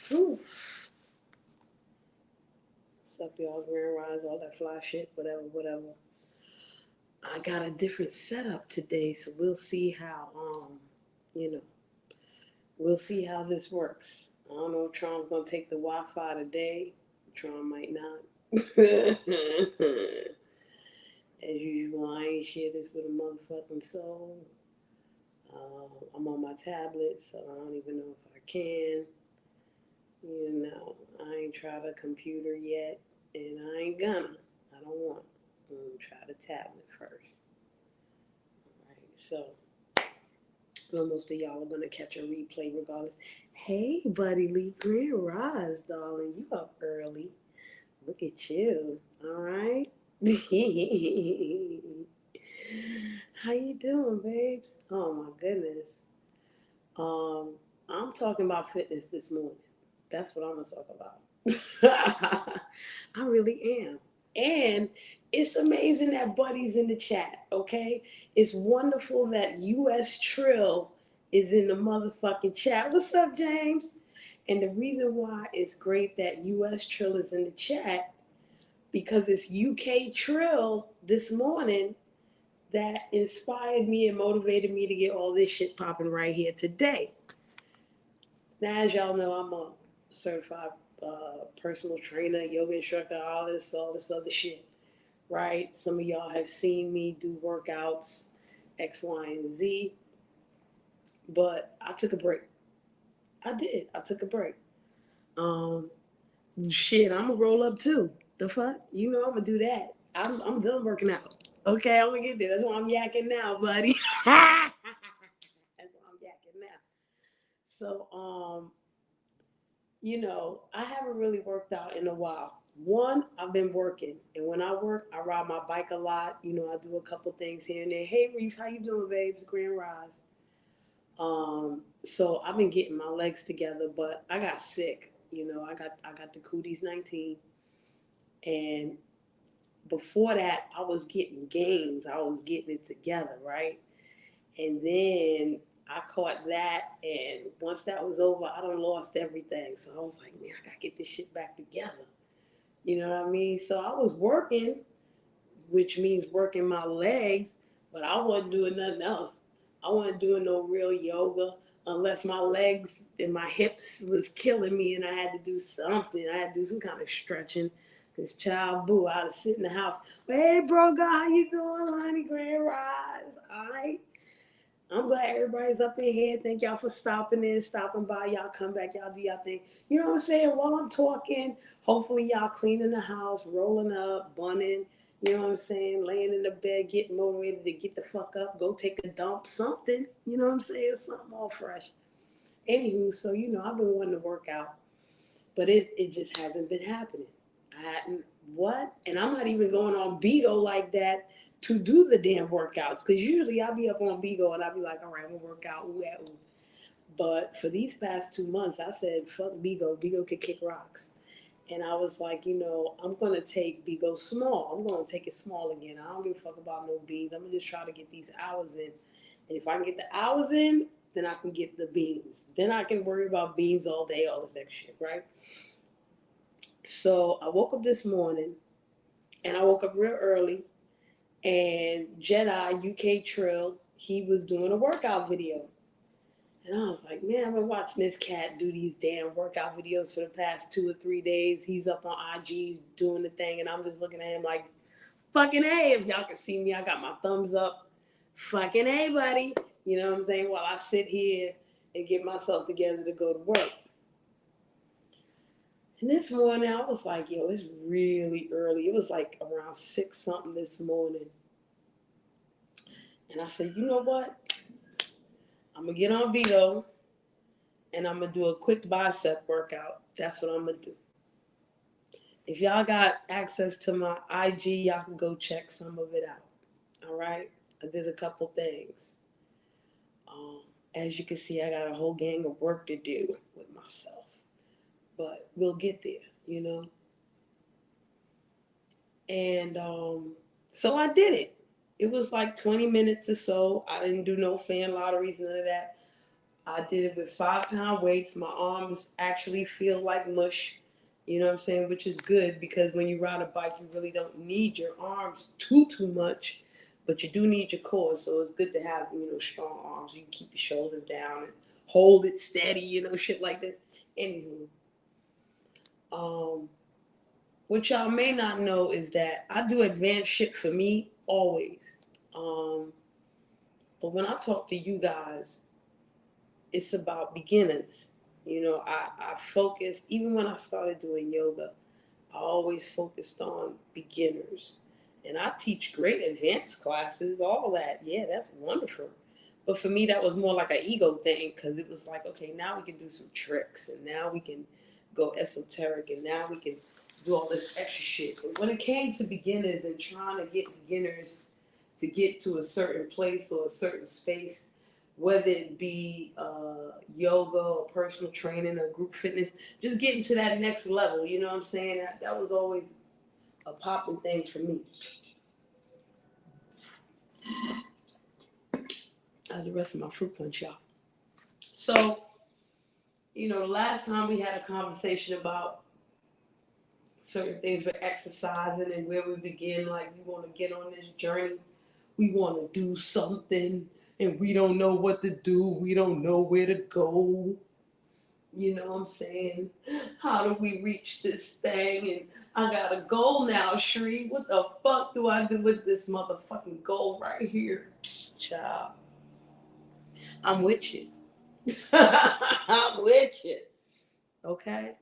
Whew. What's up, y'all? Grand Rise, all that fly shit, whatever, whatever. I got a different setup today, so we'll see how, you know, we'll see how this works. I don't know if Tron's gonna take the Wi-Fi today. Tron might not. As usual, I ain't share this with a motherfucking soul. I'm on my tablet, so I don't even know if I can. I ain't tried a computer yet, and I ain't gonna. I don't want. I'm gonna try the tablet first. All right, so I know most of y'all are gonna catch a replay regardless. Hey, buddy Lee, Grand Rise, darling. You up early. Look at you. All right. How you doing, babes? Oh my goodness. Um, I'm talking about fitness this morning. That's what I'm gonna talk about. I really am. And it's amazing that Buddy's in the chat, okay? It's wonderful that US Trill is in the motherfucking chat. What's up, James? And the reason why it's great that US Trill is in the chat because it's UK Trill this morning that inspired me and motivated me to get all this shit popping right here today. Now, as y'all know, I'm a certified personal trainer, yoga instructor, all this other shit, right? Some of y'all have seen me do workouts, X, Y, and Z, but I took a break. I did. I took a break. Um, Shit, I'm gonna roll up too. The fuck? You know I'm gonna do that. I'm done working out. Okay, I'm gonna get there. That's why I'm yakking now, buddy. That's why I'm yakking now. So, I haven't really worked out in a while. One, I've been working, and when I work, I ride my bike a lot. I do a couple things here and there. Hey, Reef, how you doing, babes? Grand Rise. So I've been getting my legs together, but I got sick. I got the cooties 19, and before that, I was getting gains. I was getting it together, right? And then I caught that, and once that was over, I done lost everything. So I was like, man, I gotta get this shit back together. You know what I mean? So I was working, which means working my legs, but I wasn't doing nothing else. I wasn't doing no real yoga unless my legs and my hips was killing me and I had to do something. I had to do some kind of stretching. Cause child boo, I had to sit in the house. Hey bro, God, how you doing, honey? Grand Rise. All right. I'm glad everybody's up in here. Thank y'all for stopping in, stopping by. Y'all come back, y'all do y'all thing. You know what I'm saying? While I'm talking, hopefully y'all cleaning the house, rolling up, bunning. You know what I'm saying? Laying in the bed, getting motivated to get the fuck up, go take a dump, something. You know what I'm saying? Something all fresh. Anywho, so I've been wanting to work out, but it just hasn't been happening. I hadn't what? And I'm not even going on Bigo like that to do the damn workouts. Cause usually I'll be up on Bigo and I'll be like, all right, we'll work out, ooh, ooh. But for these past 2 months, I said, fuck Bigo. Bigo could kick rocks. And I was like, I'm gonna take Bigo small. I'm gonna take it small again. I don't give a fuck about no beans. I'm gonna just try to get these hours in. And if I can get the hours in, then I can get the beans. Then I can worry about beans all day, all this extra shit, right? So I woke up this morning and I woke up real early and Jedi UK Trill, he was doing a workout video. And I was like, man, I've been watching this cat do these damn workout videos for the past 2 or 3 days. He's up on IG doing the thing, and I'm just looking at him like, fucking A, if y'all can see me, I got my thumbs up. Fucking A, buddy. You know what I'm saying? While I sit here and get myself together to go to work. And this morning, I was like, yo, it's really early. It was like around 6 something this morning. And I said, you know what? I'm going to get on Bigo and I'm going to do a quick bicep workout. That's what I'm going to do. If y'all got access to my IG, y'all can go check some of it out. All right? I did a couple things. As you can see, I got a whole gang of work to do with myself. But we'll get there. And so I did it. It was like 20 minutes or so. I didn't do no fan lotteries, none of that. I did it with 5 pound weights. My arms actually feel like mush, you know what I'm saying? Which is good because when you ride a bike, you really don't need your arms too much, but you do need your core. So it's good to have, strong arms. You can keep your shoulders down and hold it steady, shit like this. Anywho, um, what y'all may not know is that I do advanced shit for me always. Um, but when I talk to you guys, it's about beginners. I focus, even when I started doing yoga, I always focused on beginners. And I teach great advanced classes, all that. Yeah, that's wonderful. But for me, that was more like an ego thing because it was like, okay, now we can do some tricks and now we can go esoteric and now we can do all this extra shit. But when it came to beginners and trying to get beginners to get to a certain place or a certain space, whether it be yoga or personal training or group fitness, just getting to that next level, you know what I'm saying? That was always a popping thing for me. That's the rest of my fruit punch, y'all. So, the last time we had a conversation about certain things with exercising and where we begin, like we want to get on this journey, we want to do something, and we don't know what to do, we don't know where to go. You know what I'm saying? How do we reach this thing? And I got a goal now, Shri. What the fuck do I do with this motherfucking goal right here? Child, I'm with you. I'm with you. Okay?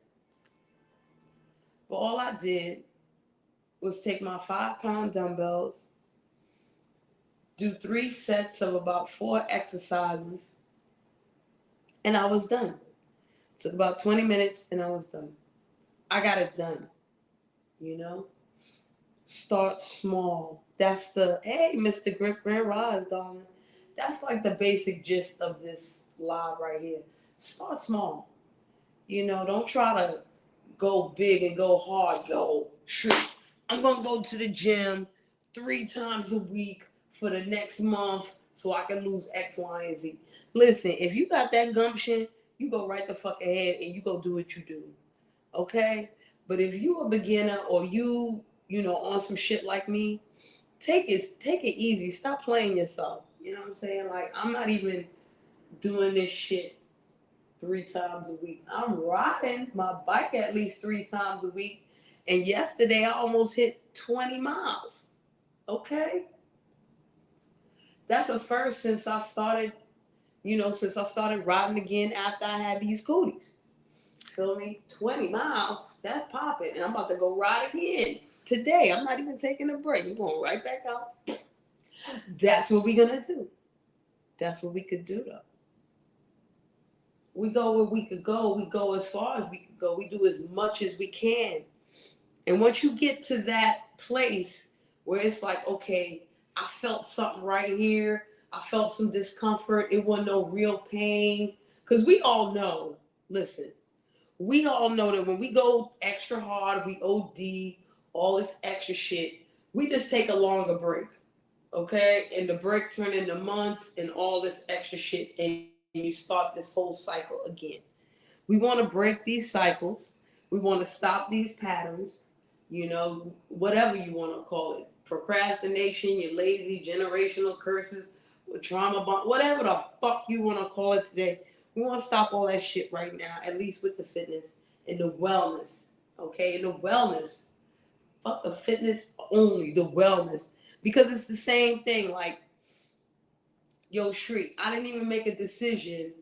But all I did was take my 5 pound dumbbells, do 3 sets of about 4 exercises, and I was done. Took about 20 minutes and I was done. I got it done. Start small. That's hey, Mr. Grip Grand Rise, darling. That's like the basic gist of this live right here. Start small. Don't try to go big and go hard. Yo, shoot, I'm going to go to the gym 3 times a week for the next month so I can lose X, Y, and Z. Listen, if you got that gumption, you go right the fuck ahead and you go do what you do. Okay? But if you a beginner or you on some shit like me, take it easy. Stop playing yourself. You know what I'm saying? Like, I'm not even doing this shit 3 times a week. I'm riding my bike at least 3 times a week. And yesterday I almost hit 20 miles. Okay? That's a first since I started riding again after I had these cooties. Feel me? 20 miles, that's popping. And I'm about to go ride again today. I'm not even taking a break. We're going right back out. That's what we're going to do. That's what we could do, though. We go where we could go. We go as far as we could go. We do as much as we can. And once you get to that place where it's like, okay, I felt something right here. I felt some discomfort. It wasn't no real pain. Because we all know, listen, we all know that when we go extra hard, we OD, all this extra shit, we just take a longer break, okay? And the break turn into months and all this extra shit, and you start this whole cycle again. We want to break these cycles. We want to stop these patterns, whatever you want to call it. Procrastination, your lazy, generational curses, trauma bond, whatever the fuck you want to call it today. We want to stop all that shit right now, at least with the fitness and the wellness, okay? And the wellness, fuck the fitness only, the wellness. Because it's the same thing, like, yo, Shri, I didn't even make a decision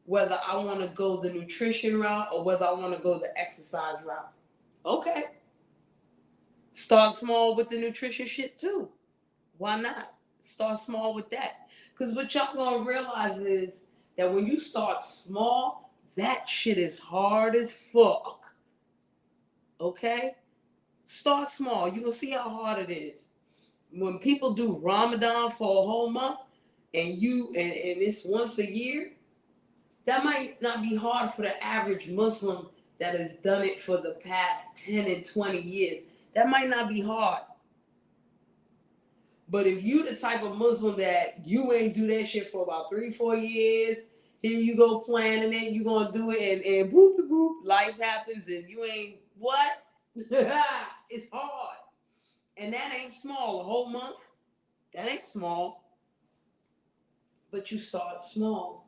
whether I want to go the nutrition route or whether I want to go the exercise route. Okay. Start small with the nutrition shit too. Why not? Start small with that. Because what y'all gonna realize is that when you start small, that shit is hard as fuck. Okay? Start small. You gonna see how hard it is. When people do Ramadan for a whole month and it's once a year, that might not be hard for the average Muslim that has done it for the past 10 and 20 years. That might not be hard. But if you the type of Muslim that you ain't do that shit for about 3-4 years Here you go planning it. You gonna do it, and boop boop boop. Life happens, and you ain't what? It's hard, and that ain't small. A whole month, that ain't small. But you start small,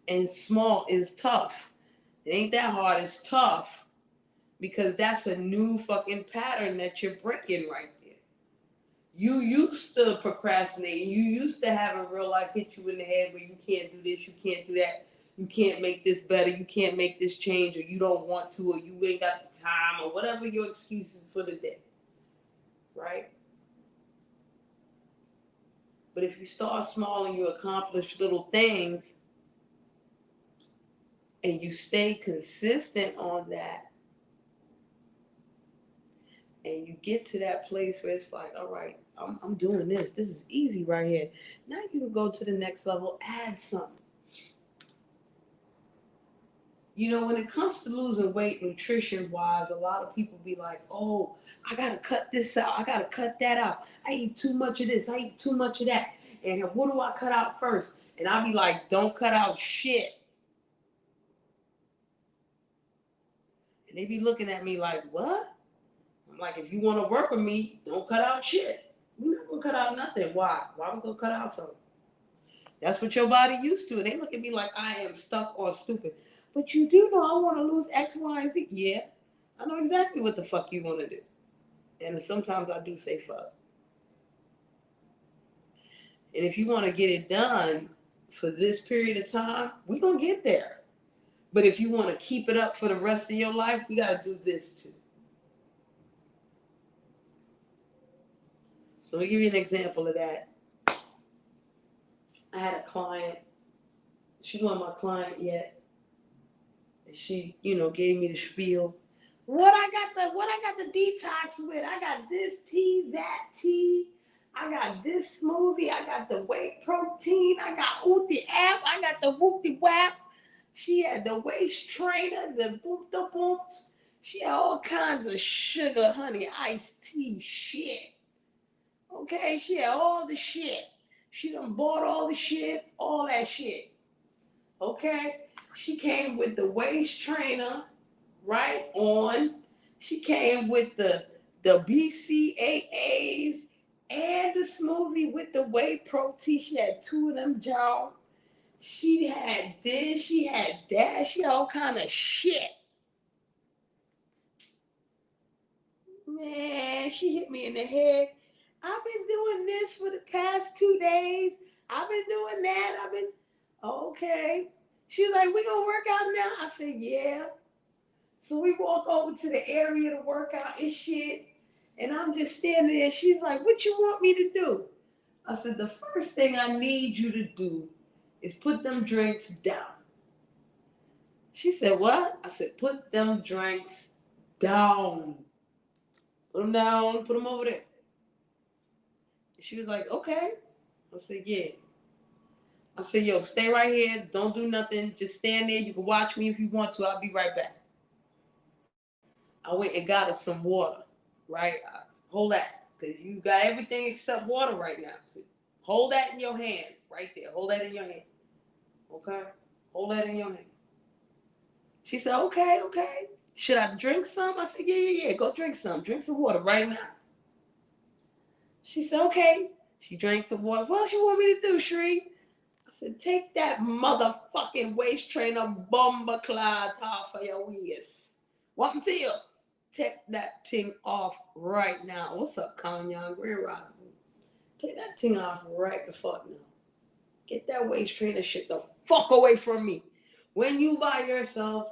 and small is tough. It ain't that hard. It's tough because that's a new fucking pattern that you're breaking right there. You used to procrastinating. You used to having real life hit you in the head where you can't do this, you can't do that, you can't make this better, you can't make this change, or you don't want to, or you ain't got the time, or whatever your excuses for the day. Right? But if you start small and you accomplish little things and you stay consistent on that, and you get to that place where it's like, all right, I'm doing this. This is easy right here. Now you can go to the next level, add something. You know, when it comes to losing weight, nutrition-wise, a lot of people be like, oh, I got to cut this out. I got to cut that out. I eat too much of this. I eat too much of that. And what do I cut out first? And I'll be like, don't cut out shit. And they be looking at me like, what? I'm like, if you want to work with me, don't cut out shit. We're not going to cut out nothing. Why? Why we going to cut out something? That's what your body used to. And they look at me like I am stuck or stupid. But you do know I want to lose X, Y, and Z. Yeah, I know exactly what the fuck you want to do. And sometimes I do say fuck. And if you want to get it done for this period of time, we're going to get there. But if you want to keep it up for the rest of your life, we got to do this too. So let me give you an example of that. I had a client. She wasn't my client yet. And she, gave me the spiel. What I got the detox with? I got this tea, that tea. I got this smoothie. I got the whey protein. I got Ooty app. I got the Whoopty Wap. She had the waist trainer, the boop the boops. She had all kinds of sugar, honey, iced tea shit. Okay, she had all the shit. She done bought all the shit, all that shit. Okay, she came with the waist trainer, right on. She came with the BCAAs and the smoothie with the whey protein. She had two of them, Joe. She had this, she had that, she had all kind of shit. Man, she hit me in the head. I've been doing this for the past 2 days. I've been doing that. Okay. She was like, we gonna work out now? I said, yeah. So we walk over to the area to work out and shit. And I'm just standing there. She's like, what you want me to do? I said, the first thing I need you to do is put them drinks down. She said, what? I said, put them drinks down. Put them down, put them over there. She was like, okay. I said, yeah. I said, yo, stay right here. Don't do nothing. Just stand there. You can watch me if you want to. I'll be right back. I went and got her some water, right? Hold that, because you got everything except water right now. So hold that in your hand, right there. Hold that in your hand. Okay? Hold that in your hand. She said, okay. Should I drink some? I said, yeah. Go drink some. Drink some water right now. She said, okay. She drank some water. What she want me to do, Shree? I said, take that motherfucking waist trainer bomber cloud off of your waist. Welcome to you. Take that thing off right now. What's up, Kanye? Grand Rising. Take that thing off right the fuck now. Get that waist trainer shit the fuck away from me. When you by yourself,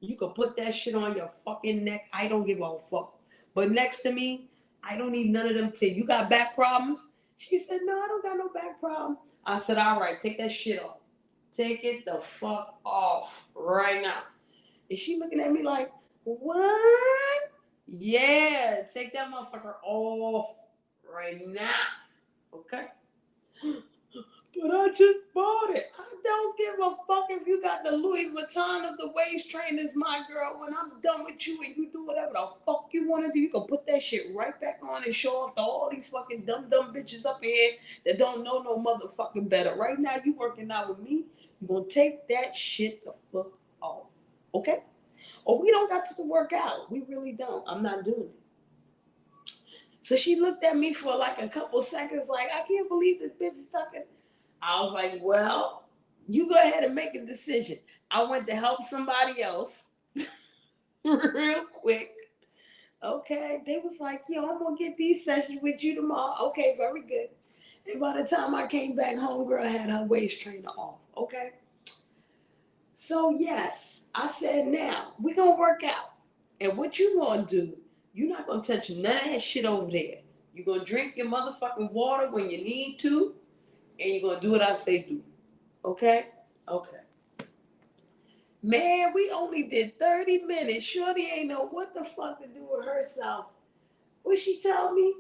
you can put that shit on your fucking neck. I don't give a fuck. But next to me, I don't need none of them things. You got back problems? She said, no, I don't got no back problem. I said, all right, take that shit off. Take it the fuck off right now. And she looking at me like, what? Yeah, take that motherfucker off right now. Okay? But I just bought it. I don't give a fuck if you got the Louis Vuitton of the waist trainers, my girl. When I'm done with you and you do whatever the fuck you want to do, you can put that shit right back on and show off to all these fucking dumb bitches up here that don't know no motherfucking better. Right now, you working out with me. You're going to take that shit the fuck off. Okay? Or we don't got to work out. We really don't. I'm not doing it. So she looked at me for like a couple seconds like, I can't believe this bitch is talking. I was like, well, you go ahead and make a decision. I went to help somebody else real quick. Okay. They was like, yo, I'm going to get these sessions with you tomorrow. Okay, very good. And by the time I came back home, girl had her waist trainer off. Okay. So yes, I said, now we're going to work out. And what you going to do, you're not going to touch none of that shit over there. You're going to drink your motherfucking water when you need to. And you're going to do what I say do. Okay? Okay. Man, we only did 30 minutes. Shorty ain't know what the fuck to do with herself. What she tell me?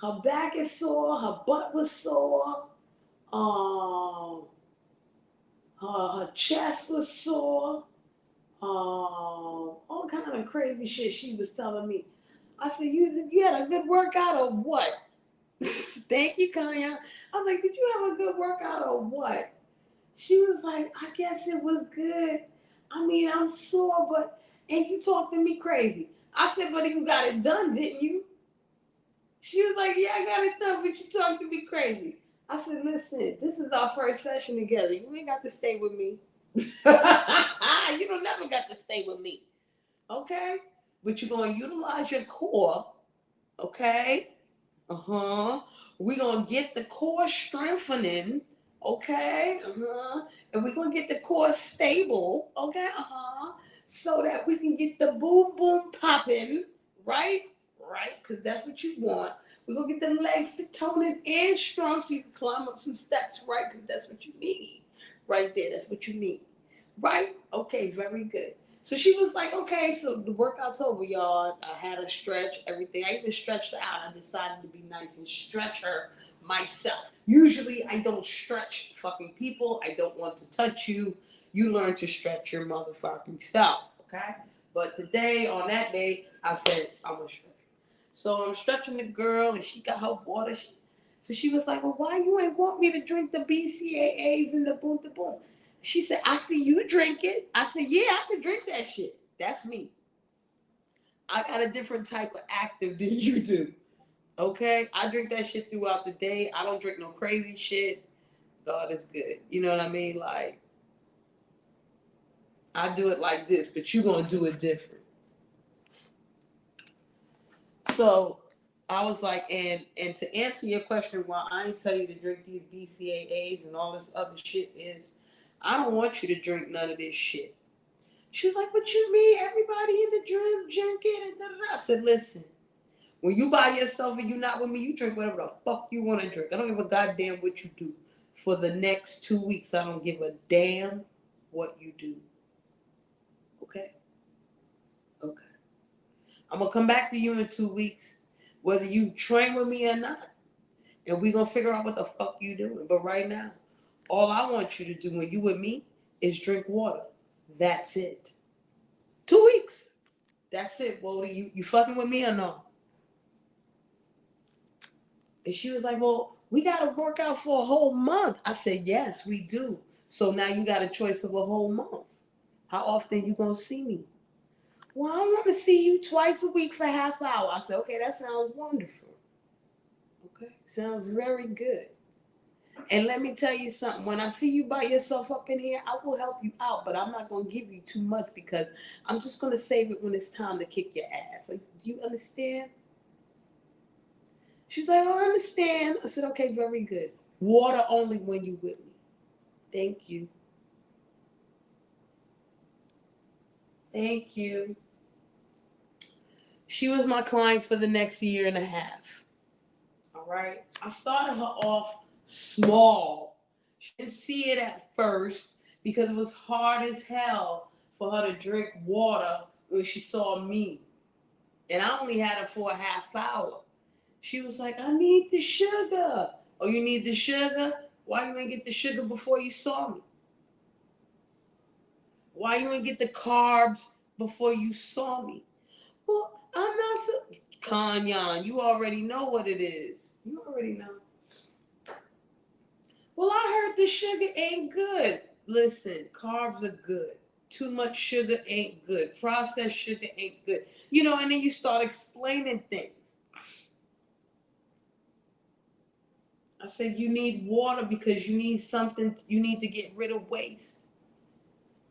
Her back is sore. Her butt was sore. Her chest was sore. All kind of crazy shit she was telling me. I said, you had a good workout or what? Thank you, Kanya. I was like, did you have a good workout or what? She was like, I guess it was good. I mean, I'm sore, but, and you talked to me crazy. I said, but you got it done, didn't you? She was like, yeah, I got it done, but you talked to me crazy. I said, listen, this is our first session together. You ain't got to stay with me. You don't never got to stay with me. Okay? But you're going to utilize your core. Okay? We're going to get the core strengthening. Okay? And we're going to get the core stable. Okay? So that we can get the boom boom popping. Right? Right? Because that's what you want. We're going to get the legs to toning and strong so you can climb up some steps. Right? Because that's what you need. Right there. That's what you need. Right? Okay, very good. So she was like, okay, so the workout's over, y'all. I had a stretch, everything. I even stretched her out. I decided to be nice and stretch her myself. Usually I don't stretch fucking people. I don't want to touch you. You learn to stretch your motherfucking self, okay? But today, on that day, I said, I'm going to stretch. So I'm stretching the girl, and she got her water. So she was like, well, why you ain't want me to drink the BCAAs and the boom, the boom? She said, I see you drink it. I said, yeah, I can drink that shit. That's me. I got a different type of active than you do. Okay? I drink that shit throughout the day. I don't drink no crazy shit. God is good. You know what I mean? Like, I do it like this, but you gonna do it different. So I was like, and to answer your question, why I ain't tell you to drink these BCAAs and all this other shit is, I don't want you to drink none of this shit. She was like, what you mean? Everybody in the gym drinking and da da da. I said, listen, when you by yourself and you're not with me, you drink whatever the fuck you want to drink. I don't give a goddamn what you do. For the next 2 weeks, I don't give a damn what you do. Okay? Okay. I'm going to come back to you in 2 weeks, whether you train with me or not. And we're going to figure out what the fuck you doing. But right now, all I want you to do when you with me is drink water. That's it. 2 weeks. That's it, Wody. You fucking with me or no? And she was like, well, we got to work out for a whole month. I said, yes, we do. So now you got a choice of a whole month. How often you going to see me? Well, I want to see you twice a week for half hour. I said, okay, that sounds wonderful. Okay, sounds very good. And let me tell you something. When I see you by yourself up in here, I will help you out, but I'm not going to give you too much because I'm just going to save it when it's time to kick your ass. So, do you understand? She was like, oh, I understand. I said, okay, very good. Water only when you with me. Thank you. Thank you. She was my client for the next year and a half. All right. I started her off small. She didn't see it at first because it was hard as hell for her to drink water when she saw me. And I only had her for a half hour. She was like, I need the sugar. Oh, you need the sugar? Why you ain't get the sugar before you saw me? Why you ain't get the carbs before you saw me? Well, I'm not so... Kanyan, you already know what it is. You already know. Well, I heard the sugar ain't good. listen, carbs are good. Too much sugar ain't good. Processed sugar ain't good. You know, and then you start explaining things. I said, you need water because you need something, you need to get rid of waste.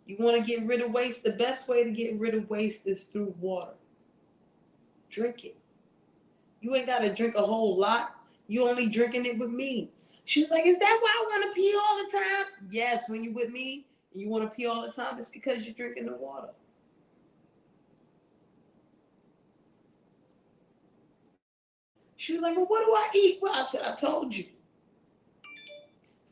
You want to get rid of waste? The best way to get rid of waste is through water. Drink it. You ain't got to drink a whole lot. You only drinking it with me. She was like, is that why I want to pee all the time? Yes, when you with me and you want to pee all the time, it's because you're drinking the water. She was like, well, what do I eat? Well, I said, I told you.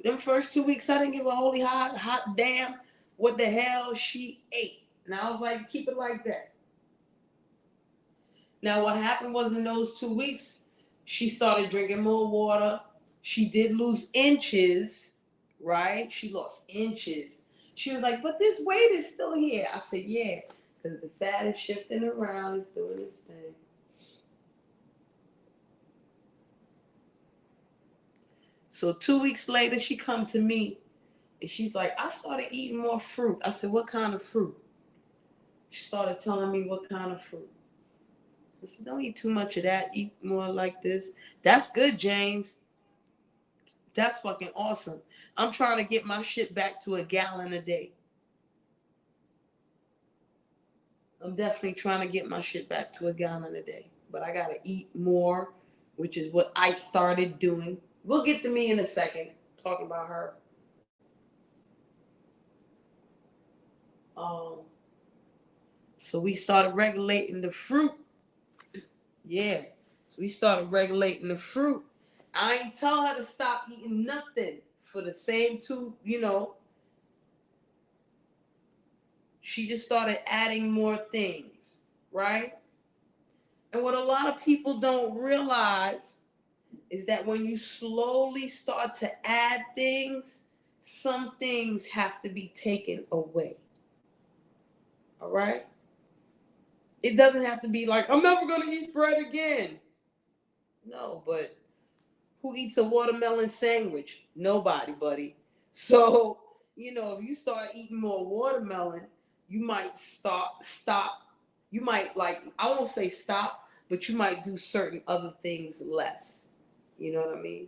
Them first 2 weeks, I didn't give a holy hot damn what the hell she ate. And I was like, keep it like that. Now, what happened was in those 2 weeks, she started drinking more water. She did lose inches, right? She lost inches. She was like, but this weight is still here. I said, yeah, because the fat is shifting around. It's doing its thing. So 2 weeks later, she come to me, and she's like, I started eating more fruit. I said, what kind of fruit? She started telling me what kind of fruit. I said, don't eat too much of that. Eat more like this. That's good, James. That's fucking awesome. I'm trying to get my shit back to a gallon a day. I'm definitely trying to get my shit back to a gallon a day. But I got to eat more, which is what I started doing. We'll get to me in a second, talking about her. So we started regulating the fruit. Yeah. So we started regulating the fruit. I ain't tell her to stop eating nothing for the same two, she just started adding more things, right? And what a lot of people don't realize is that when you slowly start to add things, some things have to be taken away. All right? It doesn't have to be like, I'm never going to eat bread again. No, but who eats a watermelon sandwich? Nobody, buddy. So, if you start eating more watermelon, you might stop. You might, I won't say stop, but you might do certain other things less. You know what I mean?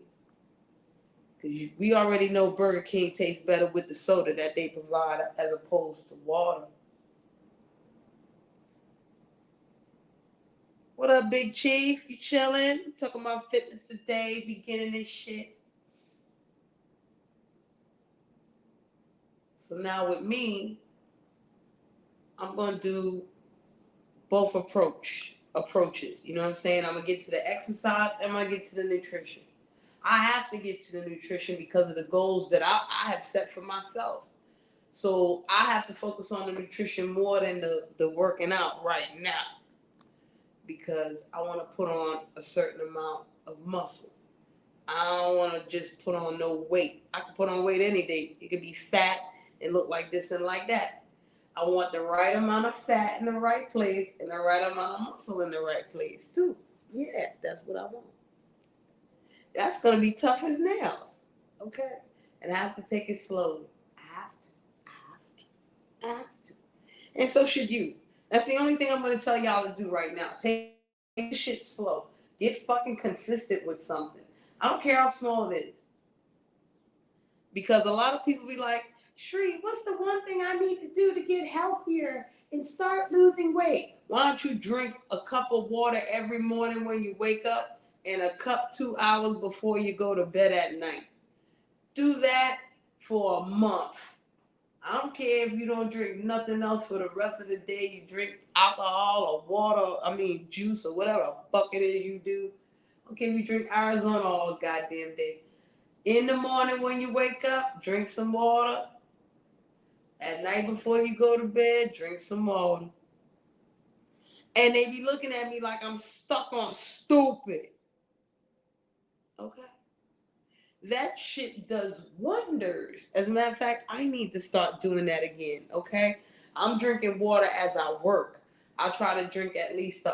Because we already know Burger King tastes better with the soda that they provide as opposed to water. What up, Big Chief? You chilling? Talking about fitness today, beginning this shit. So now with me, I'm going to do both approaches. You know what I'm saying? I'm going to get to the exercise and I'm going to get to the nutrition. I have to get to the nutrition because of the goals that I have set for myself. So I have to focus on the nutrition more than the working out right now because I want to put on a certain amount of muscle. I don't want to just put on no weight. I can put on weight any day. It could be fat and look like this and like that. I want the right amount of fat in the right place and the right amount of muscle in the right place too. Yeah, that's what I want. That's going to be tough as nails. Okay? And I have to take it slowly. I have to. And so should you. That's the only thing I'm going to tell y'all to do right now. Take shit slow. Get fucking consistent with something. I don't care how small it is. Because a lot of people be like, Shree, what's the one thing I need to do to get healthier and start losing weight? Why don't you drink a cup of water every morning when you wake up and a cup 2 hours before you go to bed at night? Do that for a month. I don't care if you don't drink nothing else for the rest of the day. You drink alcohol or water, juice or whatever the fuck it is you do. I don't care if you drink Arizona all goddamn day. In the morning when you wake up, drink some water. At night before you go to bed, drink some water. And they be looking at me like I'm stuck on stupid. Okay? That shit does wonders. As a matter of fact, I need to start doing that again, okay? I'm drinking water as I work. I try to drink at least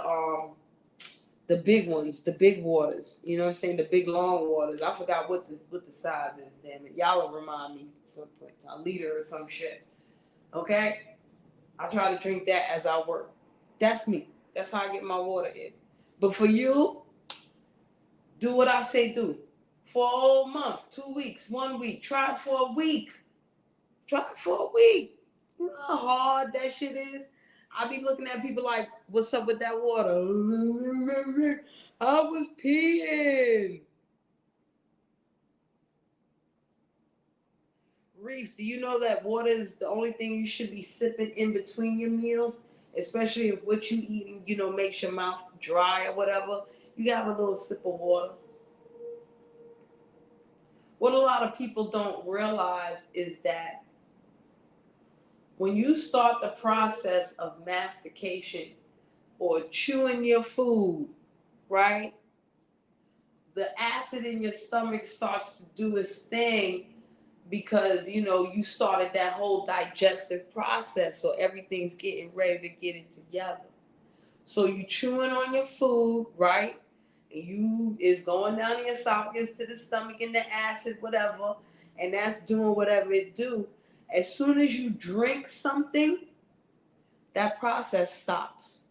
The big ones, the big waters. You know what I'm saying? The big long waters. I forgot what the size is. Damn it, y'all will remind me at some point. A liter or some shit. Okay. I try to drink that as I work. That's me. That's how I get my water in. But for you, do what I say do. For a whole month, 2 weeks, 1 week. Try it for a week. Try it for a week. You know how hard that shit is? I be looking at people like, what's up with that water? I was peeing. Reef, do you know that water is the only thing you should be sipping in between your meals? Especially if what you eating, makes your mouth dry or whatever. You gotta have a little sip of water. What a lot of people don't realize is that when you start the process of mastication or chewing your food, right? The acid in your stomach starts to do its thing because, you started that whole digestive process. So everything's getting ready to get it together. So you chewing on your food, right? And you is going down the esophagus to the stomach and the acid, whatever. And that's doing whatever it do. As soon as you drink something, that process stops.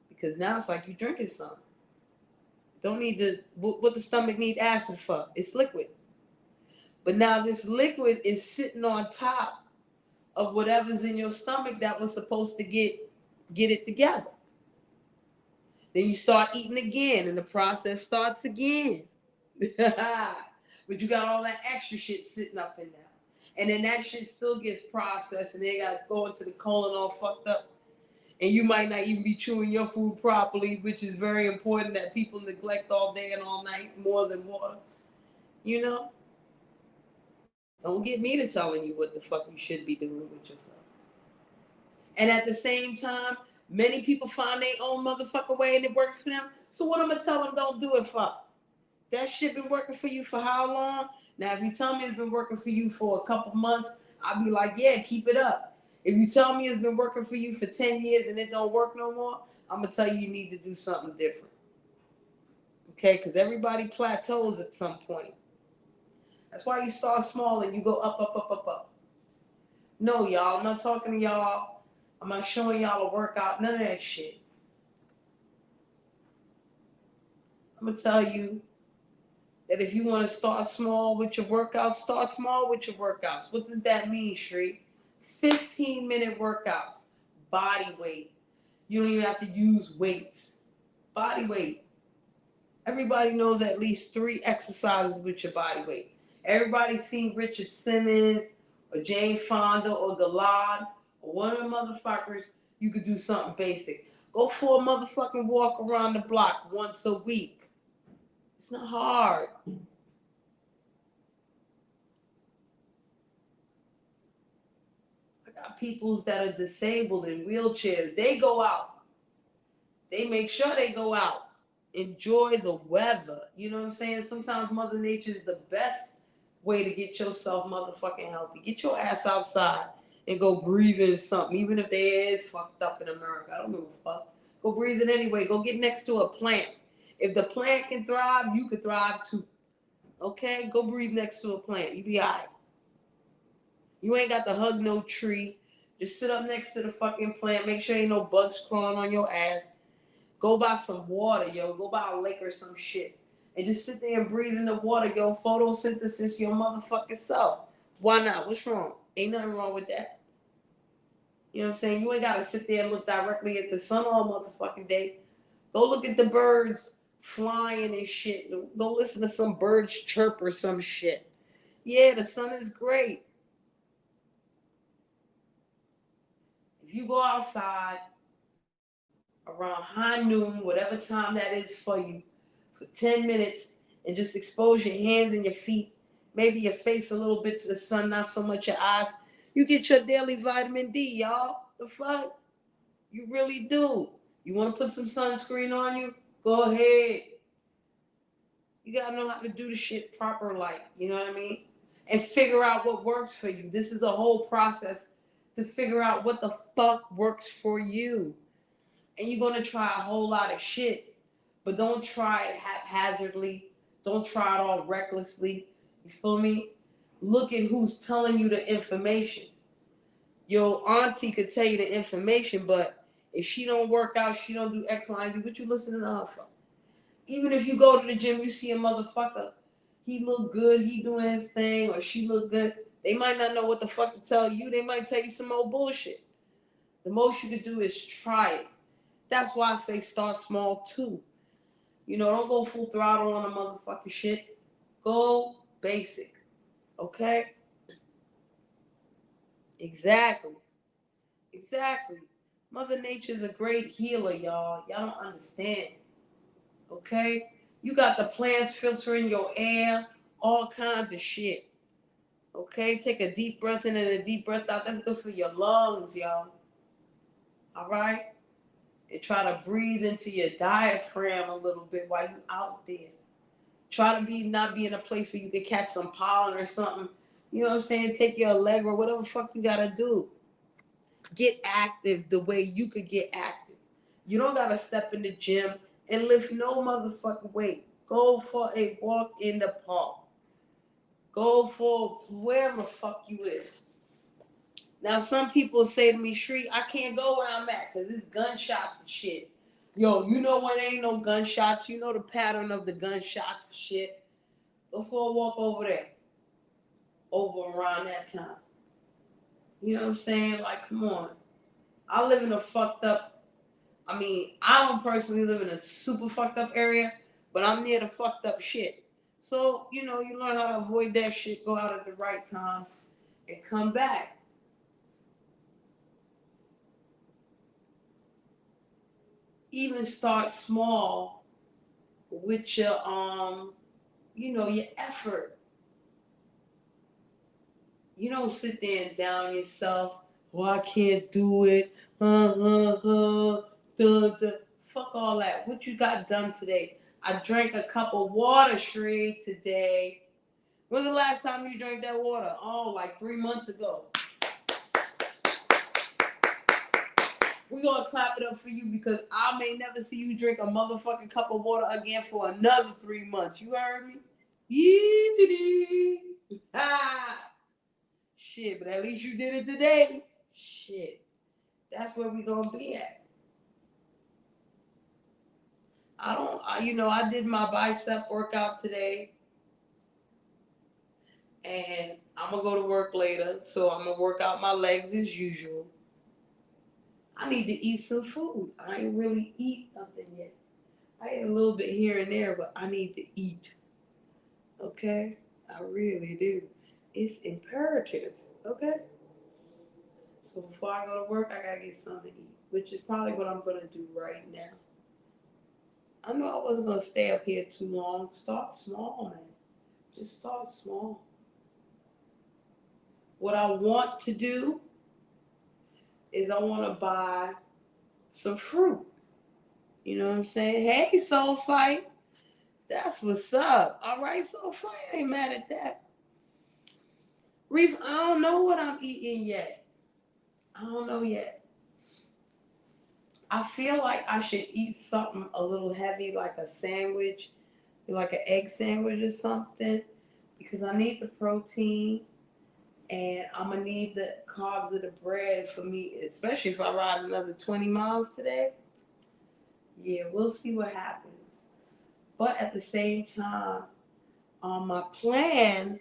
Because now it's like you're drinking something. Don't need what the stomach need acid for. It's liquid. But now this liquid is sitting on top of whatever's in your stomach that was supposed to get it together. Then you start eating again and the process starts again. But you got all that extra shit sitting up in there. And then that shit still gets processed and they got to go into the colon all fucked up. And you might not even be chewing your food properly, which is very important that people neglect all day and all night more than water. Don't get me to telling you what the fuck you should be doing with yourself. And at the same time, many people find their own motherfucker way and it works for them. So what I'm going to tell them don't do it for? That shit been working for you for how long? Now, if you tell me it's been working for you for a couple months, I'll be like, yeah, keep it up. If you tell me it's been working for you for 10 years and it don't work no more, I'm going to tell you need to do something different. Okay? Because everybody plateaus at some point. That's why you start small and you go up, up, up, up, up. No, y'all, I'm not talking to y'all. I'm not showing y'all a workout. None of that shit. I'm going to tell you that if you want to start small with your workouts, start small with your workouts. What does that mean, Shri? 15-minute workouts. Body weight. You don't even have to use weights. Body weight. Everybody knows at least 3 exercises with your body weight. Everybody's seen Richard Simmons or Jane Fonda or Galad or one of the motherfuckers. You could do something basic. Go for a motherfucking walk around the block once a week. It's not hard. I got peoples that are disabled in wheelchairs. They go out. They make sure they go out. Enjoy the weather. You know what I'm saying? Sometimes Mother Nature is the best way to get yourself motherfucking healthy. Get your ass outside and go breathe in something. Even if they is fucked up in America. I don't give a fuck. Go breathe it anyway. Go get next to a plant. If the plant can thrive, you can thrive too. Okay? Go breathe next to a plant. You be all right. You ain't got to hug no tree. Just sit up next to the fucking plant. Make sure ain't no bugs crawling on your ass. Go buy some water, yo. Go buy a lake or some shit. And just sit there and breathe in the water, yo. Photosynthesis your motherfucking self. Why not? What's wrong? Ain't nothing wrong with that. You know what I'm saying? You ain't got to sit there and look directly at the sun all motherfucking day. Go look at the birds flying and shit. Go listen to some birds chirp or some shit. Yeah, the sun is great. If you go outside around high noon, whatever time that is for you, for 10 minutes, and just expose your hands and your feet, maybe your face a little bit to the sun, not so much your eyes, you get your daily vitamin D, y'all. The fuck? You really do. You want to put some sunscreen on you? Go ahead. You got to know how to do the shit proper, like, you know what I mean? And figure out what works for you. This is a whole process to figure out what the fuck works for you. And you're going to try a whole lot of shit, but don't try it haphazardly. Don't try it all recklessly. You feel me? Look at who's telling you the information. Your auntie could tell you the information, but if she don't work out, she don't do X, Y, and Z, what you listening to her for? Even if you go to the gym, you see a motherfucker, he look good, he doing his thing, or she look good. They might not know what the fuck to tell you. They might tell you some old bullshit. The most you could do is try it. That's why I say start small too. You know, don't go full throttle on the motherfucking shit. Go basic. Okay? Exactly. Exactly. Mother Nature's a great healer, y'all. Y'all don't understand. Okay? You got the plants filtering your air, all kinds of shit. Okay? Take a deep breath in and a deep breath out. That's good for your lungs, y'all. All right? And try to breathe into your diaphragm a little bit while you out there. Try to not be in a place where you can catch some pollen or something. You know what I'm saying? Take your Allegra, whatever the fuck you gotta do. Get active the way you could get active. You don't gotta step in the gym and lift no motherfucking weight. Go for a walk in the park. Go for wherever the fuck you is. Now, some people say to me, Shri, I can't go where I'm at because it's gunshots and shit. Yo, you know when there ain't no gunshots? You know the pattern of the gunshots and shit? Go for a walk over there. Over around that time. You know what I'm saying? Like, come on. I live in a fucked up, I don't personally live in a super fucked up area, but I'm near the fucked up shit. So, you know, you learn how to avoid that shit, go out at the right time, and come back. Even start small with your your effort. You don't sit there and down yourself. Oh, I can't do it. Fuck all that. What you got done today? I drank a cup of water, Shri, today. When's the last time you drank that water? Oh, like 3 months ago. We're going to clap it up for you because I may never see you drink a motherfucking cup of water again for another 3 months. You heard me? Yee-dee. Shit, but at least you did it today. Shit. That's where we going to be at. I did my bicep workout today. And I'm going to go to work later. So I'm going to work out my legs as usual. I need to eat some food. I ain't really eat nothing yet. I ate a little bit here and there, but I need to eat. Okay? I really do. It's imperative. Okay? So before I go to work, I got to get something to eat, which is probably what I'm going to do right now. I know I wasn't going to stay up here too long. Start small, man. Just start small. What I want to do is I want to buy some fruit. You know what I'm saying? Hey, Soul Fight. That's what's up. All right, Soul Fight. I ain't mad at that. Reef, I don't know what I'm eating yet. I don't know yet. I feel like I should eat something a little heavy, like a sandwich, like an egg sandwich or something, because I need the protein and I'm going to need the carbs of the bread for me, especially if I ride another 20 miles today. Yeah, we'll see what happens. But at the same time, my plan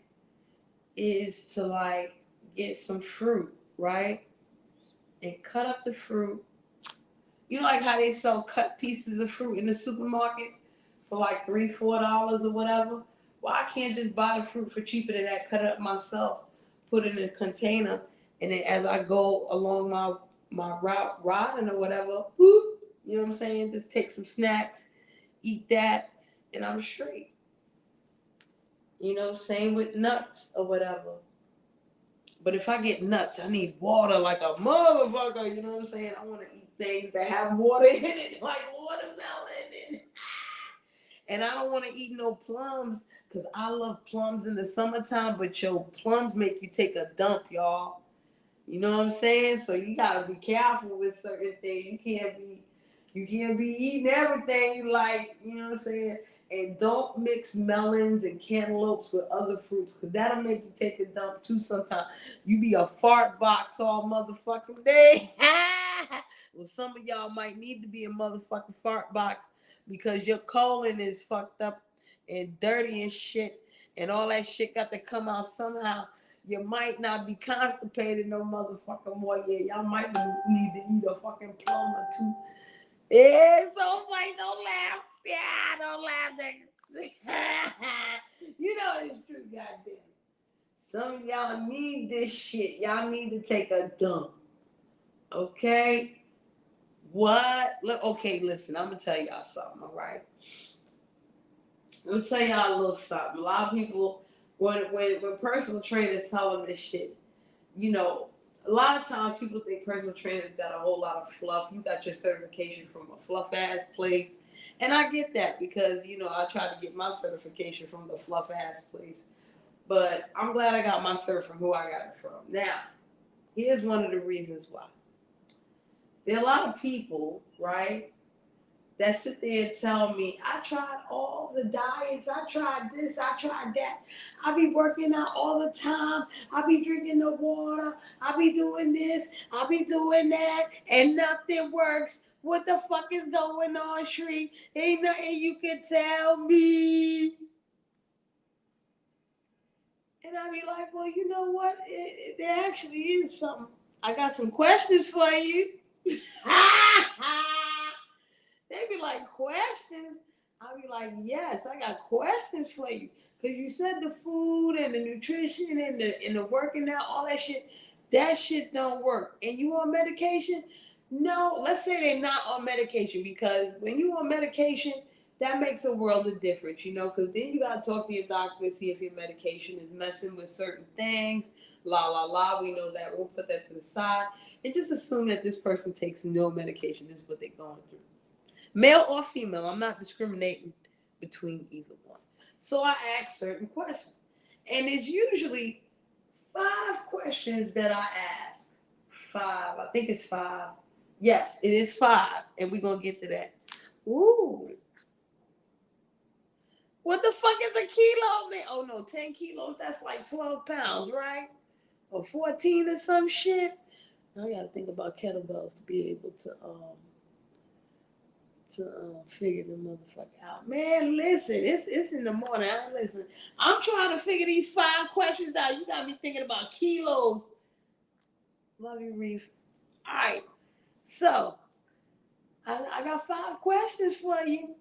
is to get some fruit, right? And cut up the fruit. You know, like how they sell cut pieces of fruit in the supermarket for like $3, $4 or whatever? Well, I can't just buy the fruit for cheaper than that, cut it up myself, put it in a container, and then as I go along my route, riding or whatever, whoop, you know what I'm saying? Just take some snacks, eat that, and I'm straight. You know, same with nuts or whatever. But if I get nuts, I need water like a motherfucker. You know what I'm saying? I want to eat things that have water in it, like watermelon. And I don't want to eat no plums because I love plums in the summertime, but plums make you take a dump, y'all. You know what I'm saying? So you got to be careful with certain things. You can't be You can't be eating everything you like, you know what I'm saying? And don't mix melons and cantaloupes with other fruits, because that'll make you take a dump too sometimes. You be a fart box all motherfucking day. Well, some of y'all might need to be a motherfucking fart box because your colon is fucked up and dirty and shit, and all that shit got to come out somehow. You might not be constipated no motherfucking more. Yeah, y'all might need to eat a fucking plum or two. It's so funny. Don't laugh. Yeah, don't laugh, nigga. You know it's true, goddamn. Some of y'all need this shit. Y'all need to take a dump. Okay? What? Look, okay, listen, I'm gonna tell y'all something, all right? I'm gonna tell y'all a little something. A lot of people, when personal trainers tell them this shit, you know, a lot of times people think personal trainers got a whole lot of fluff. You got your certification from a fluff ass place. And I get that because, you know, I tried to get my certification from the fluff ass place. But I'm glad I got my cert from who I got it from. Now, here's one of the reasons why. There are a lot of people, right, that sit there and tell me, I tried all the diets, I tried this, I tried that. I be working out all the time. I be drinking the water. I be doing this. I be doing that. And nothing works. What the fuck is going on, Shri? Ain't nothing you can tell me. And I be like, well, you know what? There actually is something. I got some questions for you. They be like, questions? I be like, yes, I got questions for you. Because you said the food and the nutrition and the working out, all that shit don't work. And you on medication? No, let's say they're not on medication, because when you on medication, that makes a world of difference, you know, because then you got to talk to your doctor to see if your medication is messing with certain things. La, la, la. We know that. We'll put that to the side. And just assume that this person takes no medication. This is what they're going through. Male or female, I'm not discriminating between either one. So I ask certain questions. And it's usually 5 questions that I ask. 5. I think it's 5. Yes, it is 5. And we're going to get to that. Ooh. What the fuck is a kilo, man? Oh, no, 10 kilos, that's like 12 pounds, right? Or 14 or some shit. Now I got to think about kettlebells to be able to figure the motherfucker out. Man, listen, it's in the morning. I ain't listening. I'm trying to figure these 5 questions out. You got me thinking about kilos. Love you, Reef. All right. So, I got 5 questions for you.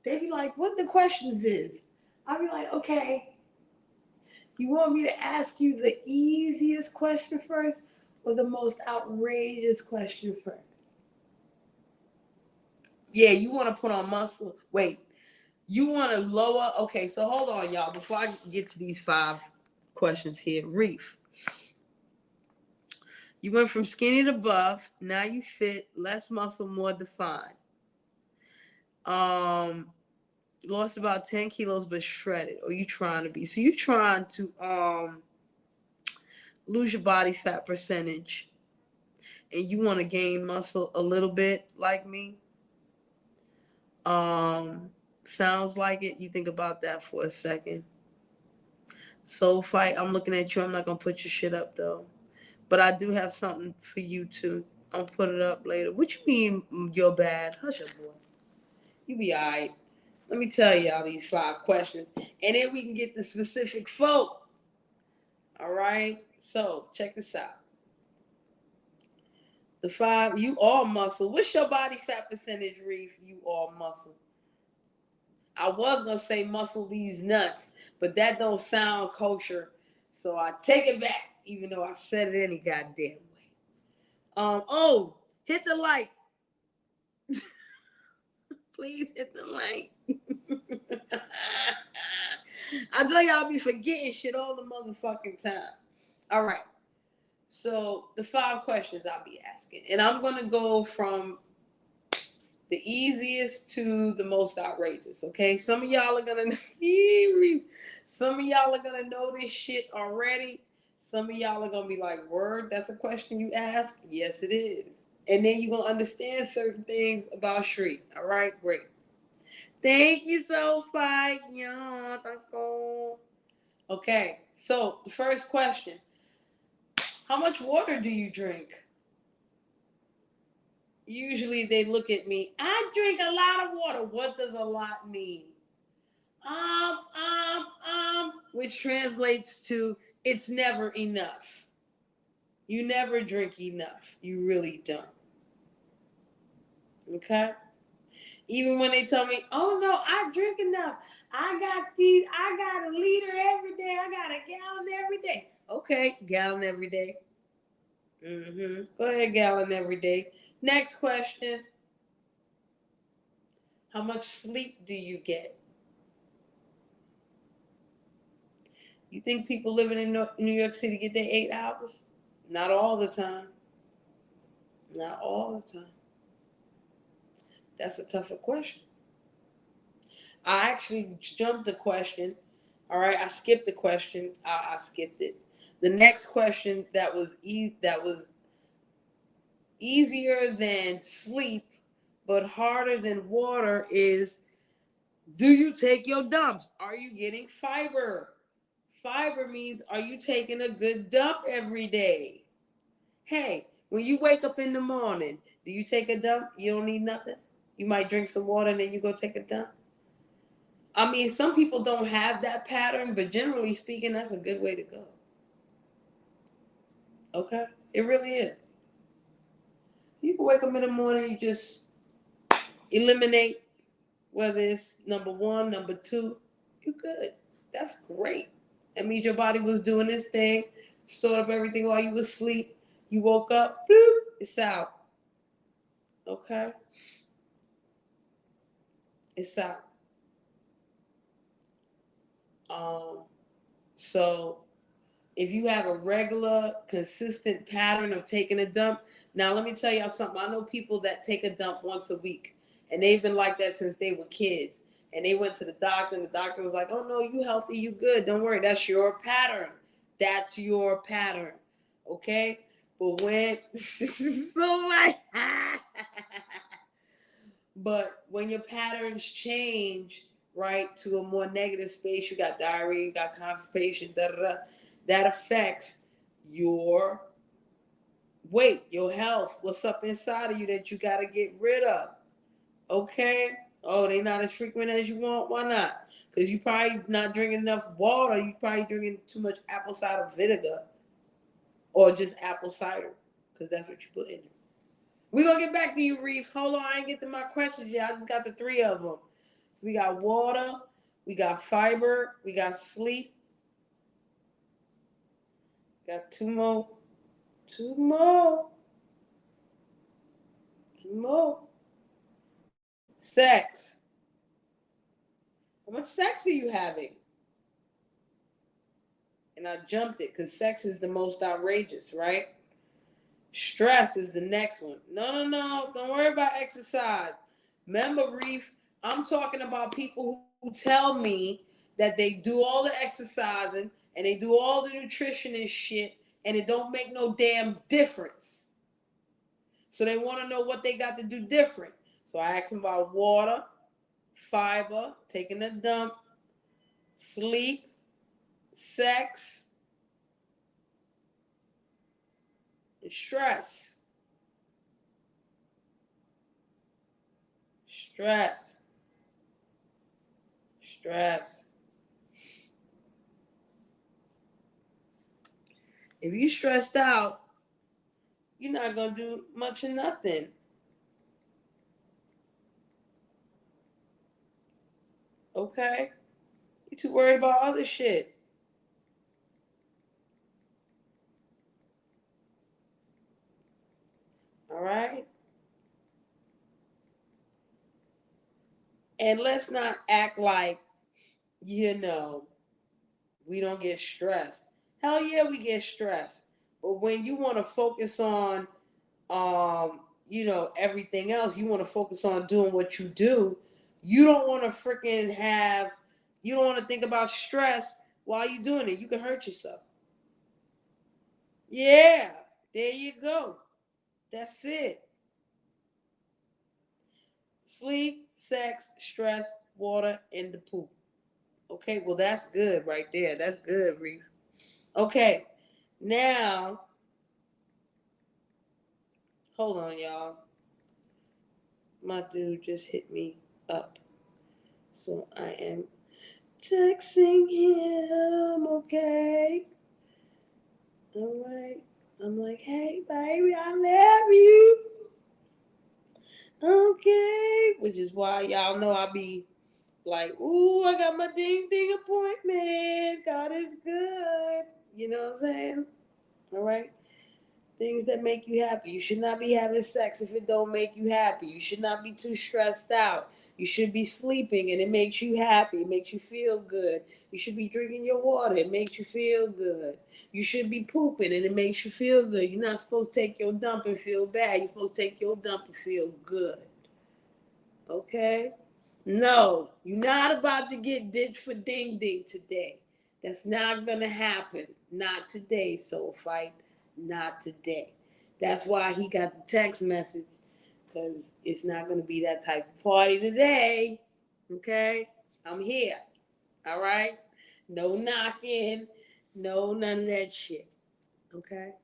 They be like, what the questions is? I be like, okay, you want me to ask you the easiest question first or the most outrageous question first? Yeah, you want to put on muscle. Wait, you want to lower? Okay, so hold on, y'all. Before I get to these 5 questions here, Reef. You went from skinny to buff. Now you fit, less muscle, more defined. Lost about 10 kilos, but shredded. Or you trying to be? So you trying to lose your body fat percentage, and you want to gain muscle a little bit, like me. Sounds like it. You think about that for a second. Soul Fight, I'm looking at you. I'm not gonna put your shit up though, but I do have something for you too. I'll put it up later. What you mean you're bad? Hush up, boy. You be alright. Let me tell y'all these 5 questions, and then we can get the specific folk. All right. So check this out. The 5, you all muscle. What's your body fat percentage, Reef? You all muscle. I was gonna say muscle these nuts, but that don't sound kosher, so I take it back, even though I said it any goddamn way. Oh, hit the like. Please hit the like. I tell y'all be forgetting shit all the motherfucking time. All right. So the 5 questions I'll be asking, and I'm gonna go from the easiest to the most outrageous. Okay, some of y'all are gonna know this shit already. Some of y'all are gonna be like, "Word, that's a question you ask." Yes, it is. And then you're going to understand certain things about Shri. All right, great. Thank you so much. Okay, so the first question, how much water do you drink? Usually they look at me, I drink a lot of water. What does a lot mean? Which translates to it's never enough. You never drink enough. You really don't. Okay? Even when they tell me, oh no, I drink enough. I got a liter every day. I got a gallon every day. Okay, gallon every day. Go ahead, gallon every day. Next question. How much sleep do you get? You think people living in New York City get their 8 hours? Not all the time. Not all the time. That's a tougher question. I actually jumped the question. All right, I skipped the question. I skipped it. The next question that was easier than sleep, but harder than water is, do you take your dumps? Are you getting fiber? Fiber means, are you taking a good dump every day? Hey, when you wake up in the morning, do you take a dump? You don't need nothing? You might drink some water and then you go take a dump? I mean, some people don't have that pattern, but generally speaking, that's a good way to go. Okay? It really is. You can wake up in the morning, you just eliminate, whether it's number 1, number 2, you're good. That's great. That means your body was doing this thing, stored up everything while you was asleep. You woke up, bloop, it's out. Okay? It's out. So if you have a regular, consistent pattern of taking a dump, now let me tell y'all something. I know people that take a dump once a week, and they've been like that since they were kids. And they went to the doctor, and the doctor was like, "Oh no, you healthy, you good. Don't worry, that's your pattern. That's your pattern, okay?" But when so much, but when your patterns change, right, to a more negative space, you got diarrhea, you got constipation, that affects your weight, your health, what's up inside of you that you got to get rid of. Okay? Oh, they not as frequent as you want. Why not? Because you probably not drinking enough water. You probably drinking too much apple cider vinegar or just apple cider, because that's what you put in it. We're going to get back to you, Reef. Hold on, I ain't get to my questions yet. I just got the 3 of them. So we got water, we got fiber, we got sleep. Got 2 more. 2 more. 2 more. Sex. How much sex are you having? And I jumped it because sex is the most outrageous, right? Stress is the next one. No. Don't worry about exercise. Remember, Reef, I'm talking about people who tell me that they do all the exercising and they do all the nutrition and shit, and it don't make no damn difference. So they want to know what they got to do different. So I asked them about water, fiber, taking a dump, sleep, sex, and stress. Stress. If you stressed out, you're not going to do much of nothing. Okay? You're too worried about other shit. All right? And let's not act like, we don't get stressed. Hell yeah, we get stressed. But when you want to focus on, everything else, you want to focus on doing what you do, you don't want to you don't want to think about stress while you're doing it. You can hurt yourself. Yeah, there you go. That's it. Sleep, sex, stress, water, and the poop. Okay, well, that's good right there. That's good, Reef. Okay, now, hold on, y'all. My dude just hit me up. So I am texting him, okay? All right. I'm like, hey, baby, I love you. Okay. Which is why y'all know I be like, ooh, I got my ding ding appointment. God is good. You know what I'm saying? All right. Things that make you happy. You should not be having sex if it don't make you happy. You should not be too stressed out. You should be sleeping and it makes you happy. It makes you feel good. You should be drinking your water. It makes you feel good. You should be pooping and it makes you feel good. You're not supposed to take your dump and feel bad. You're supposed to take your dump and feel good. Okay? No, you're not about to get ditched for ding ding today. That's not gonna happen. Not today, soul fight. Not today. That's why he got the text message. Because it's not gonna be that type of party today. Okay? I'm here. All right? No knocking. No none of that shit. Okay?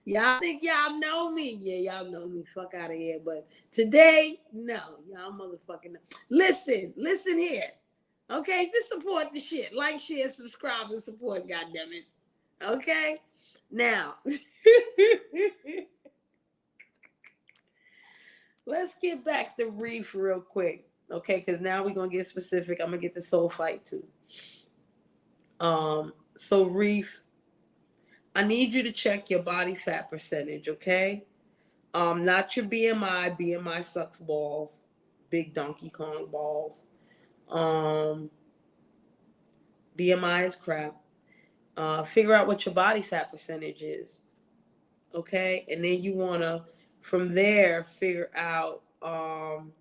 Y'all think y'all know me? Yeah, y'all know me. Fuck out of here. But today, no. Y'all motherfucking know. Listen here. Okay, just support the shit. Like, share, subscribe, and support, goddammit. Okay? Now, let's get back to Reef real quick. Okay, because now we're gonna get specific. I'm gonna get the soul fight too. So Reef, I need you to check your body fat percentage, okay? Not your BMI. BMI sucks balls. Big Donkey Kong balls. BMI is crap. Figure out what your body fat percentage is. Okay? And then you wanna from there figure out damn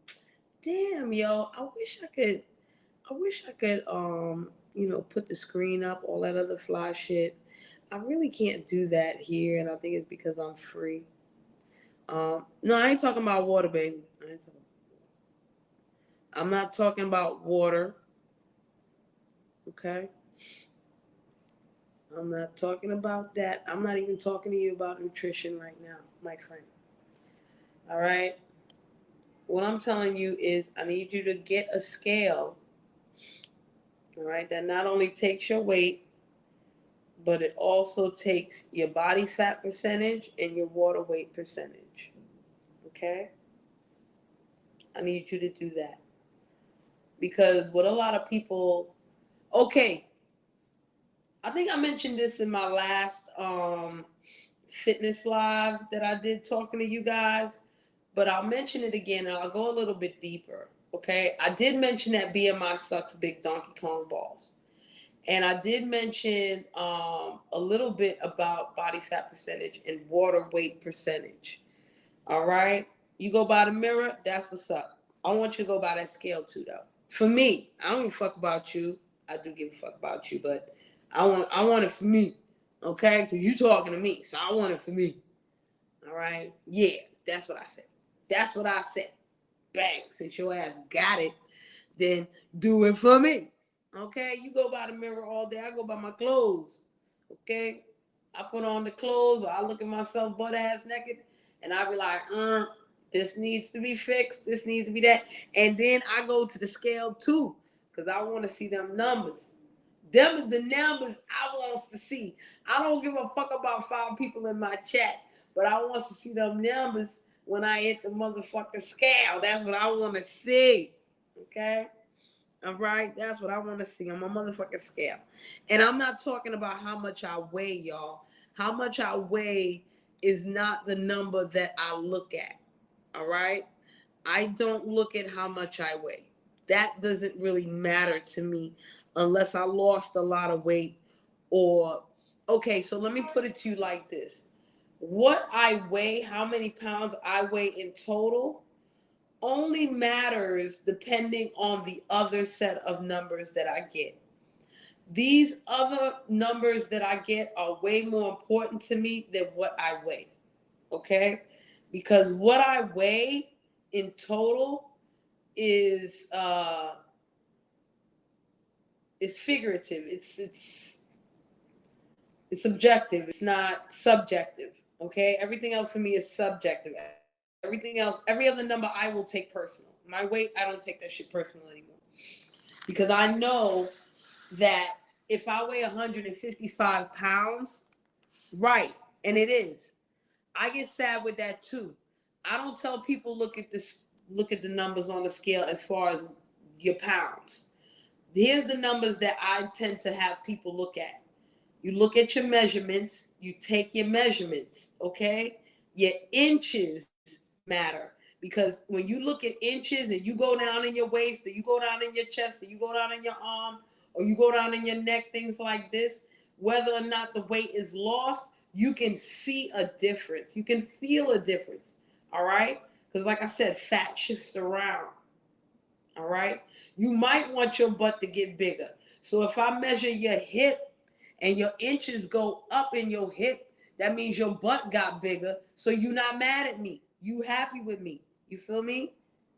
yo, I wish I could put the screen up, all that other fly shit. I really can't do that here, and I think it's because I'm free. No, I ain't talking about water, baby. I'm not talking about water. Okay? I'm not talking about that. I'm not even talking to you about nutrition right now, my friend. All right? What I'm telling you is I need you to get a scale, all right, that not only takes your weight, but it also takes your body fat percentage and your water weight percentage. Okay? I need you to do that. Because what a lot of people, okay, I think I mentioned this in my last fitness live that I did talking to you guys, but I'll mention it again and I'll go a little bit deeper. Okay, I did mention that BMI sucks big Donkey Kong balls, and I did mention a little bit about body fat percentage and water weight percentage. All right, you go by the mirror. That's what's up. I want you to go by that scale too, though. For me, I don't give a fuck about you. I do give a fuck about you, but I want it for me. Okay, because you talking to me, so I want it for me. All right, yeah, that's what I said. That's what I said. Bang. Since your ass got it, then do it for me. Okay, you go by the mirror all day. I go by my clothes. Okay, I put on the clothes, or I look at myself butt ass naked, and I be like, this needs to be fixed. This needs to be that, and then I go to the scale too, cause I want to see them numbers. Them is the numbers I want to see. I don't give a fuck about 5 people in my chat, but I want to see them numbers when I hit the motherfucking scale. That's what I want to see. Okay? All right? That's what I want to see on my motherfucking scale. And I'm not talking about how much I weigh, y'all. How much I weigh is not the number that I look at. All right? I don't look at how much I weigh. That doesn't really matter to me unless I lost a lot of weight or okay, so let me put it to you like this. What I weigh, how many pounds I weigh in total only matters depending on the other set of numbers that I get. These other numbers that I get are way more important to me than what I weigh. Okay? Because what I weigh in total is figurative. It's subjective. It's not subjective. Okay? Everything else for me is subjective. Everything else, every other number I will take personal. My weight, I don't take that shit personal anymore. Because I know that if I weigh 155 pounds, right, and it is, I get sad with that too. I don't tell people look at the numbers on the scale as far as your pounds. Here's the numbers that I tend to have people look at. You look at your measurements, you take your measurements, okay? Your inches matter, because when you look at inches and you go down in your waist, or you go down in your chest, or you go down in your arm, or you go down in your neck, things like this, whether or not the weight is lost, you can see a difference. You can feel a difference, all right? Because like I said, fat shifts around, all right? You might want your butt to get bigger. So if I measure your hip and your inches go up in your hip, that means your butt got bigger. So you're not mad at me. You happy with me. You feel me?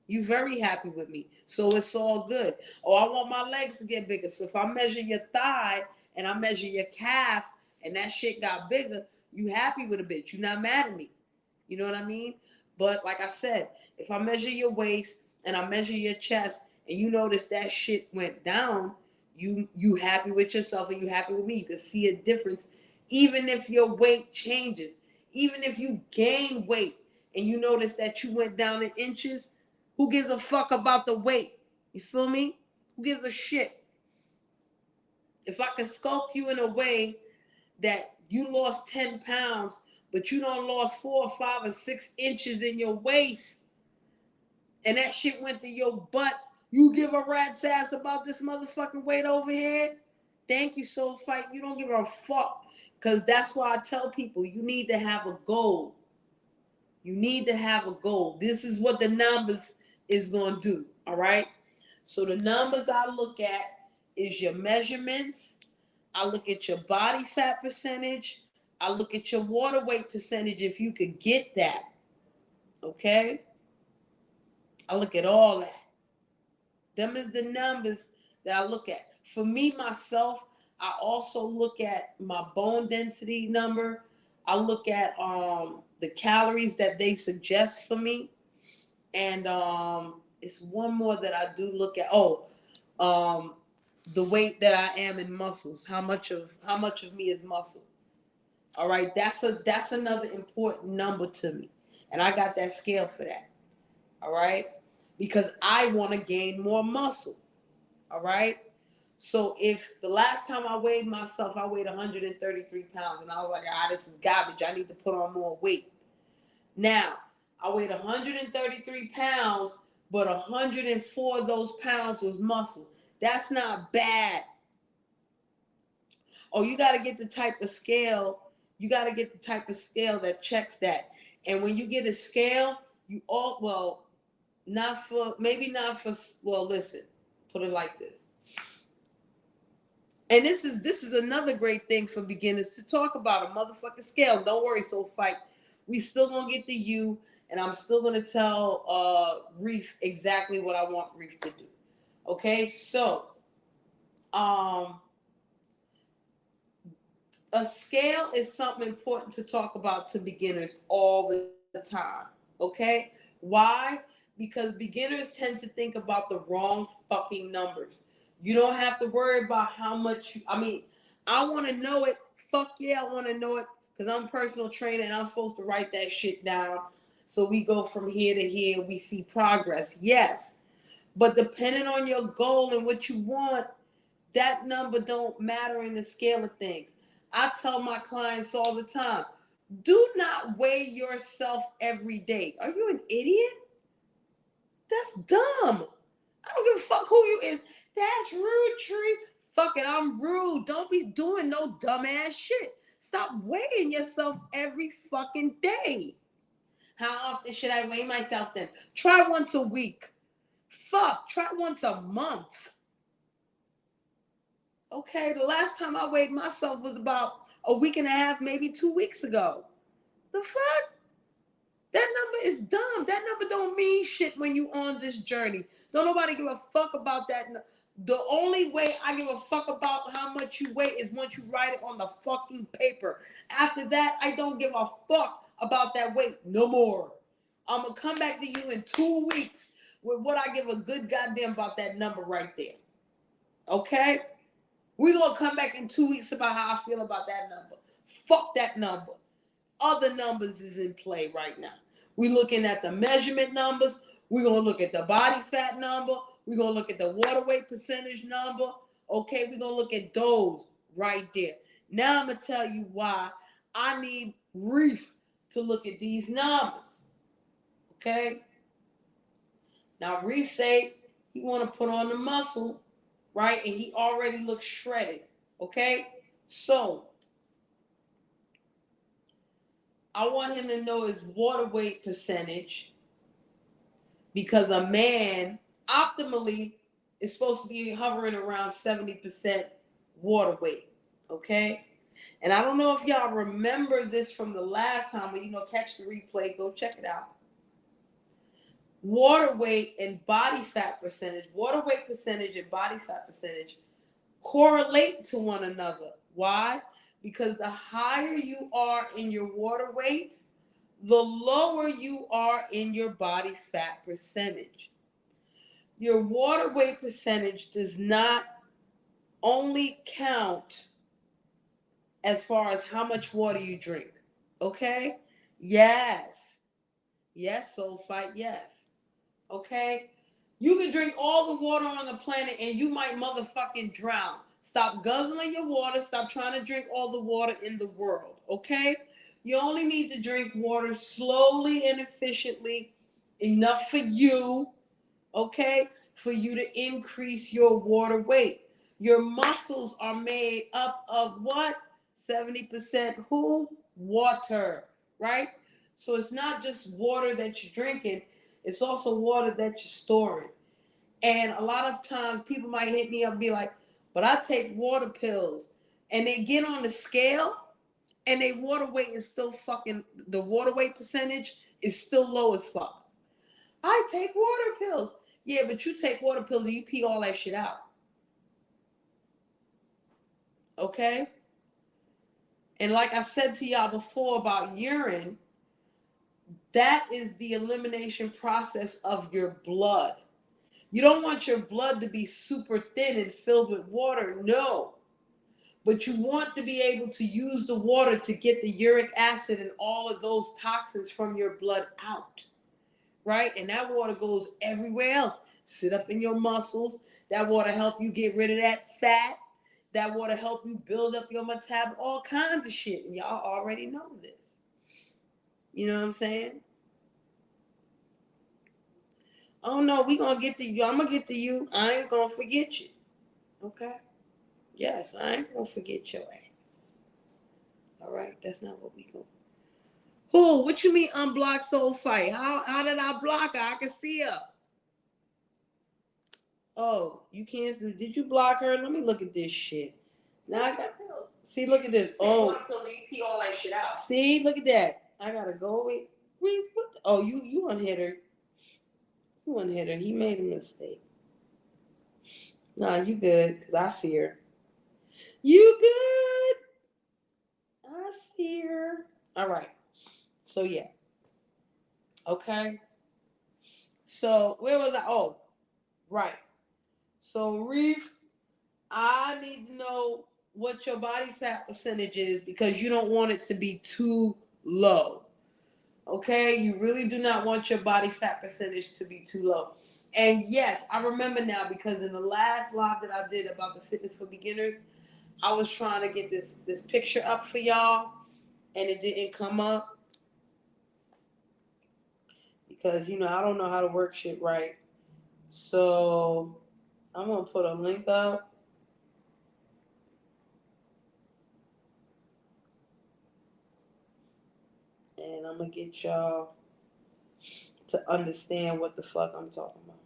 You very happy with me. So it's all good. Oh, I want my legs to get bigger. So if I measure your thigh and I measure your calf and that shit got bigger, you happy with a bitch. You're not mad at me. You know what I mean? But like I said, if I measure your waist and I measure your chest and you notice that shit went down, you happy with yourself and you happy with me. You can see a difference even if your weight changes. Even if you gain weight and you notice that you went down in inches, who gives a fuck about the weight? You feel me? Who gives a shit? If I can sculpt you in a way that you lost 10 pounds, but you don't lost 4 or 5 or 6 inches in your waist, and that shit went to your butt, you give a rat's ass about this motherfucking weight over here? Thank you, Soul Fight. You don't give a fuck. Because that's why I tell people, you need to have a goal. You need to have a goal. This is what the numbers is going to do, all right? So the numbers I look at is your measurements. I look at your body fat percentage. I look at your water weight percentage if you could get that, okay? I look at all that. Them is the numbers that I look at. For me, myself, I also look at my bone density number. I look at the calories that they suggest for me. And it's one more that I do look at. The weight that I am in muscles. How much of me is muscle? All right, that's another important number to me. And I got that scale for that. All right? Because I want to gain more muscle. All right? So if the last time I weighed myself, I weighed 133 pounds, and I was like, this is garbage. I need to put on more weight. Now, I weighed 133 pounds, but 104 of those pounds was muscle. That's not bad. Oh, you got to get the type of scale. You got to get the type of scale that checks that. And when you get a scale, listen, put it like this. And this is another great thing for beginners to talk about, a motherfucking scale. Don't worry, Soul Fight. We still gonna get to you, and I'm still gonna tell Reef exactly what I want Reef to do. Okay, so a scale is something important to talk about to beginners all the time. Okay, why? Because beginners tend to think about the wrong fucking numbers. You don't have to worry about how much I want to know it. Fuck yeah, I want to know it, because I'm a personal trainer and I'm supposed to write that shit down. So we go from here to here, we see progress. Yes. But depending on your goal and what you want, that number don't matter in the scale of things. I tell my clients all the time, do not weigh yourself every day. Are you an idiot? That's dumb. I don't give a fuck who you is. That's rude, Tree. Fuck it, I'm rude. Don't be doing no dumbass shit. Stop weighing yourself every fucking day. How often should I weigh myself then? Try once a week. Fuck, try once a month. Okay, the last time I weighed myself was about a week and a half, maybe 2 weeks ago. The fuck? That number is dumb. That number don't mean shit when you on this journey. Don't nobody give a fuck about that. The only way I give a fuck about how much you weigh is once you write it on the fucking paper. After that, I don't give a fuck about that weight no more. I'm going to come back to you in 2 weeks with what I give a good goddamn about that number right there. Okay? We're going to come back in 2 weeks about how I feel about that number. Fuck that number. Other numbers is in play right now. We're looking at the measurement numbers. We're going to look at the body fat number. We're going to look at the water weight percentage number. Okay, we're going to look at those right there. Now I'm going to tell you why I need Reef to look at these numbers. Okay? Now Reef say he want to put on the muscle, right? And he already looks shredded. Okay? So I want him to know his water weight percentage, because a man optimally is supposed to be hovering around 70% water weight, okay? And I don't know if y'all remember this from the last time, but catch the replay, go check it out. Water weight and body fat percentage, water weight percentage and body fat percentage correlate to one another. Why? Because the higher you are in your water weight, the lower you are in your body fat percentage. Your water weight percentage does not only count as far as how much water you drink. Okay? Yes. Yes, soul fight, yes. Okay? You can drink all the water on the planet and you might motherfucking drown. Stop guzzling your water. Stop trying to drink all the water in the world. Okay? You only need to drink water slowly and efficiently, enough for you, okay, for you to increase your water weight. Your muscles are made up of what? 70% who? Water, right? So it's not just water that you're drinking, it's also water that you're storing. And a lot of times people might hit me up and be like, but I take water pills. And they get on the scale and their water weight is still the water weight percentage is still low as fuck. I take water pills. Yeah, but you take water pills and you pee all that shit out. Okay? And like I said to y'all before about urine, that is the elimination process of your blood. You don't want your blood to be super thin and filled with water, no. But you want to be able to use the water to get the uric acid and all of those toxins from your blood out, right? And that water goes everywhere else. Sit up in your muscles. That water help you get rid of that fat. That water help you build up your metabolism, all kinds of shit. And y'all already know this. You know what I'm saying? Oh no, we gonna get to you. I'm gonna get to you. I ain't gonna forget you. Okay? Yes, I ain't gonna forget your ass. All right, that's not what we go. Who? What you mean unblock soul fight? How did I block her? I can see her. Oh, you can't see. Did you block her? Let me look at this shit. Now I got. See, look at this. Oh, all that shit out. See, look at that. I gotta go. Wait. Oh, you unhit her. You unhit her. He made a mistake. Nah, you good? Cause I see her. You good? I see her. All right. So yeah. Okay. So where was I? Oh, right. So Reef, I need to know what your body fat percentage is because you don't want it to be too low. Okay? You really do not want your body fat percentage to be too low. And yes, I remember now because in the last live that I did about the fitness for beginners, I was trying to get this picture up for y'all and it didn't come up because I don't know how to work shit right. So I'm gonna put a link up. And I'm gonna get y'all to understand what the fuck I'm talking about.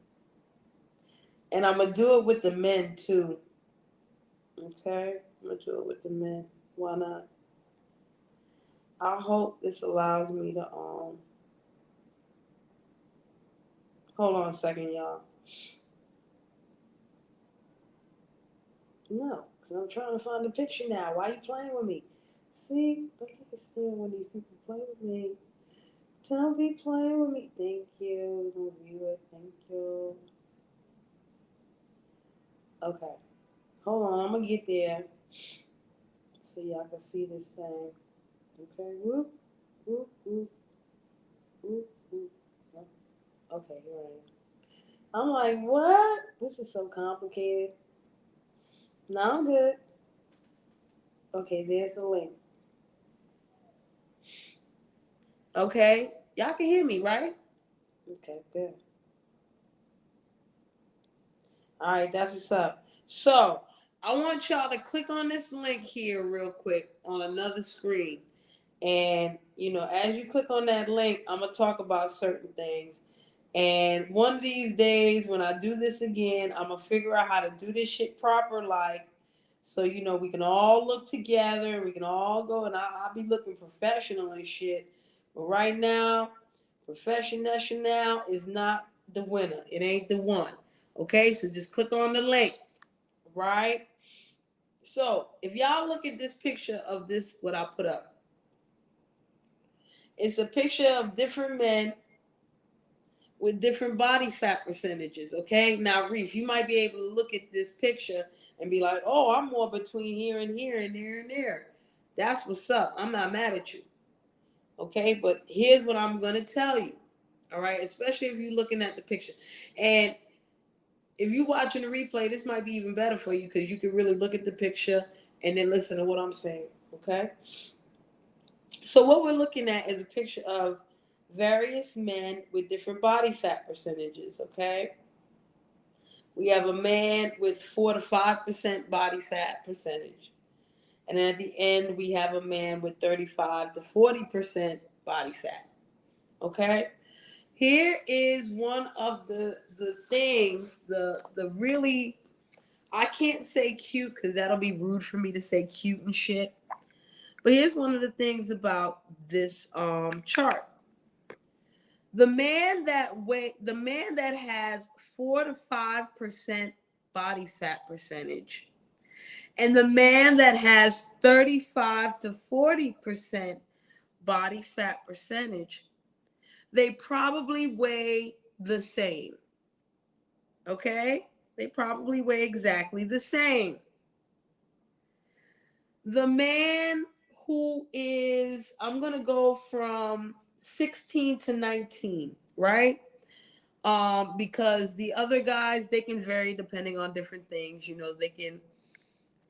And I'm gonna do it with the men too. Okay? I'm gonna do it with the men. Why not? I hope this allows me to Hold on a second, y'all. No, because I'm trying to find the picture now. Why are you playing with me? See, I can't stand when these people play with me. Don't be playing with me. Thank you. Don't view it. Thank you. Okay. Hold on. I'm going to get there so y'all can see this thing. Okay. Whoop, whoop, whoop, whoop, whoop. Okay, here I am. I'm like, what? This is so complicated. No, I'm good. Okay, there's the link. Okay. Y'all can hear me, right? Okay, good. All right, that's what's up. So I want y'all to click on this link here real quick on another screen. And, as you click on that link, I'm going to talk about certain things. And one of these days, when I do this again, I'm going to figure out how to do this shit proper, so, we can all look together. We can all go, and I'll be looking professional and shit. But right now, professional is not the winner. It ain't the one. Okay, so just click on the link, right? So if y'all look at this picture of this, what I put up, it's a picture of different men with different body fat percentages. Okay, now Reef, you might be able to look at this picture and be like, oh, I'm more between here and here and there and there. That's what's up. I'm not mad at you. Okay, but here's what I'm gonna tell you. All right, especially if you're looking at the picture. And if you're watching the replay, this might be even better for you because you can really look at the picture and then listen to what I'm saying. Okay? So what we're looking at is a picture of various men with different body fat percentages. Okay? We have a man with 4 to 5% body fat percentage. And then at the end, we have a man with 35 to 40% body fat. Okay? Here is one of the things, the really, I can't say cute because that'll be rude for me to say cute and shit. But here's one of the things about this chart. The man that has 4 to 5% body fat percentage, and the man that has 35 to 40% body fat percentage, they probably weigh the same. Okay? They probably weigh exactly the same. The man who is, I'm going to go from 16 to 19, right? Because the other guys, they can vary depending on different things.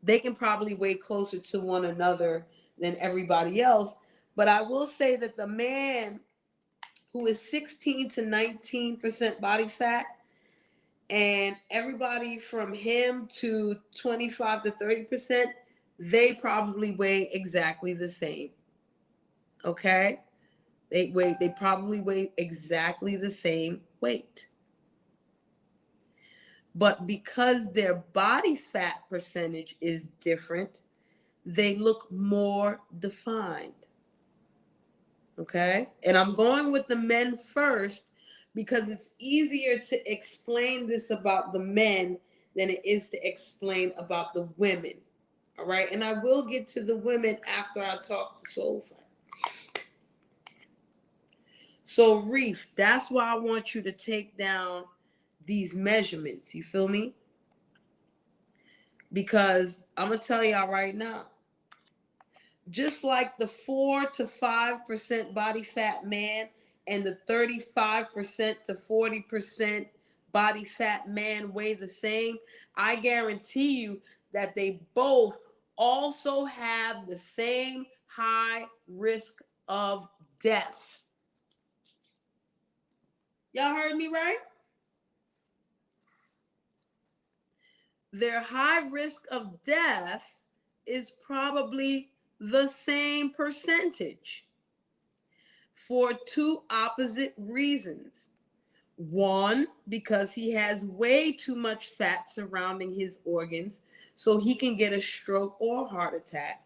They can probably weigh closer to one another than everybody else. But I will say that the man who is 16 to 19% body fat, and everybody from him to 25 to 30%, they probably weigh exactly the same. Okay? They probably weigh exactly the same weight. But because their body fat percentage is different, they look more defined. Okay? And I'm going with the men first because it's easier to explain this about the men than it is to explain about the women. All right? And I will get to the women after I talk to Soulfire. So, Reef, that's why I want you to take down these measurements. You feel me? Because I'm going to tell y'all right now, just like the 4 to 5% body fat man and the 35% to 40% body fat man weigh the same, I guarantee you that they both also have the same high risk of death. Y'all heard me right? Their high risk of death is probably the same percentage for two opposite reasons. One, because he has way too much fat surrounding his organs, so he can get a stroke or a heart attack.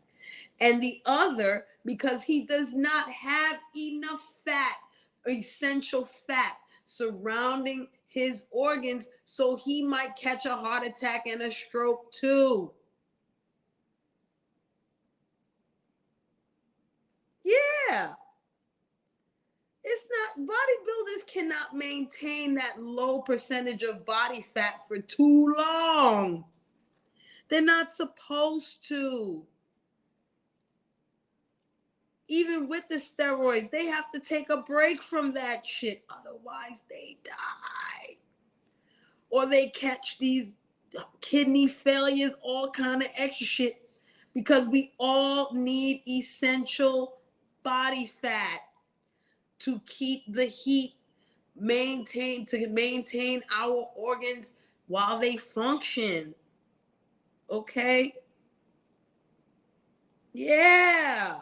And the other, because he does not have enough fat, essential fat, surrounding his organs, so he might catch a heart attack and a stroke too. Yeah. It's not, bodybuilders cannot maintain that low percentage of body fat for too long. They're not supposed to. Even with the steroids, they have to take a break from that shit. Otherwise, they die. Or they catch these kidney failures, all kind of extra shit. Because we all need essential body fat to keep the heat maintained, to maintain our organs while they function. Okay? Yeah.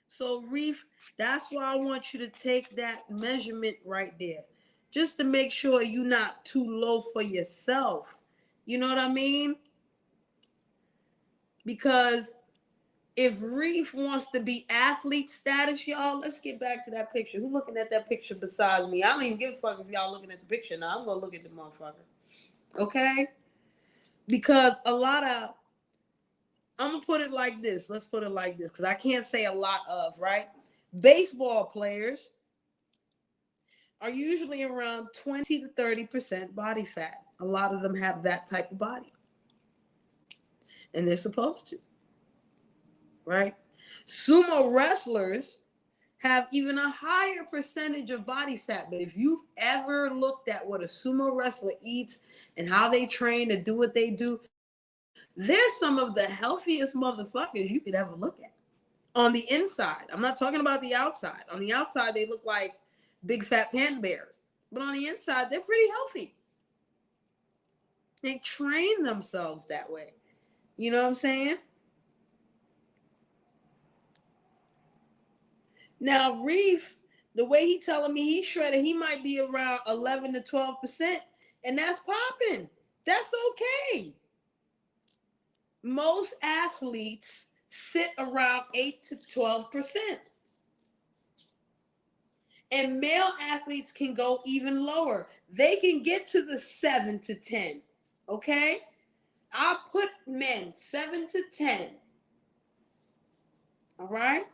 So, Reef, that's why I want you to take that measurement right there. Just to make sure you're not too low for yourself. You know what I mean? Because if Reef wants to be athlete status, y'all, let's get back to that picture. Who's looking at that picture besides me? I don't even give a fuck if y'all looking at the picture now. I'm going to look at the motherfucker. Okay? Because a lot of, I'm going to put it like this. Let's put it like this, because I can't say a lot of, right? Baseball players are usually around 20 to 30% body fat. A lot of them have that type of body. And they're supposed to, right? Sumo wrestlers have even a higher percentage of body fat. But if you've ever looked at what a sumo wrestler eats and how they train to do what they do, they're some of the healthiest motherfuckers you could ever look at. On the inside, I'm not talking about the outside. On the outside, they look like big fat panda bears. But on the inside, they're pretty healthy. They train themselves that way. You know what I'm saying? Now, Reef, the way he telling me he's shredded, he might be around 11 to 12%. And that's popping. That's okay. Most athletes sit around 8 to 12%. And male athletes can go even lower. They can get to the 7 to 10. Okay? I'll put men 7 to 10. All right?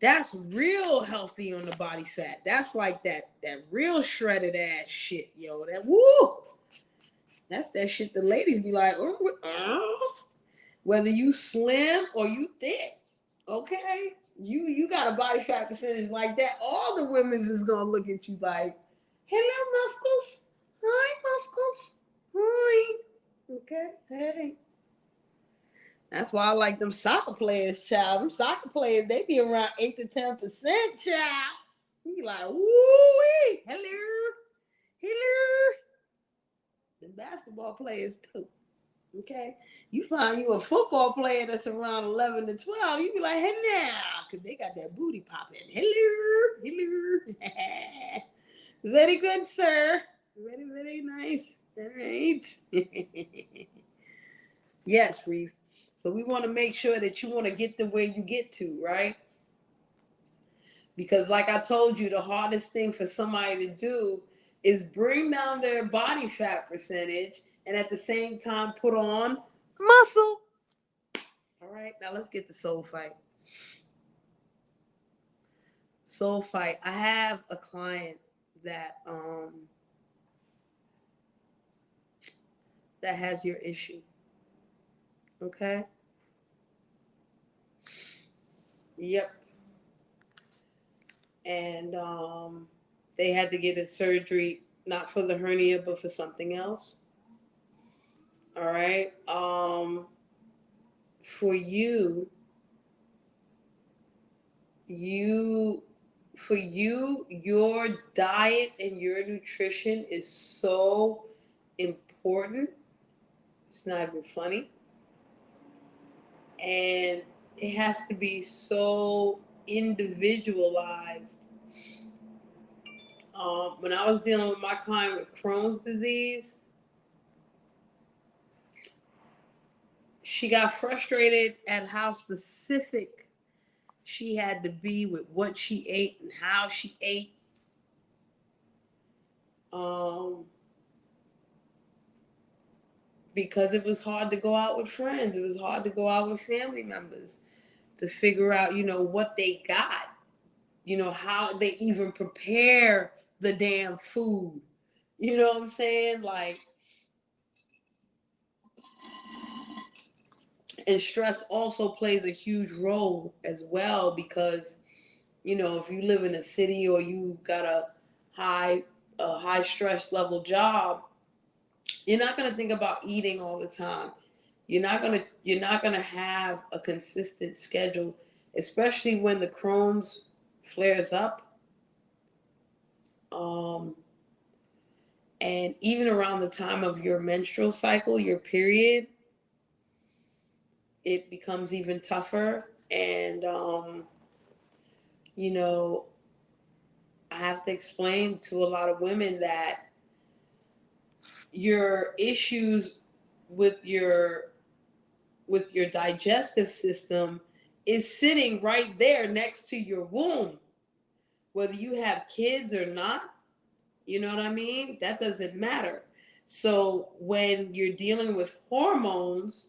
That's real healthy on the body fat. That's like that real shredded ass shit, yo. That woo. That's that shit the ladies be like, whether you slim or you thick, okay? You got a body fat percentage like that, all the women is gonna look at you like, hello, muscles. Hi, muscles. Hi. Okay, hey. That's why I like them soccer players, child. Them soccer players, they be around 8 to 10%, child. You be like, woo-wee, hello, hello. The basketball players too. Okay, you find you a football player that's around 11 to 12, you be like, hey now, because they got that booty popping. Hello, hello. Very good, sir. Very, very nice. All right. Yes, Reef. So we want to make sure that you want to get to where you get to, right? Because like I told you, the hardest thing for somebody to do is bring down their body fat percentage and at the same time put on muscle. All right, now let's get to Soul Fight. Soul Fight. I have a client that that has your issue. Okay? Yep. And they had to get a surgery, not for the hernia, but for something else. All right. For you, your diet and your nutrition is so important. It's not even funny. And it has to be so individualized. When I was dealing with my client with Crohn's disease, she got frustrated at how specific she had to be with what she ate and how she ate. Um, because it was hard to go out with friends. It was hard to go out with family members to figure out, what they got, how they even prepare the damn food. You know what I'm saying? Like, and stress also plays a huge role as well because, if you live in a city or you got high a high stress level job, you're not going to think about eating all the time. You're not going to have a consistent schedule, especially when the Crohn's flares up. Um, and even around the time of your menstrual cycle, your period, it becomes even tougher. And you know, I have to explain to a lot of women that your issues with your digestive system is sitting right there next to your womb. Whether you have kids or not, you know what I mean? That doesn't matter. So when you're dealing with hormones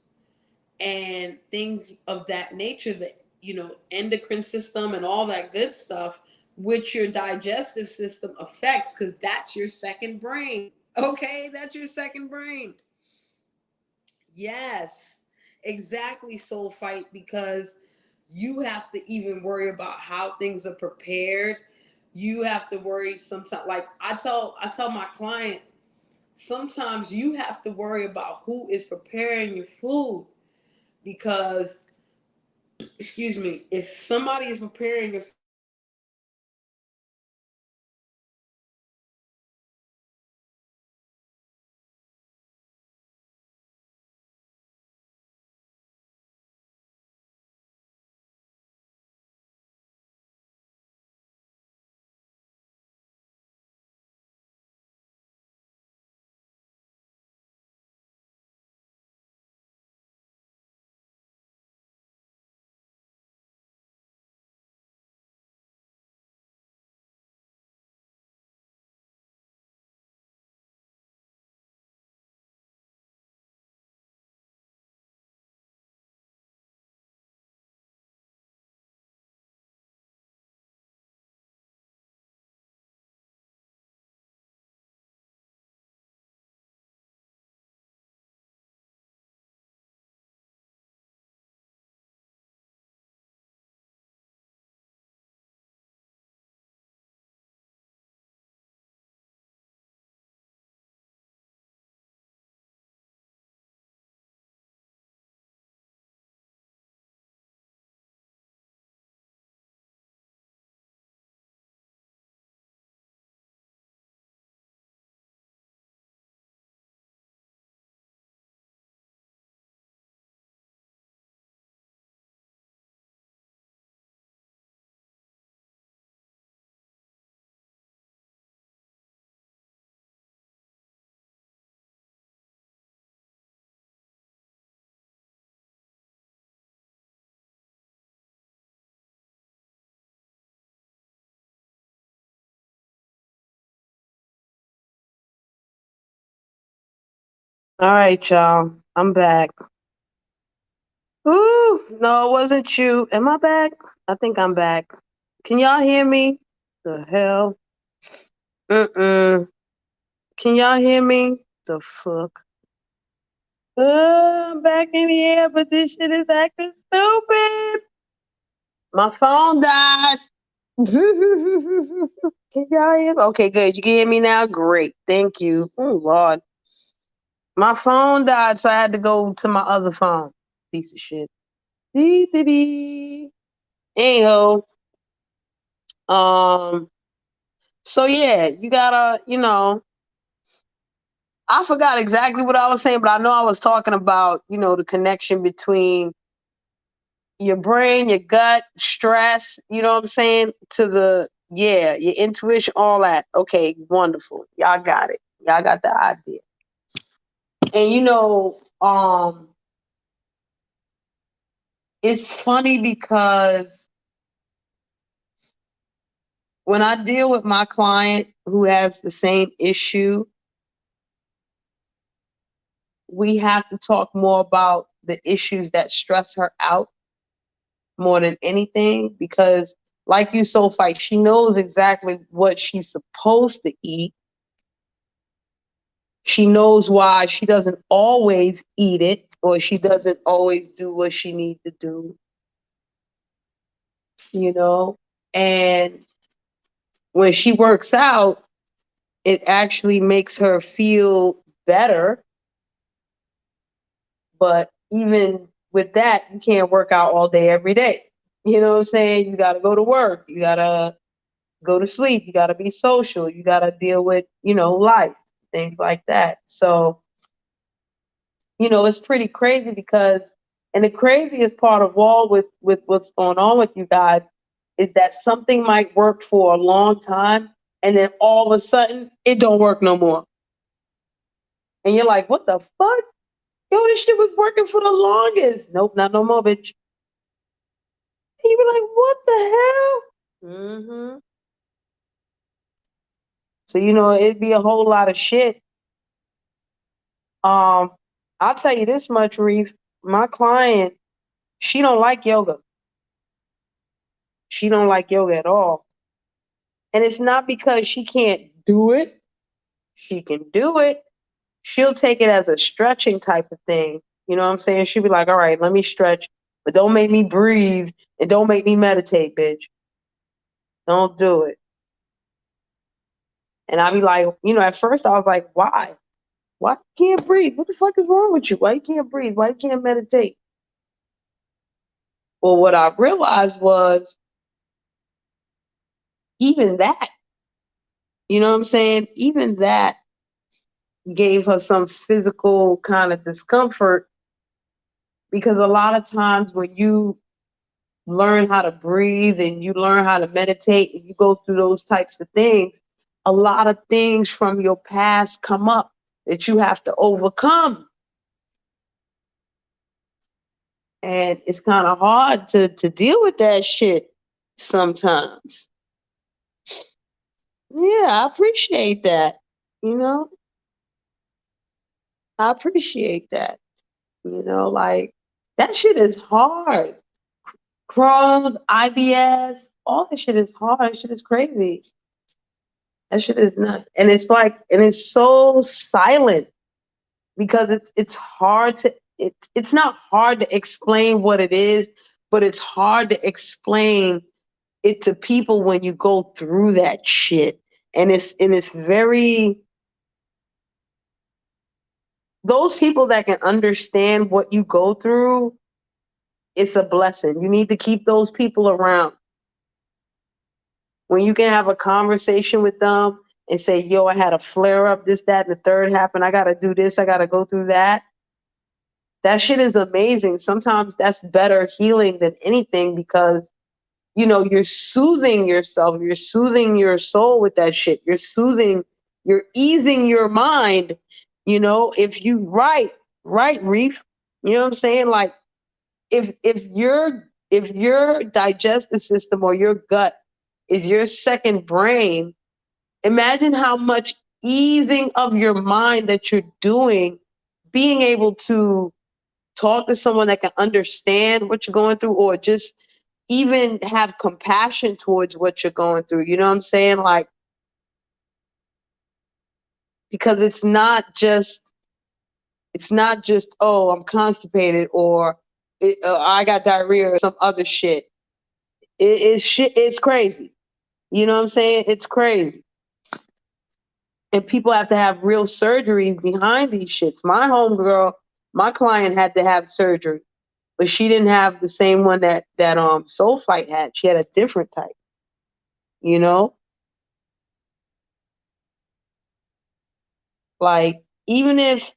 and things of that nature, the endocrine system and all that good stuff, which your digestive system affects, because that's your second brain. Okay, that's your second brain. Yes, exactly, soul fight, because you have to even worry about how things are prepared. You have to worry sometimes. Like I tell my client, sometimes you have to worry about who is preparing your food because, excuse me, if somebody is preparing your All right, y'all. I'm back. Ooh, no, it wasn't you. Am I back? I think I'm back. Can y'all hear me? The hell? Mm-mm. Can y'all hear me? The fuck? I'm back in here, but this shit is acting stupid. My phone died. Can y'all hear me? Okay, good. You can hear me now? Great. Thank you. Oh, Lord. My phone died, so I had to go to my other phone. Piece of shit. Dee, dee, dee. Anyhow, um, so yeah, you gotta, I forgot exactly what I was saying, but I know I was talking about, the connection between your brain, your gut, stress, you know what I'm saying, to your intuition, all that. Okay, wonderful. Y'all got it. Y'all got the idea. And it's funny because when I deal with my client who has the same issue, we have to talk more about the issues that stress her out more than anything, because like you, Soul Fight, she knows exactly what she's supposed to eat. She knows why she doesn't always eat it, or she doesn't always do what she needs to do, you know? And when she works out, it actually makes her feel better. But even with that, you can't work out all day, every day. You know what I'm saying? You got to go to work. You got to go to sleep. You got to be social. You got to deal with, life, things like that. So, it's pretty crazy because, and the craziest part of all with what's going on with you guys is that something might work for a long time, and then all of a sudden it don't work no more. And you're like, what the fuck? Yo, this shit was working for the longest. Nope, not no more, bitch. And you be like, what the hell? So, it'd be a whole lot of shit. Um, I'll tell you this much, Reef. My client, she don't like yoga. She don't like yoga at all. And it's not because she can't do it. She can do it. She'll take it as a stretching type of thing. You know what I'm saying? She'll be like, all right, let me stretch, but don't make me breathe and don't make me meditate, bitch. Don't do it. And I'd be like, at first I was like, why? Why you can't breathe? What the fuck is wrong with you? Why you can't breathe? Why you can't meditate? Well, what I realized was even that, you know what I'm saying? Even that gave her some physical kind of discomfort, because a lot of times when you learn how to breathe and you learn how to meditate and you go through those types of things, a lot of things from your past come up that you have to overcome. And it's kind of hard to deal with that shit sometimes. Yeah, I appreciate that. You know, I appreciate that. Like that shit is hard. Crohn's, IBS, all that shit is hard. That shit is crazy. That shit is nuts. And it's like, and it's so silent because it's hard to, it's not hard to explain what it is, but it's hard to explain it to people when you go through that shit. And it's very, those people that can understand what you go through, it's a blessing. You need to keep those people around. When you can have a conversation with them and say, yo, I had a flare up, this, that, and the third happened. I got to do this. I got to go through that. That shit is amazing. Sometimes that's better healing than anything, because, you're soothing yourself. You're soothing your soul with that shit. You're easing your mind. If you right, Reef, you know what I'm saying? Like, if your digestive system or your gut is your second brain, imagine how much easing of your mind that you're doing, being able to talk to someone that can understand what you're going through, or just even have compassion towards what you're going through. You know what I'm saying? Like, because it's not just, oh, I'm constipated, or I got diarrhea or some other shit. It's shit. It's crazy. You know what I'm saying? It's crazy. And people have to have real surgeries behind these shits. My homegirl, my client had to have surgery, but she didn't have the same one that Soul Fight had. She had a different type. You know, like, even if,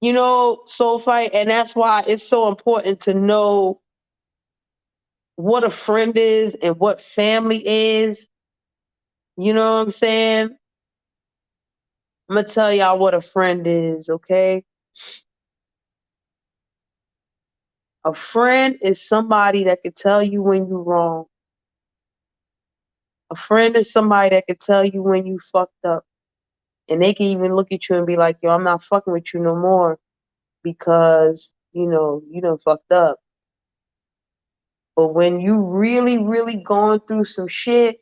Soul Fight, and that's why it's so important to know what a friend is and what family is. You know what I'm saying? I'm gonna tell y'all what a friend is, okay? A friend is somebody that can tell you when you're wrong. A friend is somebody that can tell you when you fucked up. And they can even look at you and be like, yo, I'm not fucking with you no more because, you done fucked up. But when you really, really going through some shit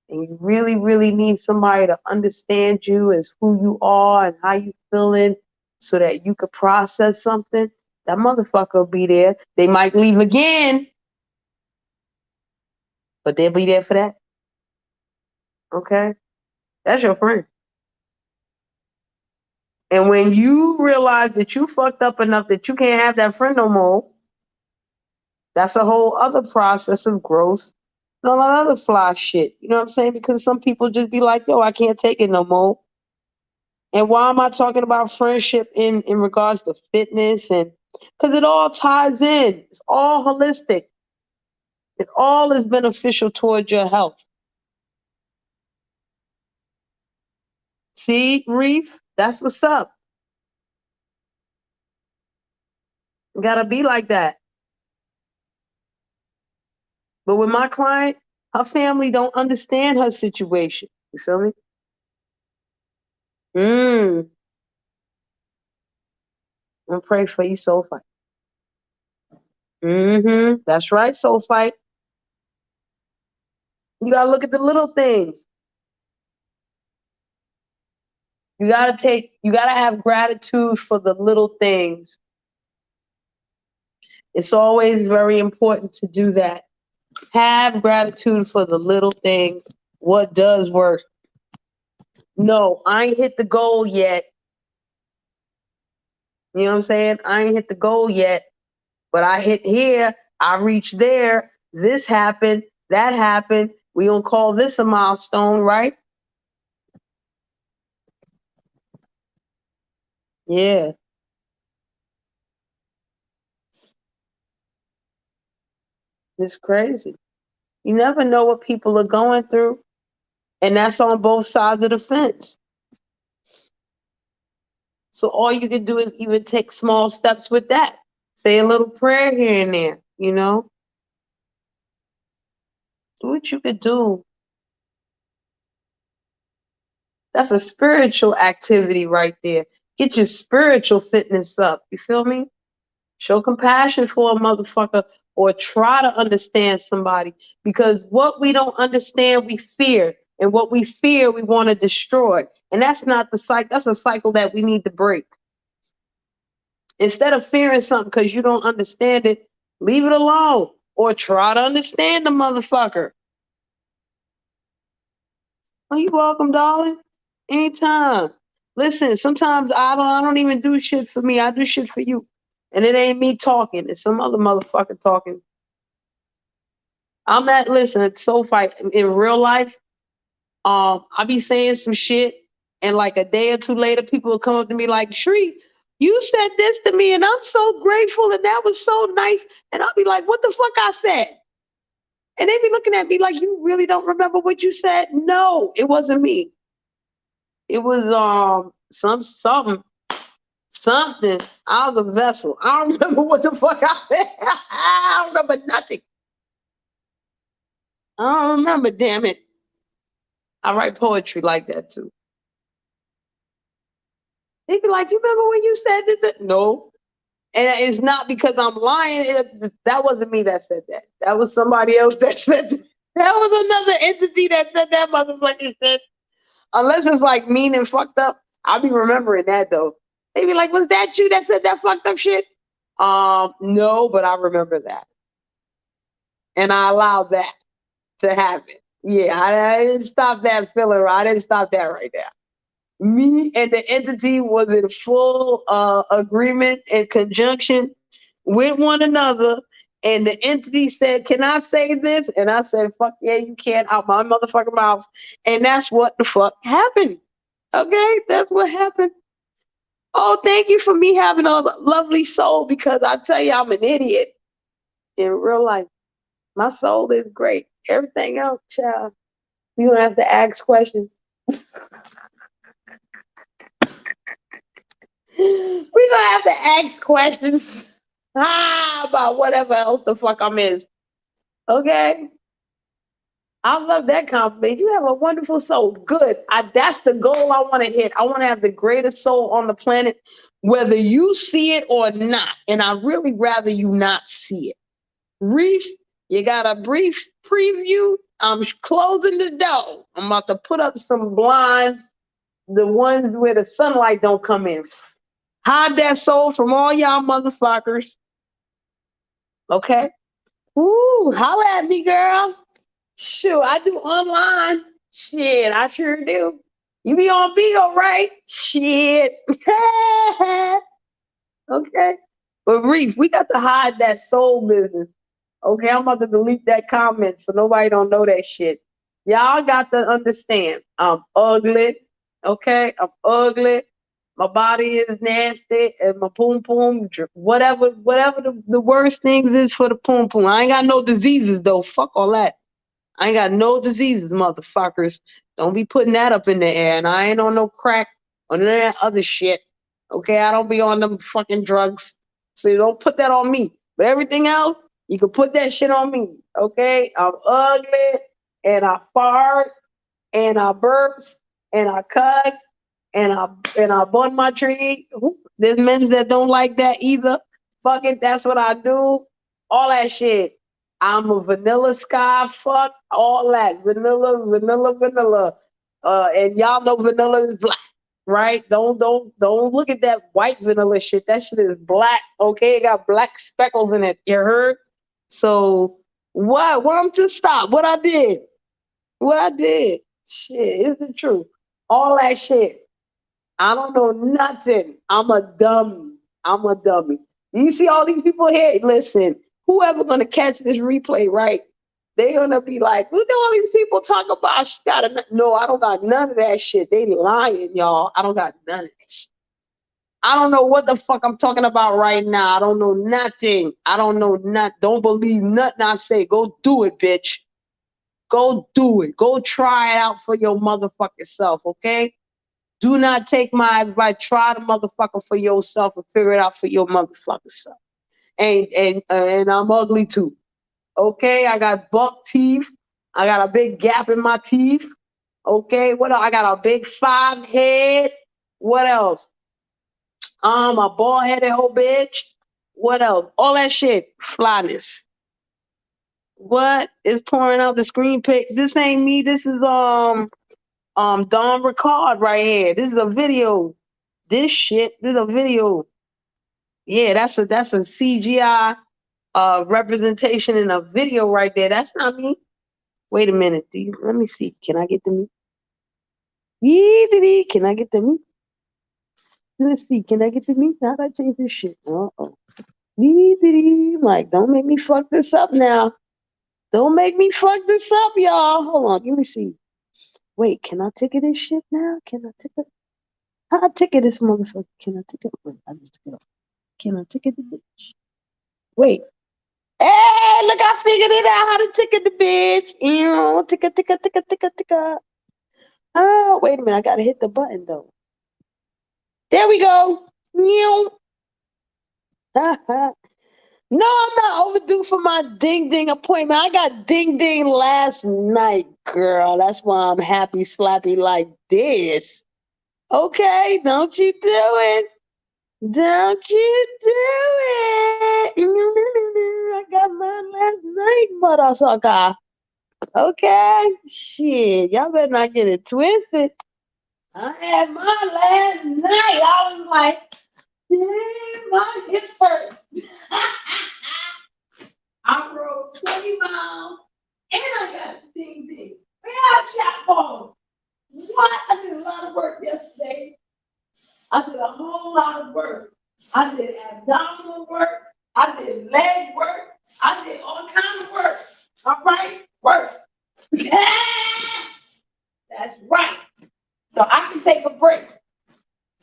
and you really, really need somebody to understand you as who you are and how you feeling so that you could process something, that motherfucker will be there. They might leave again, but they'll be there for that. Okay? That's your friend. And when you realize that you fucked up enough that you can't have that friend no more, that's a whole other process of growth and all that other fly shit. You know what I'm saying? Because some people just be like, yo, I can't take it no more. And why am I talking about friendship in regards to fitness? And because it all ties in, it's all holistic, it all is beneficial towards your health. See, Reef, that's what's up. Gotta be like that. But with my client, her family don't understand her situation. You feel me? I'm gonna pray for you, soul fight. That's right, soul fight. You gotta look at the little things. You gotta have gratitude for the little things. It's always very important to do that. Have gratitude for the little things. What does work? No, I ain't hit the goal yet. You know what I'm saying? I ain't hit the goal yet, but I hit here. I reached there. This happened. That happened. We gonna call this a milestone, right? Yeah. It's crazy. You never know what people are going through. And that's on both sides of the fence. So all you can do is even take small steps with that. Say a little prayer here and there, Do what you could do. That's a spiritual activity right there. Get your spiritual fitness up. You feel me? Show compassion for a motherfucker or try to understand somebody because what we don't understand, we fear. And what we fear, we want to destroy. And that's not the cycle. That's a cycle that we need to break. Instead of fearing something because you don't understand it, leave it alone or try to understand the motherfucker. Oh, you welcome, darling. Anytime. Listen, sometimes I don't even do shit for me. I do shit for you. And it ain't me talking. It's some other motherfucker talking. Listen, it's so fight in real life. I be saying some shit, and like a day or two later, people will come up to me like, Shree, you said this to me, and I'm so grateful, and that was so nice. And I'll be like, what the fuck I said? And they be looking at me like, you really don't remember what you said? No, it wasn't me. It was something. I was a vessel. I don't remember what the fuck I said. I don't remember nothing. I don't remember, damn it. I write poetry like that too. They be like, you remember when you said this? No. And it's not because I'm lying. That wasn't me that said that. That was somebody else that said that. That was another entity that said that motherfucking shit. Unless it's like mean and fucked up, I'll be remembering that though. They be like, was that you that said that fucked up shit? No, but I remember that. And I allowed that to happen. Yeah, I didn't stop that feeling. I didn't stop that right there. Me and the entity was in full agreement and conjunction with one another. And the entity said, can I say this? And I said, fuck yeah, you can, out my motherfucking mouth. And that's what the fuck happened. Okay, that's what happened. Oh, thank you for me having a lovely soul because I tell you, I'm an idiot in real life. My soul is great. Everything else, child, you don't have to ask questions. We gonna have to ask questions about whatever else the fuck I'm is. Okay? I love that compliment. You have a wonderful soul. Good. That's the goal I want to hit. I want to have the greatest soul on the planet, whether you see it or not. And I really rather you not see it. Reef, you got a brief preview. I'm closing the door. I'm about to put up some blinds, the ones where the sunlight don't come in. Hide that soul from all y'all motherfuckers. Okay? Ooh, holla at me, girl. Shoot, I do online. Shit, I sure do. You be on Bigo, right? Shit. Okay. But Reef, we got to hide that soul business. Okay, I'm about to delete that comment so nobody don't know that shit. Y'all got to understand. I'm ugly. Okay, I'm ugly. My body is nasty, and my poom poom, whatever the worst things is for the poom poom. I ain't got no diseases though. Fuck all that. I ain't got no diseases, motherfuckers. Don't be putting that up in the air. And I ain't on no crack or none of that other shit. Okay, I don't be on them fucking drugs. So you don't put that on me. But everything else, you can put that shit on me. Okay? I'm ugly and I fart and I burps and I cuss and I bun my tree. There's men that don't like that either. Fuck it, that's what I do. All that shit. I'm a vanilla sky, fuck all that. Vanilla. And y'all know vanilla is black, right? Don't look at that white vanilla shit. That shit is black, okay? It got black speckles in it. You heard? So what? Where I'm to stop? What I did? What I did? Shit, is the truth. All that shit. I don't know nothing. I'm a dummy. I'm a dummy. You see all these people here? Listen, whoever gonna catch this replay, right? They gonna be like, what do all these people talk about? No, I don't got none of that shit. They lying, y'all. I don't got none of that shit. I don't know what the fuck I'm talking about right now. I don't know nothing. I don't know nothing. Don't believe nothing I say. Go do it, bitch. Go do it. Go try it out for your motherfucking self, okay? Do not take my advice. Try the motherfucker for yourself and figure it out for your motherfucking self. And I'm ugly too. Okay, I got buck teeth. I got a big gap in my teeth. Okay, what else? I got a big 5 head. What else? A bald headed whole bitch. What else? All that shit. Flyness. What is pouring out the screen pics? This ain't me. This is Don Ricard right here. This is a video. This is a video. Yeah, that's a CGI representation in a video right there. That's not me. Wait a minute. Let me see. Can I get the me? Yeah, can I get the me? Let's see. Can I get the me? How'd I change this shit? Uh-oh. Like, don't make me fuck this up now. Don't make me fuck this up, y'all. Hold on. Let me see. Wait, can I ticket this shit now? Can I ticket? How I ticket this motherfucker? Can I ticket? Wait, I just took it off. Can I ticket the bitch? Wait. Hey, look, I figured it out how to ticket the bitch. Ticket. Oh, wait a minute. I gotta hit the button though. There we go. No, I'm not overdue for my ding ding appointment. I got ding ding last night, girl. That's why I'm happy slappy like this. Okay, don't you do it. Don't you do it. I got mine last night, motherfucker. Okay, shit. Y'all better not get it twisted. I had mine last night. I was like, damn, my hips hurt. I rode 20 miles and I got the ding ding. Where I shot for? What? I did a lot of work yesterday. I did a whole lot of work. I did abdominal work. I did leg work. I did all kinds of work. All right? Work. That's right. So I can take a break.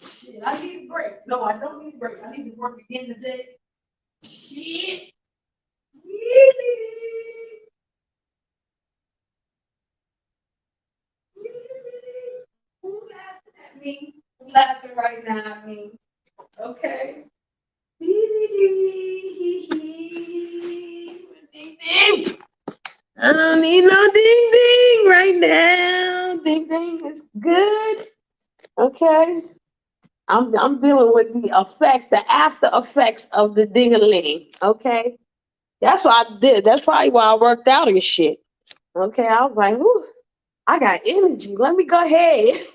Shit, I need a break. No, I don't need a break. I need to work again today. Shit. Who laughing at me? Who laughing right now at me? Okay. I don't need no ding ding right now. Ding ding is good. Okay. I'm dealing with the after effects of the ding-a-ling. Okay. That's what I did. That's probably why I worked out and shit. Okay. I was like, ooh, I got energy. Let me go ahead.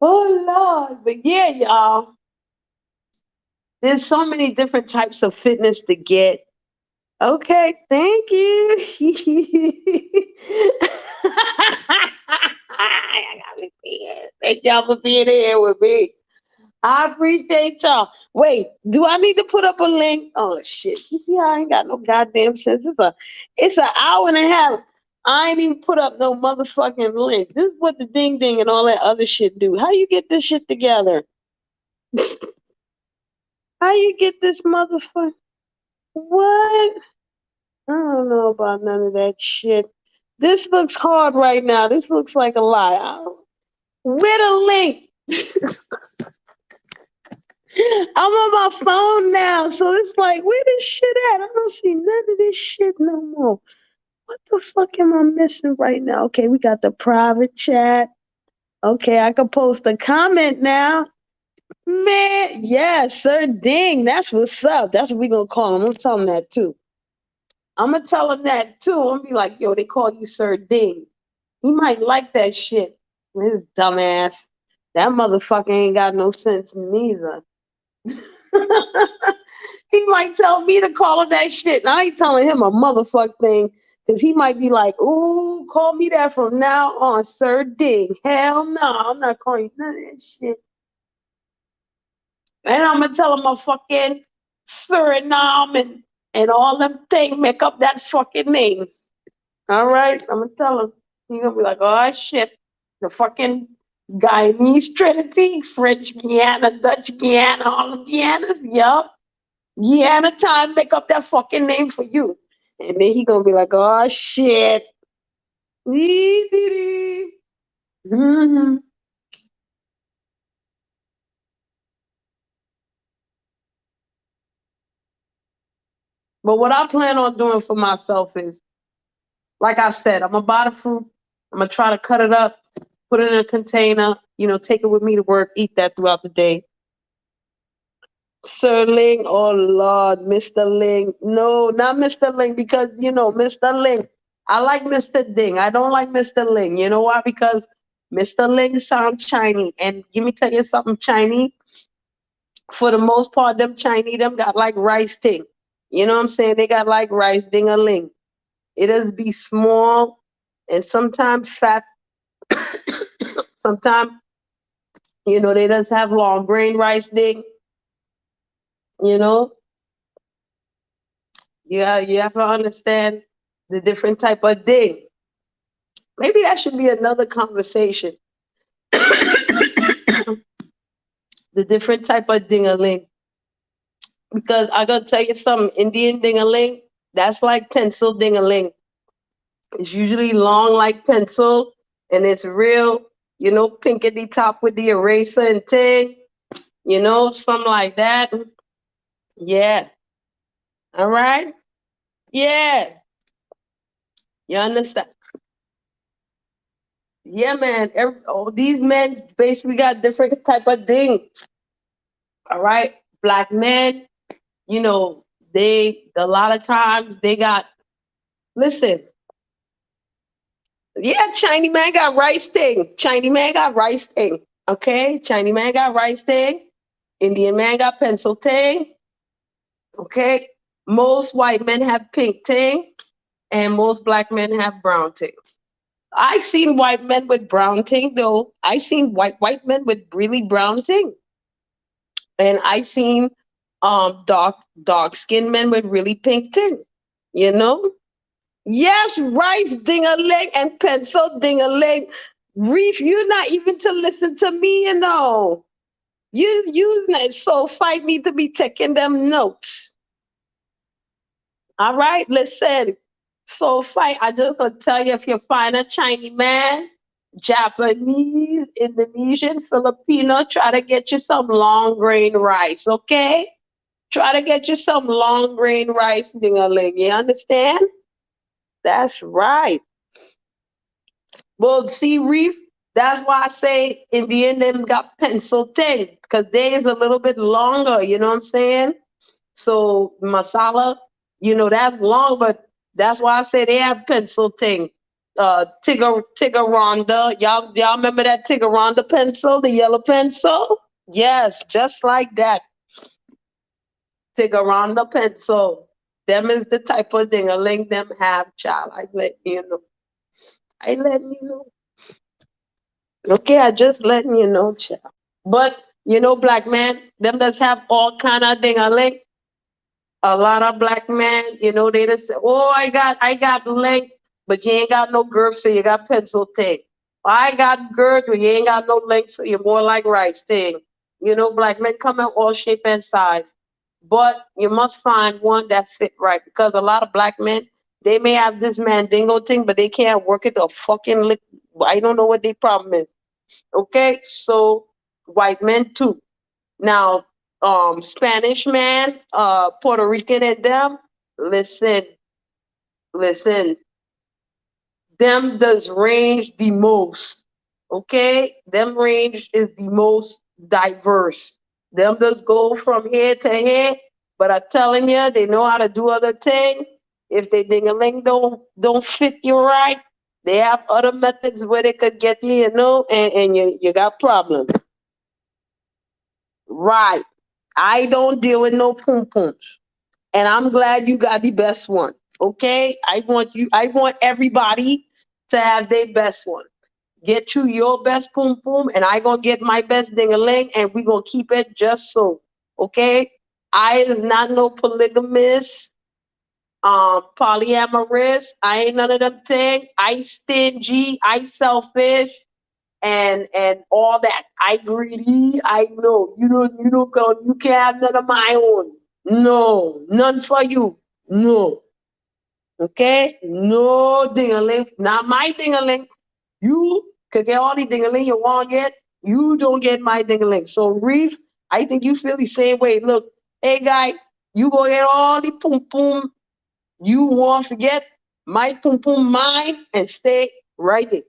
Oh Lord. But yeah, y'all. There's so many different types of fitness to get. Okay, thank you. Thank y'all for being here with me. I appreciate y'all. Wait, do I need to put up a link? Oh shit. You see how I ain't got no goddamn sense. It's an hour and a half. I ain't even put up no motherfucking link. This is what the ding ding and all that other shit do. How you get this shit together? How you get this motherfucker? What? I don't know about none of that shit. This looks hard right now. This looks like a lie. Where the link? I'm on my phone now, so it's like, where this shit at? I don't see none of this shit no more. What the fuck am I missing right now? Okay, we got the private chat. Okay, I can post a comment now. Man, yeah, Sir Ding. That's what's up. That's what we gonna call him. I'm gonna tell him that too. I'm gonna tell him that too. I'm gonna be like, yo, they call you Sir Ding. He might like that shit. His dumbass. That motherfucker ain't got no sense neither. He might tell me to call him that shit. And I ain't telling him a motherfuck thing. Because he might be like, ooh, call me that from now on, Sir Ding. Hell no, I'm not calling you none of that shit. And I'm going to tell him a fucking Suriname and all them things make up that fucking names. All right? I'm going to tell him. He's going to be like, oh, shit. The fucking Guyanese Trinity, French Guiana, Dutch Guiana, all the Guianas. Yup. Guyana time, make up that fucking name for you. And then he going to be like, oh, shit. Mm-hmm. But what I plan on doing for myself is, like I said, I'm gonna buy the fruit. I'm gonna try to cut it up, put it in a container, take it with me to work, eat that throughout the day. Sir Ling, oh Lord, Mr. Ling. No, not Mr. Ling, because Mr. Ling. I like Mr. Ding. I don't like Mr. Ling. You know why? Because Mr. Ling sounds Chinese. And give me tell you something, Chinese. For the most part, them Chinese, them got like rice thing. You know what I'm saying? They got like rice ding a ling. It does be small and sometimes fat. Sometimes, they does have long grain rice ding. You know, yeah, you have to understand the different type of ding. Maybe that should be another conversation. The different type of ding-a-ling. Because I gotta tell you something, Indian ding-a-ling, that's like pencil ding-a-ling. It's usually long like pencil, and it's real, pink at the top with the eraser and thing, something like that. Yeah. All right. Yeah. You understand? Yeah, man. All these men basically got different type of ding. All right. Black men, a lot of times they got, listen, yeah, Chinese man got rice thing. Chinese man got rice thing. Okay? Chinese man got rice thing. Indian man got pencil thing. Okay? Most white men have pink thing. And most black men have brown thing. I seen white men with brown thing though. I seen white men with really brown thing. And I seen dark skinned men with really pink thing. You know? Yes, rice ding-a-ling and pencil ding-a-ling. Reef, you're not even to listen to me, You so fight need to be taking them notes. All right, listen. So fight, I just gonna tell you, if you find a Chinese man, Japanese, Indonesian, Filipino, try to get you some long grain rice, okay? Try to get you some long grain rice ding-a-ling. You understand? That's right. Well, see, Reef, that's why I say Indian them got pencil thing, because they is a little bit longer, you know what I'm saying? So masala, that's long, but that's why I say they have pencil thing. Tigger Y'all remember that Tigger pencil, the yellow pencil? Yes, just like that. Tigger pencil. Them is the type of thing a link them have, child. I let you know. I let you know. Okay, I just letting you know, child. But black man, them does have all kind of thing. I like a lot of black men, they just say, "Oh, I got length, but you ain't got no girth, so you got pencil thing. I got girth, but you ain't got no length, so you're more like rice thing." Black men come in all shape and size, but you must find one that fit right, because a lot of black men, they may have this mandingo thing, but they can't work it a fucking lick. I don't know what their problem is. Okay, so white men too. Now, Spanish man, Puerto Rican and them, listen, listen, them does range the most. Okay, them range is the most diverse. Them does go from here to here, but I'm telling you, they know how to do other thing. If they ding-a-ling don't fit you right, they have other methods where they could get you, and you got problems. Right. I don't deal with no poom pooms. And I'm glad you got the best one. Okay? I want everybody to have their best one. Get you your best poom poom, and I gonna get my best ding a ling, and we gonna keep it just so. Okay? I is not no polygamist, polyamorous. I ain't none of them things. I stingy, I selfish, and all that. I greedy. I know you don't go. You can't have none of my own. No, none for you. No. Okay? No ding-a-ling. Not my ding-a-ling. You could get all the ding-a-ling you want to get. You don't get my ding-a-ling. So, Reef, I think you feel the same way. Look, hey, guy, you go get all the pum-pum you want to get. My pum-pum mine and stay right there.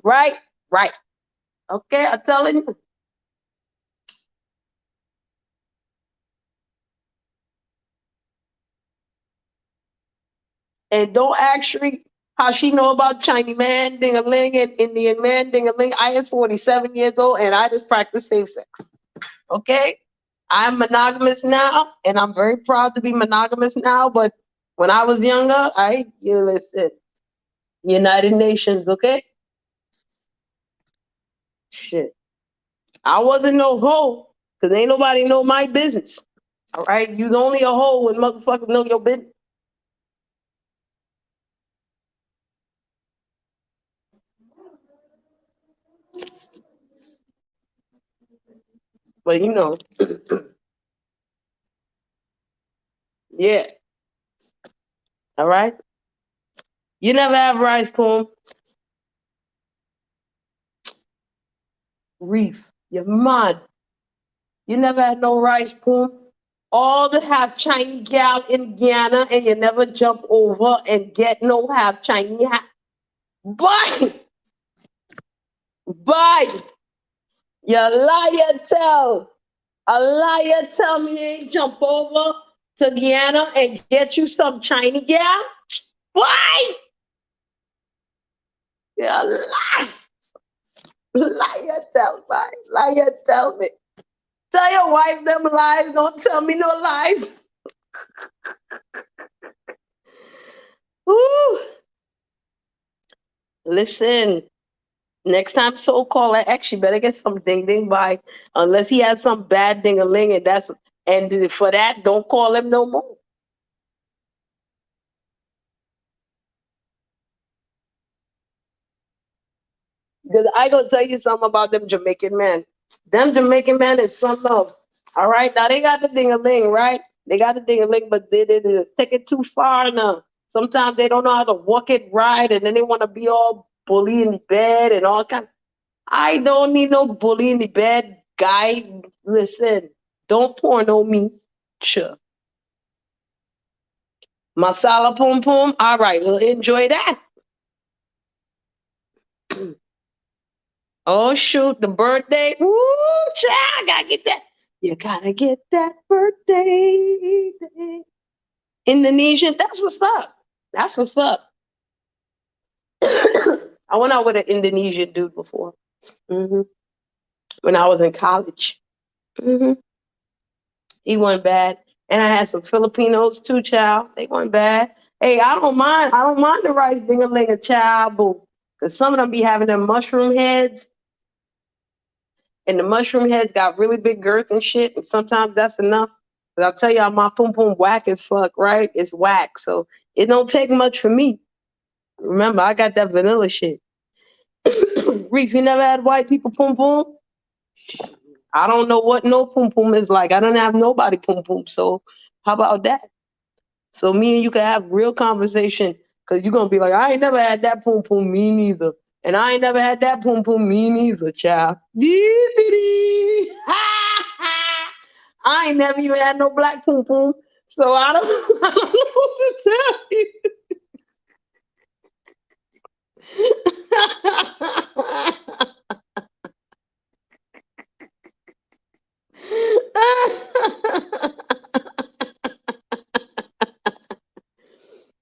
Right? Right. Okay? I'm telling you. And don't actually how she know about Chinese man ding-a-ling and Indian man ding-a-ling. I is 47 years old and I just practice safe sex. Okay? I'm monogamous now and I'm very proud to be monogamous now. But when I was younger, you listen, United Nations, okay? Shit. I wasn't no hoe because ain't nobody know my business. All right? You's only a hoe when motherfuckers know your business. But yeah. All right? You never have rice, poem. Reef. You're mad. You never had no rice, poem. All the half Chinese gal in Guyana, and you never jump over and get no half Chinese. Boy, boy, you liar tell. A liar tell me you ain't jump over to Guyana and get you some Chinese gal. Boy, you lie. Liar tell, boy. Liar tell me. Tell your wife them lies. Don't tell me no lies. Woo. Listen, next time soul caller X, you better get some ding ding by, unless he has some bad ding a ling, and for that, don't call him no more. Because I gonna tell you something about them Jamaican men. Them Jamaican men is something else. All right, now they got the ding a ling, right? They got the ding a ling, but they just take it too far now. Sometimes they don't know how to walk it right, and then they want to be all bully in the bed and all kind. I don't need no bully in the bed guy. Listen, don't porno me. Sure. Masala pum pum. All right, well, enjoy that. Oh shoot, the birthday. Woo, child, I gotta get that. You gotta get that birthday. Indonesian. That's what's up. That's what's up. I went out with an Indonesian dude before. hmm When I was in college. hmm He wasn't bad. And I had some Filipinos too, child. They weren't bad. Hey, I don't mind. I don't mind the rice ding-a-ling a child, boo. Because some of them be having them mushroom heads. And the mushroom heads got really big girth and shit. And sometimes that's enough. But I'll tell y'all, my pum pum whack as fuck, right? It's whack. So it don't take much for me. Remember, I got that vanilla shit. Reef, you never had white people pum pum? I don't know what no pum pum is like. I don't have nobody pum pum. So how about that? So me and you can have real conversation because you're gonna be like, I ain't never had that pum pum, me neither. And I ain't never had that pum pum, me neither, child. I ain't never even had no black pum pum. So I don't, I don't know what to tell you.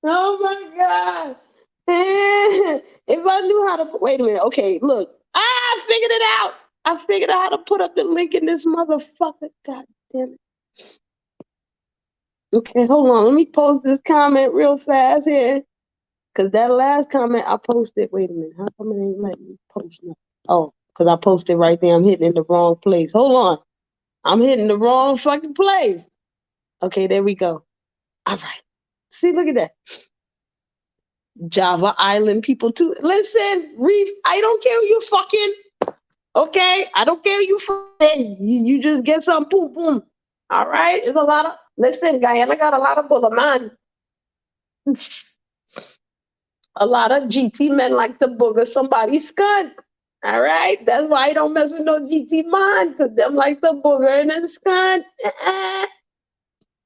Oh my gosh. If I knew how to wait a minute. Okay, look. I figured it out. I figured out how to put up the link in this motherfucker. God damn it. Okay, hold on. Let me post this comment real fast here. Cause that last comment I posted. Wait a minute. How come it ain't letting me post now? Oh, because I posted right there. I'm hitting in the wrong place. Hold on. I'm hitting the wrong fucking place. Okay, there we go. All right. See, look at that. Java Island people too. Listen, Reef, I don't care who you fucking. Okay, I don't care who you fucking. You just get some boom boom. All right, it's a lot of. Listen, Guyana got a lot of bulaman. A lot of GT men like to booger somebody's skunt. All right, that's why I don't mess with no GT man. Cause them like the booger and the skunt.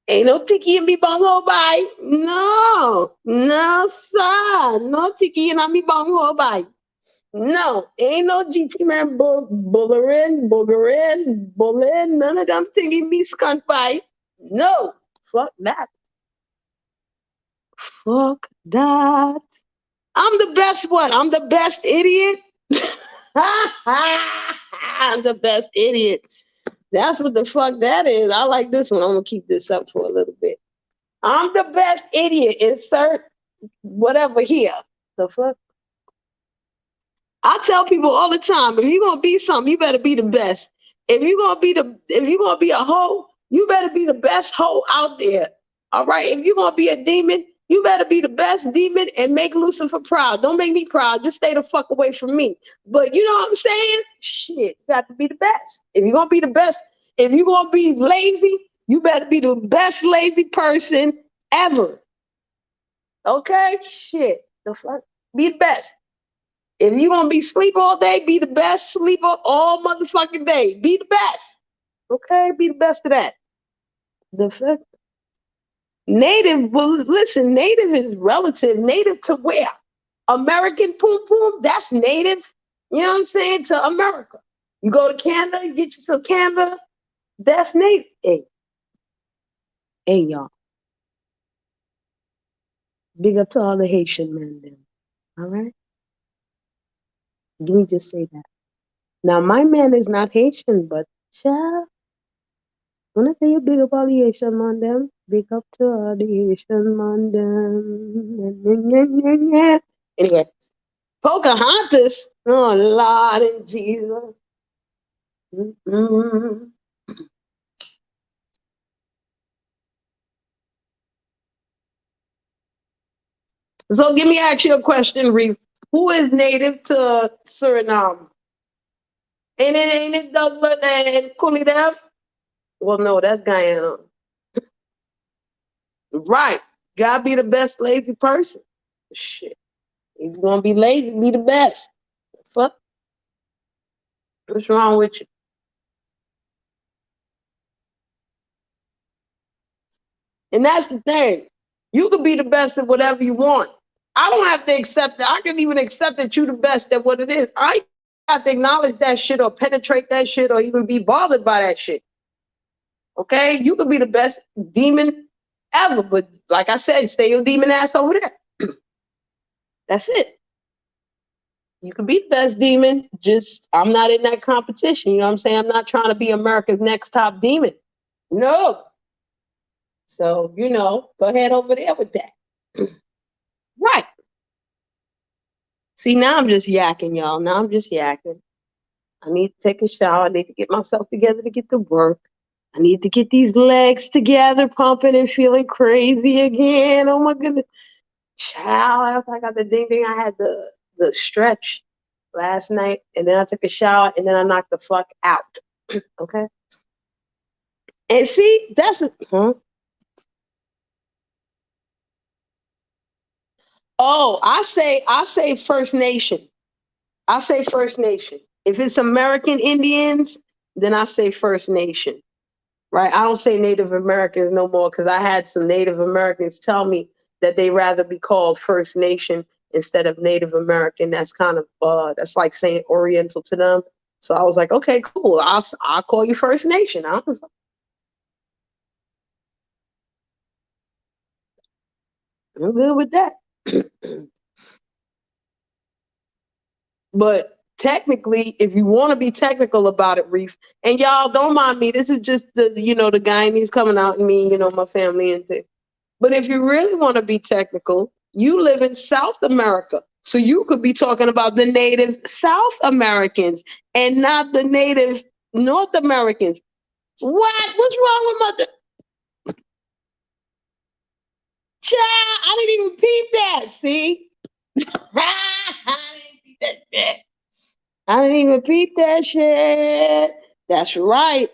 Ain't no tiki in me bunghole bite. No, no, sir. No tiki in me bunghole bite. No, ain't no GT man bullering, bullying, none of them thinking me skunk bite. No, fuck that. Fuck that. I'm the best one. I'm the best idiot. I'm the best idiot. That's what the fuck that is. I like this one. I'm gonna keep this up for a little bit. I'm the best idiot. Insert whatever here. The fuck? I tell people all the time, if you're gonna be something, you better be the best. If you're gonna be a hoe, you better be the best hoe out there. All right. If you're gonna be a demon, you better be the best demon and make Lucifer proud. Don't make me proud. Just stay the fuck away from me. But you know what I'm saying? Shit, you got to be the best. If you're gonna be the best, if you're gonna be lazy, you better be the best lazy person ever. Okay? Shit. The fuck? Be the best. If you're gonna be sleep all day, be the best sleeper all motherfucking day. Be the best. Okay? Be the best of that. The fuck? Native, well, listen, native is relative. Native to where? American poom poom, that's native. You know what I'm saying? To America. You go to Canada, you get you some Canada, that's native. Hey, y'all. Big up to all the Haitian men then. All right? Let me just say that. Now, my man is not Haitian, but child, when I say you big up all the Haitian man them, big up to all the Haitian man them. Anyway, Pocahontas. Oh, Lord and Jesus. Mm-mm. So give me ask you a question, Reef. Who is native to Suriname? Ain't it Douglas and Cooley Dam? Well, no, that's Guyana. Right. Gotta be the best lazy person. Shit. If you gonna be lazy, be the best. Fuck. What's wrong with you? And that's the thing. You could be the best at whatever you want. I don't have to accept that. I can even accept that you're the best at what it is. I have to acknowledge that shit or penetrate that shit or even be bothered by that shit. Okay? You could be the best demon ever, but like I said, stay your demon ass over there. That's it. You could be the best demon, just I'm not in that competition. You know what I'm saying? I'm not trying to be America's next top demon. No. So, go ahead over there with that. Right. See, now I'm just yakking, y'all. Now I'm just yakking. I need to take a shower. I need to get myself together to get to work. I need to get these legs together, pumping and feeling crazy again. Oh my goodness. Child, after I got the ding ding, I had the stretch last night, and then I took a shower, and then I knocked the fuck out. Okay. And see, that's Oh, I say First Nation. I say First Nation. If it's American Indians, then I say First Nation. Right? I don't say Native Americans no more because I had some Native Americans tell me that they rather be called First Nation instead of Native American. That's kind of that's like saying Oriental to them. So I was like, okay, cool. I'll call you First Nation. I'm good with that. But technically, if you want to be technical about it, Reef, and y'all don't mind me, this is just the Guyanese coming out in me, my family and things. But if you really want to be technical, you live in South America. So you could be talking about the native South Americans and not the native North Americans. What? What's wrong with mother? Child, I didn't even peep that. See? I didn't peep that shit. I didn't even peep that shit. That's right.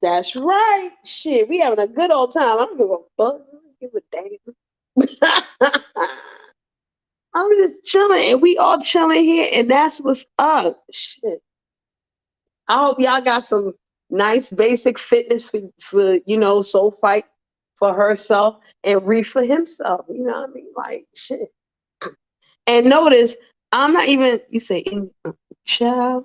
That's right. Shit, we having a good old time. I'm gonna go fuck. Give a damn. I'm just chilling, and we all chilling here, and that's what's up. Shit. I hope y'all got some nice basic fitness for Soul Fight for herself and Reef for himself. You know what I mean? Like shit. And notice, I'm not even. You say in child.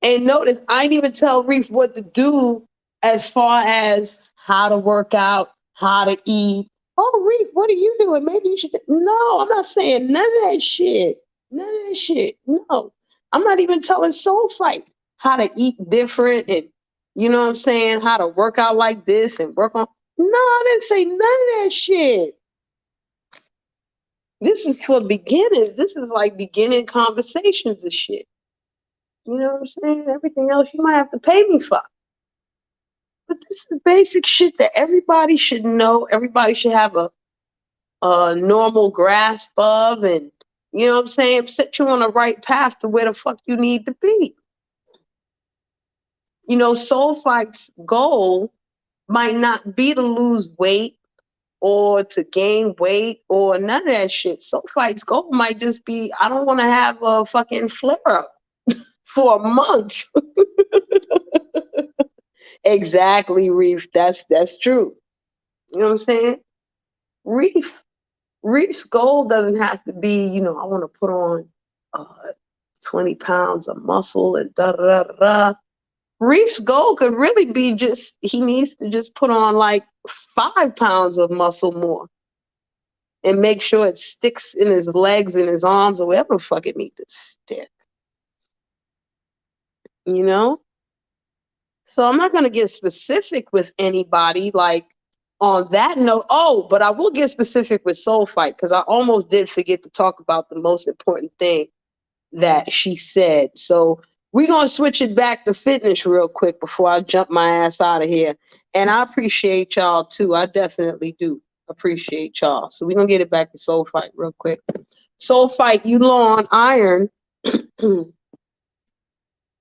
And notice, I didn't even tell Reef what to do as far as how to work out, how to eat. Oh, Reef, what are you doing? Maybe you should. No, I'm not saying none of that shit. None of that shit. No, I'm not even telling Soul Fight how to eat different and you know what I'm saying, how to work out like this and work on. No, I didn't say none of that shit. This is for beginners. This is like beginning conversations and shit. You know what I'm saying? Everything else you might have to pay me for. But this is basic shit that everybody should know. Everybody should have a normal grasp of, and you know what I'm saying? Set you on the right path to where the fuck you need to be. Soul Fight's goal might not be to lose weight or to gain weight or none of that shit. Soul Fight's goal might just be, I don't want to have a fucking flare up for a month. Exactly, Reef. That's true. You know what I'm saying? Reef's goal doesn't have to be, I want to put on 20 pounds of muscle and da da da da. Reef's goal could really be just he needs to just put on like 5 pounds of muscle more and make sure it sticks in his legs and his arms or wherever the fuck it needs to stick. You know? So I'm not going to get specific with anybody like on that note. Oh, but I will get specific with Soul Fight because I almost did forget to talk about the most important thing that she said. So we're going to switch it back to fitness real quick before I jump my ass out of here. And I appreciate y'all too. I definitely do appreciate y'all. So we're going to get it back to Soul Fight real quick. Soul Fight, you low on iron.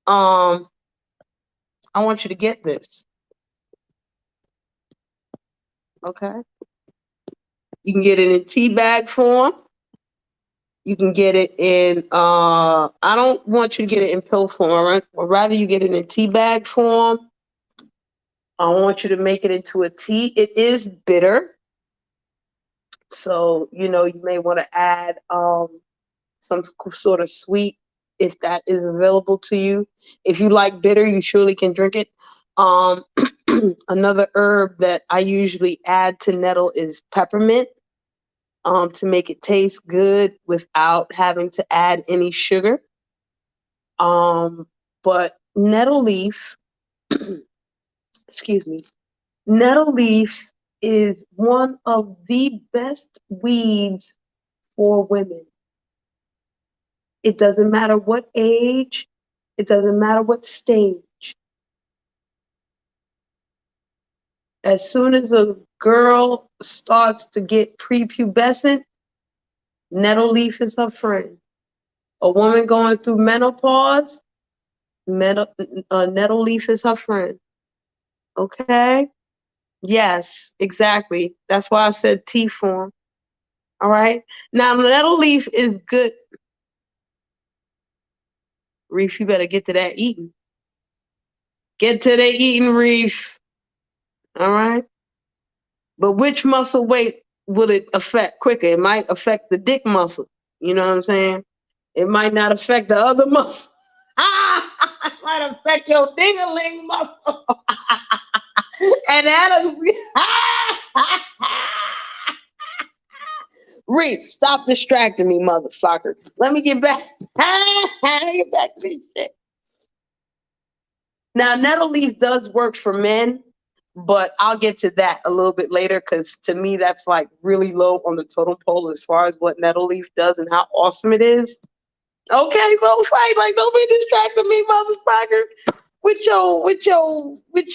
I want you to get this. Okay? You can get it in tea bag form. You can get it in, I don't want you to get it in pill form. Or rather you get it in tea bag form I want you to make it into a tea. It is bitter. So, you may want to add some sort of sweet if that is available to you. If you like bitter, you surely can drink it. Um, Another herb that I usually add to nettle is peppermint, to make it taste good without having to add any sugar. But nettle leaf, excuse me, nettle leaf is one of the best weeds for women. It doesn't matter what age, it doesn't matter what stage. As soon as a girl starts to get prepubescent, nettle leaf is her friend. A woman going through menopause, nettle leaf is her friend. Okay? Yes, exactly. That's why I said tea form. All right? Now, nettle leaf is good. Reef, you better get to that eating. Get to the eating, Reef. All right? But which muscle weight will it affect quicker? It might affect the dick muscle. You know what I'm saying? It might not affect the other muscle. It might affect your ding-a-ling muscle. And that'll be. Reef, stop distracting me, motherfucker. Let me get back. Let me get back to this shit. Now, nettle leaf does work for men, but I'll get to that a little bit later because to me, that's like really low on the totem pole as far as what nettle leaf does and how awesome it is. Okay, so fight like don't be distracting me, motherfucker, with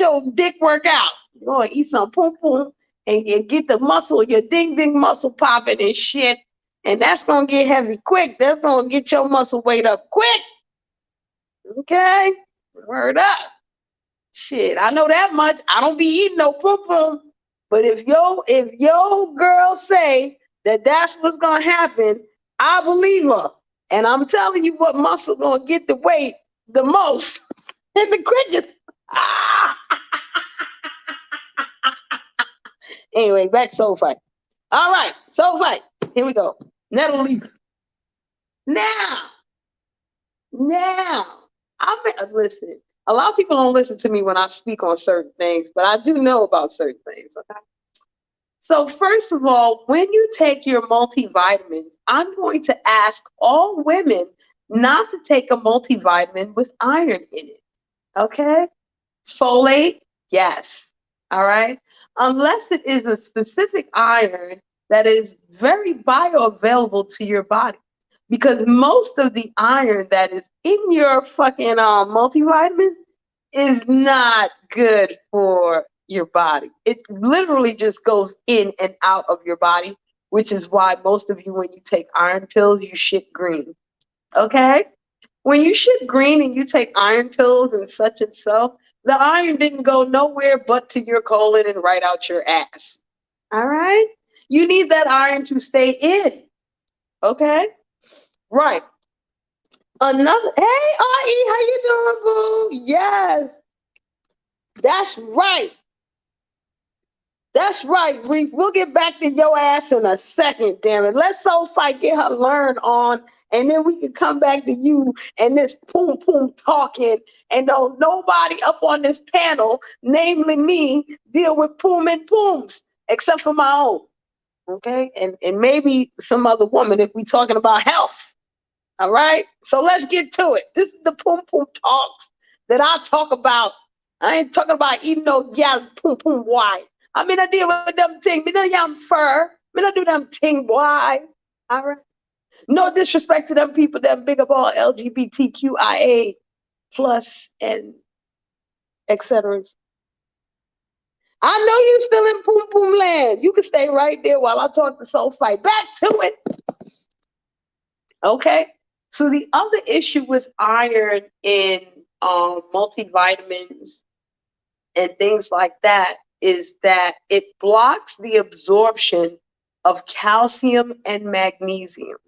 your dick workout. You're gonna eat some pum pum and get the muscle, your ding ding muscle popping and shit. And that's gonna get heavy quick. That's gonna get your muscle weight up quick. Okay? Word up. Shit, I know that much. I don't be eating no pum pum. But if yo girl say that that's what's gonna happen, I believe her. And I'm telling you what muscle gonna get the weight the most in the quickest. Anyway, back to soul fight. All right, soul fight. Here we go. Nettle leaf. Now, listen. A lot of people don't listen to me when I speak on certain things, but I do know about certain things. Okay. So first of all, when you take your multivitamins, I'm going to ask all women not to take a multivitamin with iron in it. Okay? Folate, yes. All right? Unless it is a specific iron that is very bioavailable to your body. Because most of the iron that is in your fucking multivitamin is not good for your body. It literally just goes in and out of your body, which is why most of you, when you take iron pills, you shit green. Okay? When you shit green and you take iron pills and such and so, the iron didn't go nowhere but to your colon and right out your ass. All right? You need that iron to stay in. Okay? Right. Another, hey, RE, how you doing, boo? Yes. That's right. That's right, Reef. We'll get back to your ass in a second, damn it. Let's Soul Fight get her learn on, and then we can come back to you and this poom poom talking. And don't nobody up on this panel, namely me, deal with poom and pooms, except for my own. Okay? And maybe some other woman if we talking about health. All right? So let's get to it. This is the poom poom talks that I talk about. I ain't talking about eating no yeah poom poom white. I mean, I deal with them things. Me no yam fur. Me no do them thing, boy. All right. No disrespect to them people that big up all LGBTQIA plus and etc. I know you still in Poom Poom land. You can stay right there while I talk to Soul Fight. Back to it. Okay. So the other issue with iron in multivitamins and things like that is that it blocks the absorption of calcium and magnesium.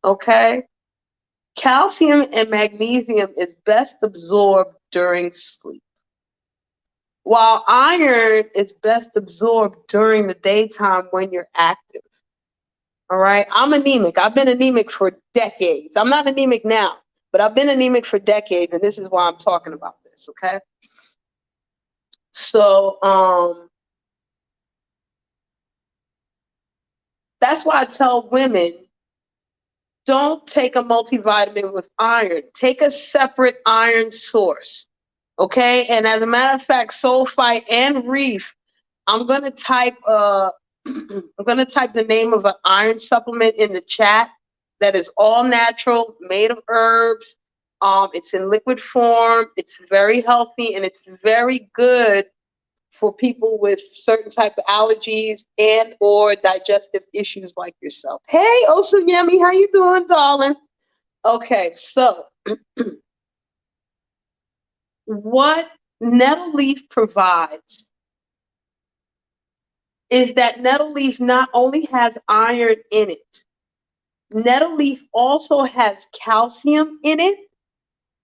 Okay? Calcium and magnesium is best absorbed during sleep. while iron is best absorbed during the daytime when you're active. All right. I'm anemic. I've been anemic for decades. I'm not anemic now, but I've been anemic for decades, and this is why I'm talking about this. Okay. So that's why I tell women, don't take a multivitamin with iron. Take a separate iron source. Okay. And as a matter of fact, sulfite and reef, I'm gonna type I'm gonna type the name of an iron supplement in the chat that is all natural, made of herbs. It's in liquid form. It's very healthy and it's very good for people with certain type of allergies and or digestive issues like yourself. Hey, Osuyemi, how you doing, darling? Okay, so what nettle leaf provides is that nettle leaf not only has iron in it, nettle leaf also has calcium in it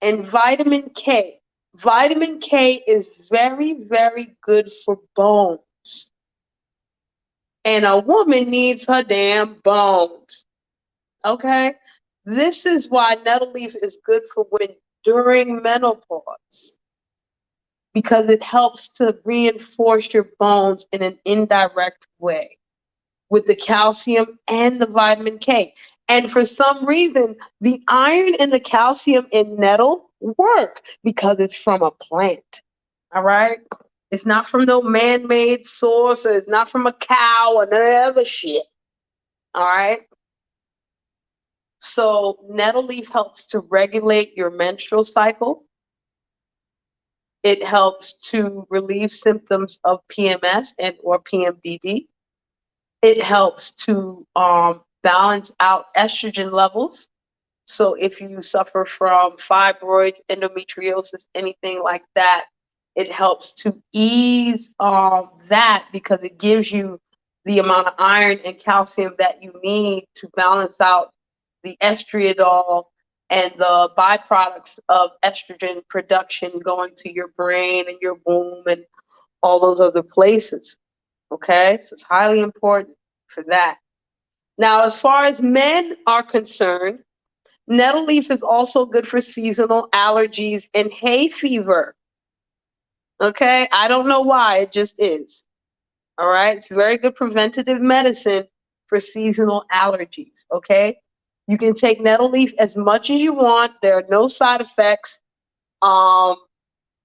and vitamin K. Vitamin K is very, very good for bones. And a woman needs her damn bones. Okay? This is why nettle leaf is good for women during menopause, because it helps to reinforce your bones in an indirect way with the calcium and the vitamin K. And for some reason, the iron and the calcium in nettle work because it's from a plant. All right? It's not from no man-made source, or it's not from a cow or none of that other shit. All right? So nettle leaf helps to regulate your menstrual cycle. It helps to relieve symptoms of PMS and or PMDD. It helps to balance out estrogen levels. So if you suffer from fibroids, endometriosis, anything like that, it helps to ease that, because it gives you the amount of iron and calcium that you need to balance out the estriadol and the byproducts of estrogen production going to your brain and your womb and all those other places. Okay, so it's highly important for that. Now, as far as men are concerned, nettle leaf is also good for seasonal allergies and hay fever. Okay, I don't know why, it just is. All right, it's very good preventative medicine for seasonal allergies. Okay, you can take nettle leaf as much as you want. There are no side effects.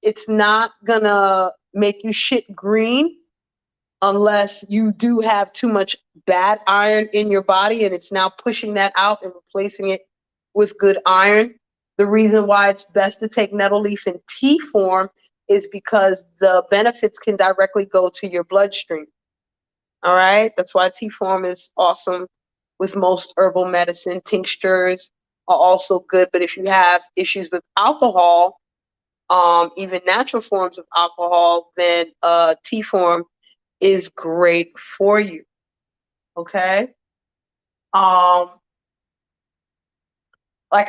It's not gonna make you shit green unless you do have too much bad iron in your body and it's now pushing that out and replacing it with good iron. The reason why it's best to take nettle leaf in tea form is because the benefits can directly go to your bloodstream. All right, that's why tea form is awesome. With most herbal medicine, tinctures are also good. But if you have issues with alcohol, even natural forms of alcohol, then tea form is great for you. Okay. Like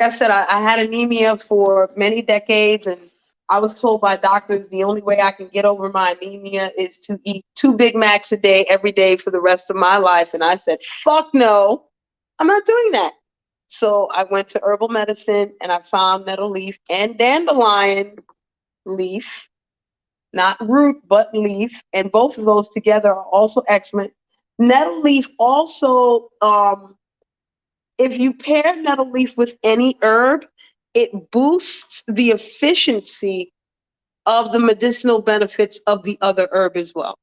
I said, I had anemia for many decades, and I was told by doctors the only way I can get over my anemia is to eat 2 Big Macs a day every day for the rest of my life. And I said, fuck no, I'm not doing that. So I went to herbal medicine and I found nettle leaf and dandelion leaf, not root, but leaf. And both of those together are also excellent. Nettle leaf also, if you pair nettle leaf with any herb, it boosts the efficiency of the medicinal benefits of the other herb as well.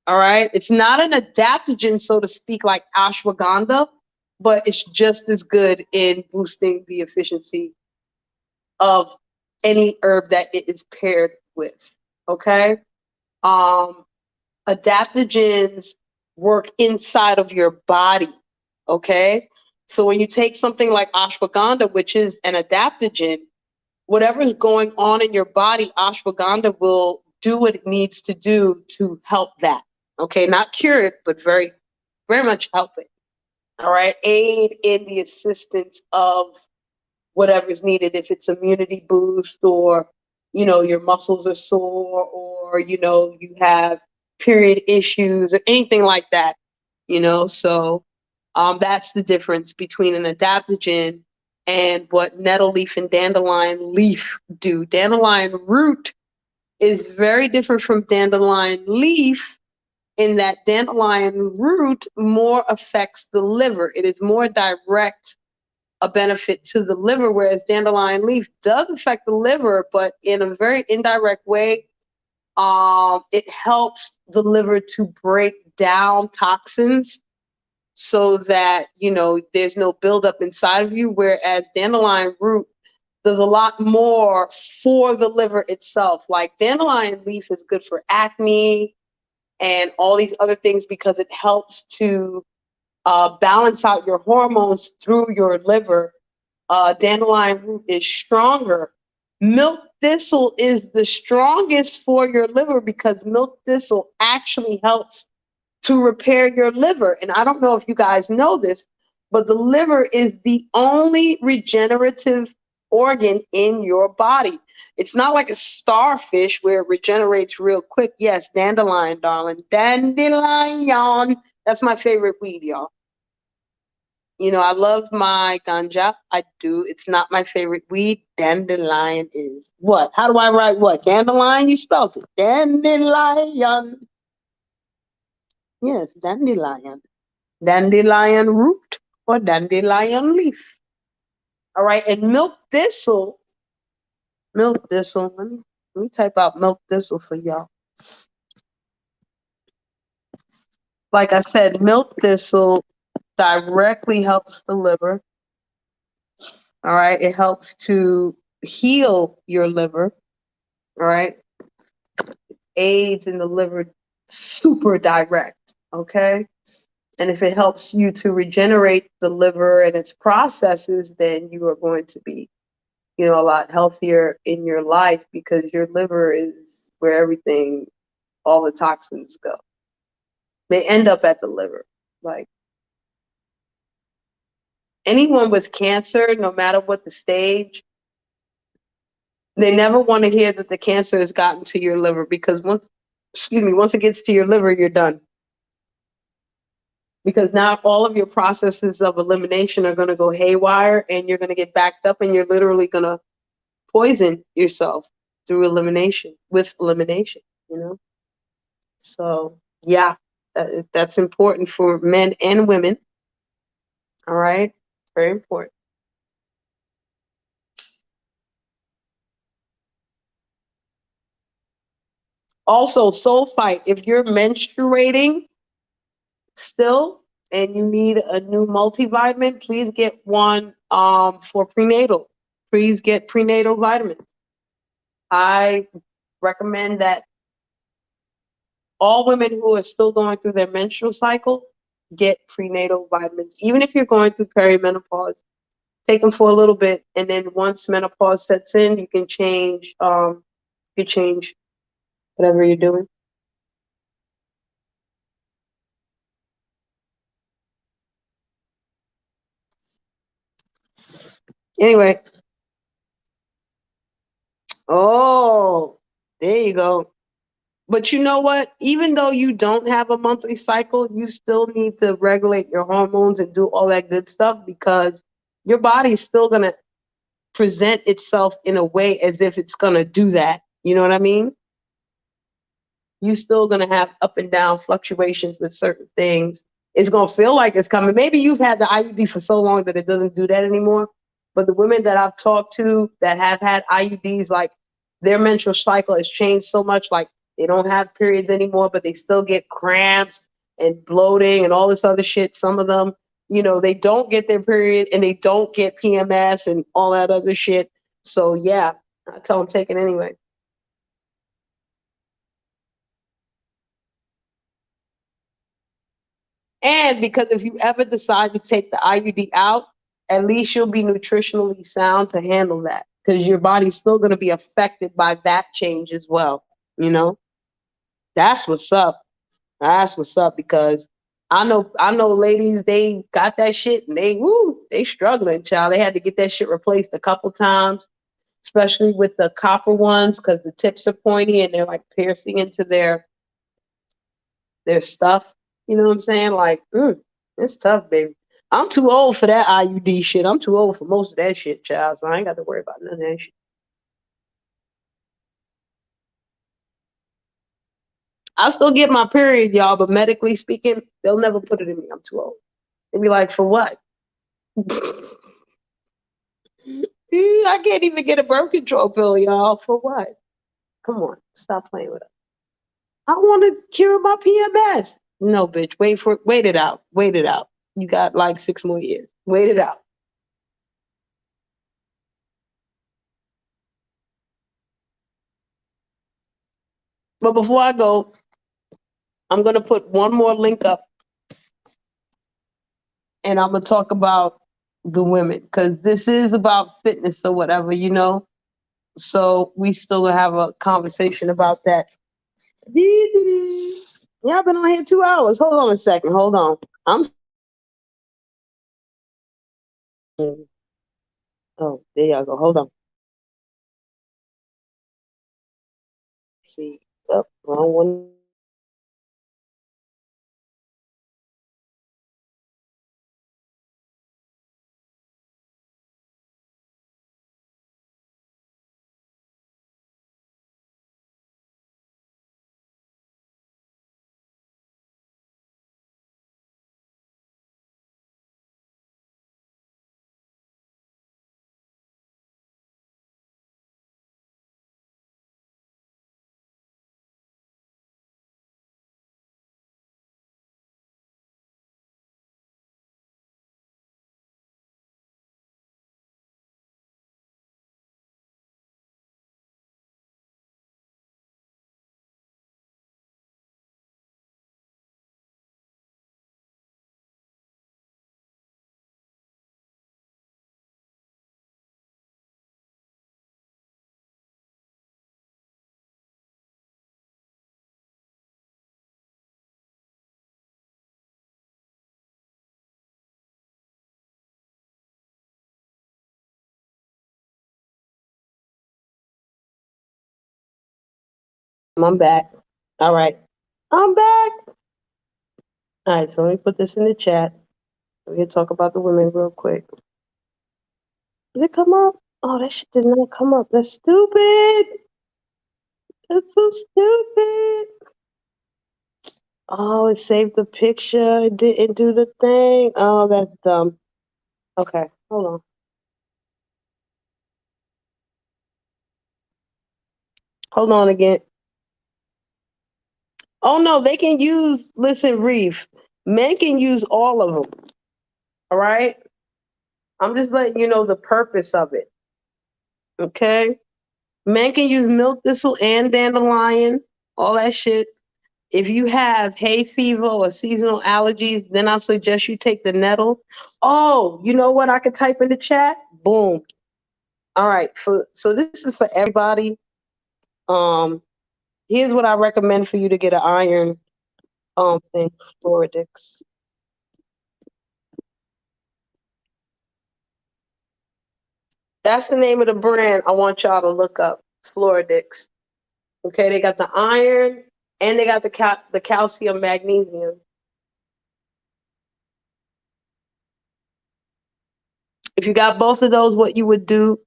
All right. It's not an adaptogen, so to speak, like ashwagandha, but it's just as good in boosting the efficiency of any herb that it is paired with. Okay. Adaptogens work inside of your body. Okay. So when you take something like ashwagandha, which is an adaptogen, whatever is going on in your body, ashwagandha will do what it needs to do to help that. Okay, not cure it, but very, very much help it. All right, aid in the assistance of whatever's needed, if it's immunity boost or your muscles are sore, or you have period issues or anything like that. So that's the difference between an adaptogen and what nettle leaf and dandelion leaf do. Dandelion root is very different from dandelion leaf in that dandelion root more affects the liver. It is more direct a benefit to the liver, whereas dandelion leaf does affect the liver, but in a very indirect way. It helps the liver to break down toxins so that there's no buildup inside of you. Whereas dandelion root does a lot more for the liver itself. Like dandelion leaf is good for acne and all these other things because it helps to balance out your hormones through your liver. Dandelion root is stronger. Milk thistle is the strongest for your liver because milk thistle actually helps to repair your liver. And I don't know if you guys know this, but the liver is the only regenerative organ in your body. It's not like a starfish where it regenerates real quick. Yes, dandelion, darling. Dandelion. That's my favorite weed, y'all. I love my ganja. I do. It's not my favorite weed. Dandelion is. What? How do I write what? Dandelion? You spelled it. Dandelion. Yes, dandelion. Dandelion root or dandelion leaf. All right. And milk thistle. Milk thistle. Let me type out milk thistle for y'all. Like I said, milk thistle directly helps the liver. All right. It helps to heal your liver. All right. Aids in the liver super direct. Okay. And if it helps you to regenerate the liver and its processes, then you are going to be, a lot healthier in your life because your liver is where everything, all the toxins go. They end up at the liver. Like anyone with cancer, no matter what the stage, they never want to hear that the cancer has gotten to your liver because once it gets to your liver, you're done. Because now all of your processes of elimination are going to go haywire and you're going to get backed up and you're literally going to poison yourself through elimination, So, yeah, that's important for men and women. All right. Very important. Also, sulfite, if you're menstruating still and you need a new multivitamin, please get one for prenatal. Please get prenatal vitamins. I recommend that all women who are still going through their menstrual cycle get prenatal vitamins. Even if you're going through perimenopause, take them for a little bit, and then once menopause sets in, you can change. Whatever you're doing. Anyway, oh, there you go. But you know what? Even though you don't have a monthly cycle, you still need to regulate your hormones and do all that good stuff because your body's still going to present itself in a way as if it's going to do that. You know what I mean? You're still going to have up and down fluctuations with certain things. It's going to feel like it's coming. Maybe you've had the IUD for so long that it doesn't do that anymore. But the women that I've talked to that have had IUDs, like their menstrual cycle has changed so much. Like they don't have periods anymore, but they still get cramps and bloating and all this other shit. Some of them, they don't get their period and they don't get PMS and all that other shit. So yeah, I tell them take it anyway. And because if you ever decide to take the IUD out, at least you'll be nutritionally sound to handle that because your body's still going to be affected by that change as well. You know, that's what's up. That's what's up because I know ladies, they got that shit and they struggling, child. They had to get that shit replaced a couple times. especially with the copper ones, because the tips are pointy and they're like piercing into their stuff. You know what I'm saying? Like, it's tough, baby. I'm too old for that IUD shit. I'm too old for most of that shit, child. So I ain't got to worry about none of that shit. I still get my period, y'all, but medically speaking, they'll never put it in me. I'm too old. They'd be like, for what? I can't even get a birth control pill, y'all. For what? Come on, stop playing with us. I want to cure my PMS. No, bitch. Wait it out. Wait it out. You got like 6 more years. Wait it out. But before I go, I'm gonna put one more link up, and I'm gonna talk about the women because this is about fitness or whatever, you know. So we still gonna have a conversation about that. Yeah, I've been on here 2 hours. Hold on a second. Hold on. I'm. Oh, there y'all go. Hold on. See. Oh, wrong one. I'm back. All right. I'm back. All right. So let me put this in the chat. We're gonna talk about the women real quick. Did it come up? Oh, that shit did not come up. That's stupid. That's so stupid. Oh, it saved the picture. It didn't do the thing. Oh, that's dumb. Okay, hold on. Hold on again. Oh no, they can use. Listen, Reef. Men can use all of them. All right. I'm just letting you know the purpose of it. Okay. Men can use milk thistle and dandelion. All that shit. If you have hay fever or seasonal allergies, then I suggest you take the nettle. Oh, you know what? I could type in the chat. Boom. All right. So this is for everybody. Um, Here's what I recommend for you to get an iron thing, Floridix. That's the name of the brand I want y'all to look up. Floridix. Okay, they got the iron and they got the calcium magnesium. If you got both of those, what you would do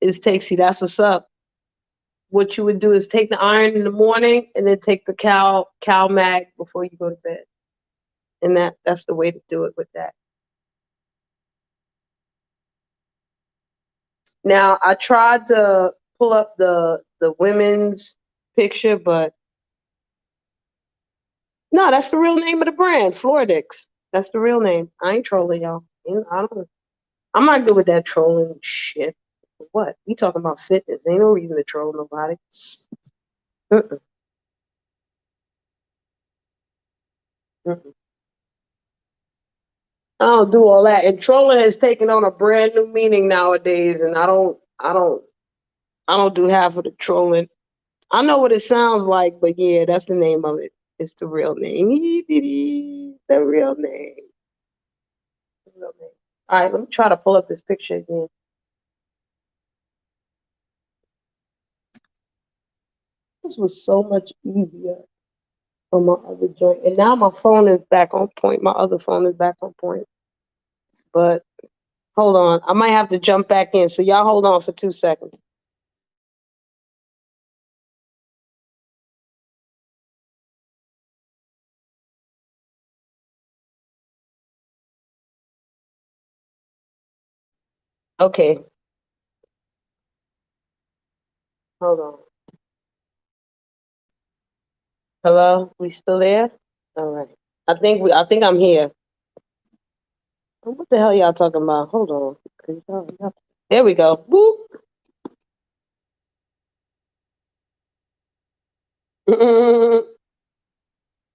is take, see, that's what's up. What you would do is take the iron in the morning and then take the cal mag before you go to bed. And that's the way to do it with that. Now I tried to pull up the women's picture, but no, that's the real name of the brand, Floridix. That's the real name. I ain't trolling y'all. I'm not good with that trolling shit. What? We talking about fitness. Ain't no reason to troll nobody. Mm-mm, mm-mm. I don't do all that. And trolling has taken on a brand new meaning nowadays, and I don't do half of the trolling. I know what it sounds like, but yeah, that's the name of it. It's the real name. The real name. The real name. All right, let me try to pull up this picture again. This was so much easier on my other joint. And now my phone is back on point. My other phone is back on point. But hold on. I might have to jump back in. So y'all hold on for 2 seconds. Okay. Hold on. Hello? We still there? All right. I think I'm here. What the hell y'all talking about? Hold on. There we go. Boop.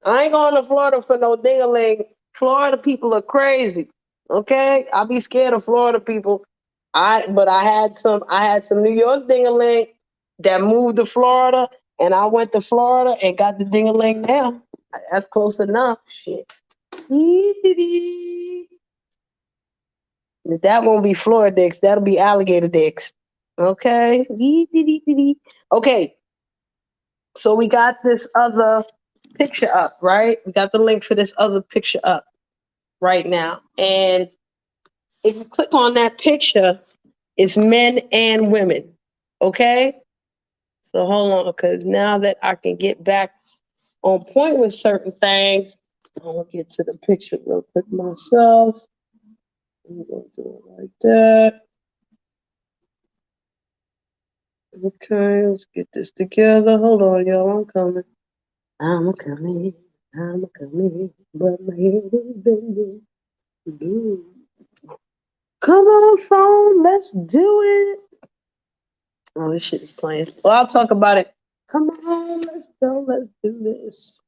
I ain't going to Florida for no ding-a-ling. Florida people are crazy. Okay? I be scared of Florida people. But I had some New York ding-a-ling that moved to Florida, and I went to Florida and got the ding-a-ling now. That's close enough. Shit. That won't be Florida dicks. That'll be alligator dicks. Okay? Okay. So we got this other picture up, right? We got the link for this other picture up right now. And if you click on that picture, it's men and women. Okay? So hold on, because now that I can get back on point with certain things, I'll get to the picture real quick myself. I'm going to do it like that. Okay, let's get this together. Hold on, y'all. I'm coming. I'm coming. I'm coming. But my head is bending. Come on, phone. Let's do it. Oh, this shit is playing. Well, I'll talk about it. Come on, let's go. Let's do this.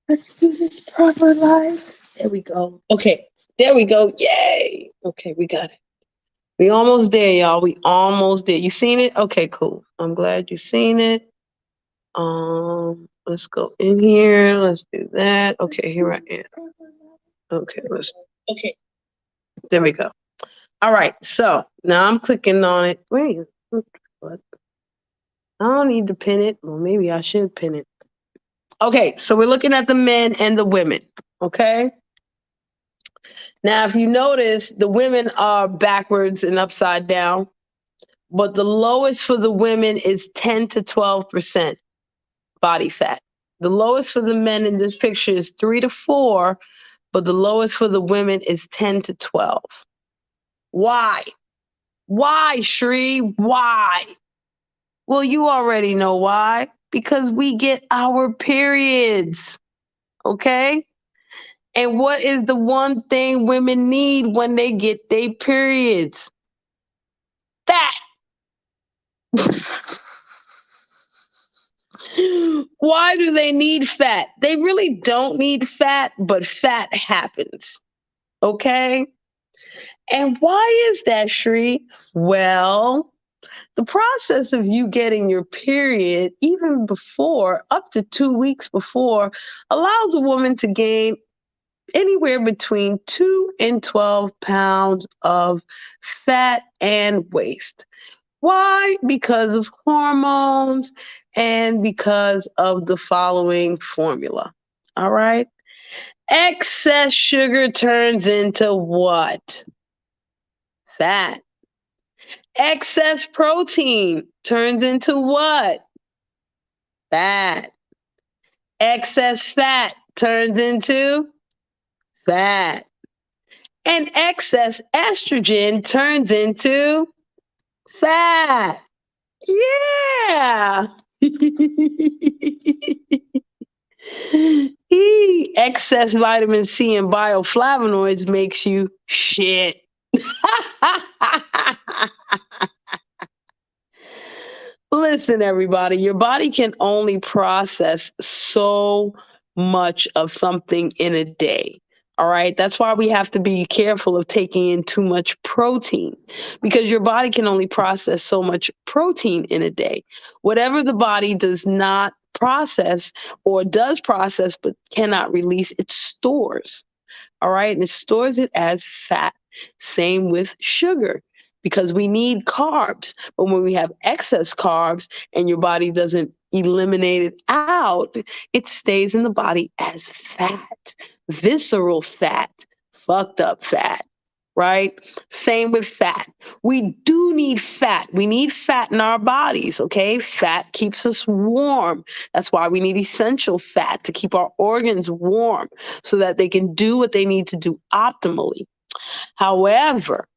Let's do this proper life. There we go. Okay, there we go. Yay. Okay, we got it. We almost there, y'all. We almost there. You seen it? Okay, cool. I'm glad you seen it. Let's go in here. Let's do that. Okay, here I am. Okay, okay. There we go. All right, so now I'm clicking on it. Wait, what? I don't need to pin it. Well, maybe I should pin it. Okay, so we're looking at the men and the women. Okay. Now, if you notice, the women are backwards and upside down, but the lowest for the women is 10 to 12% body fat. The lowest for the men in this picture is 3 to 4, but the lowest for the women is 10 to 12. Why? Why, Shri? Why? Well, you already know why. Because we get our periods. Okay? And what is the one thing women need when they get their periods? Fat. Why do they need fat? They really don't need fat, but fat happens. Okay? And why is that, Shri? Well, the process of you getting your period, even before, up to 2 weeks before, allows a woman to gain anywhere between 2 and 12 pounds of fat and waste. Why? Because of hormones and because of the following formula. All right. Excess sugar turns into what? Fat. Excess protein turns into what? Fat. Excess fat turns into fat. And excess estrogen turns into fat. Yeah. Excess vitamin C and bioflavonoids makes you shit. Listen, everybody, your body can only process so much of something in a day. All right. That's why we have to be careful of taking in too much protein because your body can only process so much protein in a day. Whatever the body does not process or does process but cannot release, it stores. All right. And it stores it as fat. Same with sugar because we need carbs. But when we have excess carbs and your body doesn't eliminate it out, it stays in the body as fat, visceral fat, fucked up fat, right? Same with fat. We do need fat. We need fat in our bodies, okay? Fat keeps us warm. That's why we need essential fat to keep our organs warm so that they can do what they need to do optimally. However,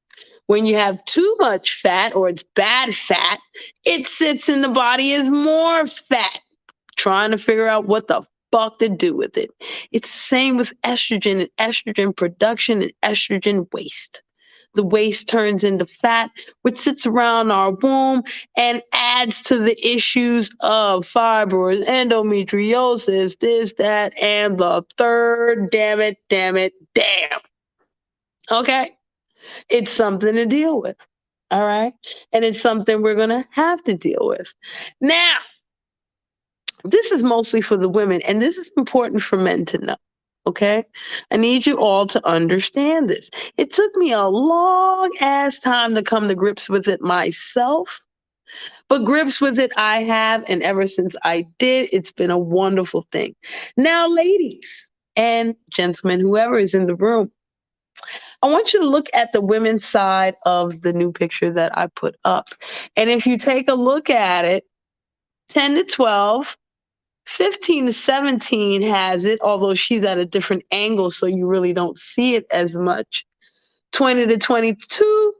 when you have too much fat or it's bad fat, it sits in the body as more fat, trying to figure out what the fuck to do with it. It's the same with estrogen and estrogen production and estrogen waste. The waste turns into fat, which sits around our womb and adds to the issues of fibroids, endometriosis, this, that, and the third. Damn it, damn it, damn. Okay? It's something to deal with. All right? And it's something we're going to have to deal with. Now, this is mostly for the women, and this is important for men to know. Okay? I need you all to understand this. It took me a long ass time to come to grips with it myself, but grips with it I have, and ever since I did, it's been a wonderful thing. Now, ladies and gentlemen, whoever is in the room, I want you to look at the women's side of the new picture that I put up. And if you take a look at it, 10 to 12, 15 to 17 has it, although she's at a different angle, so you really don't see it as much. 20 to 22,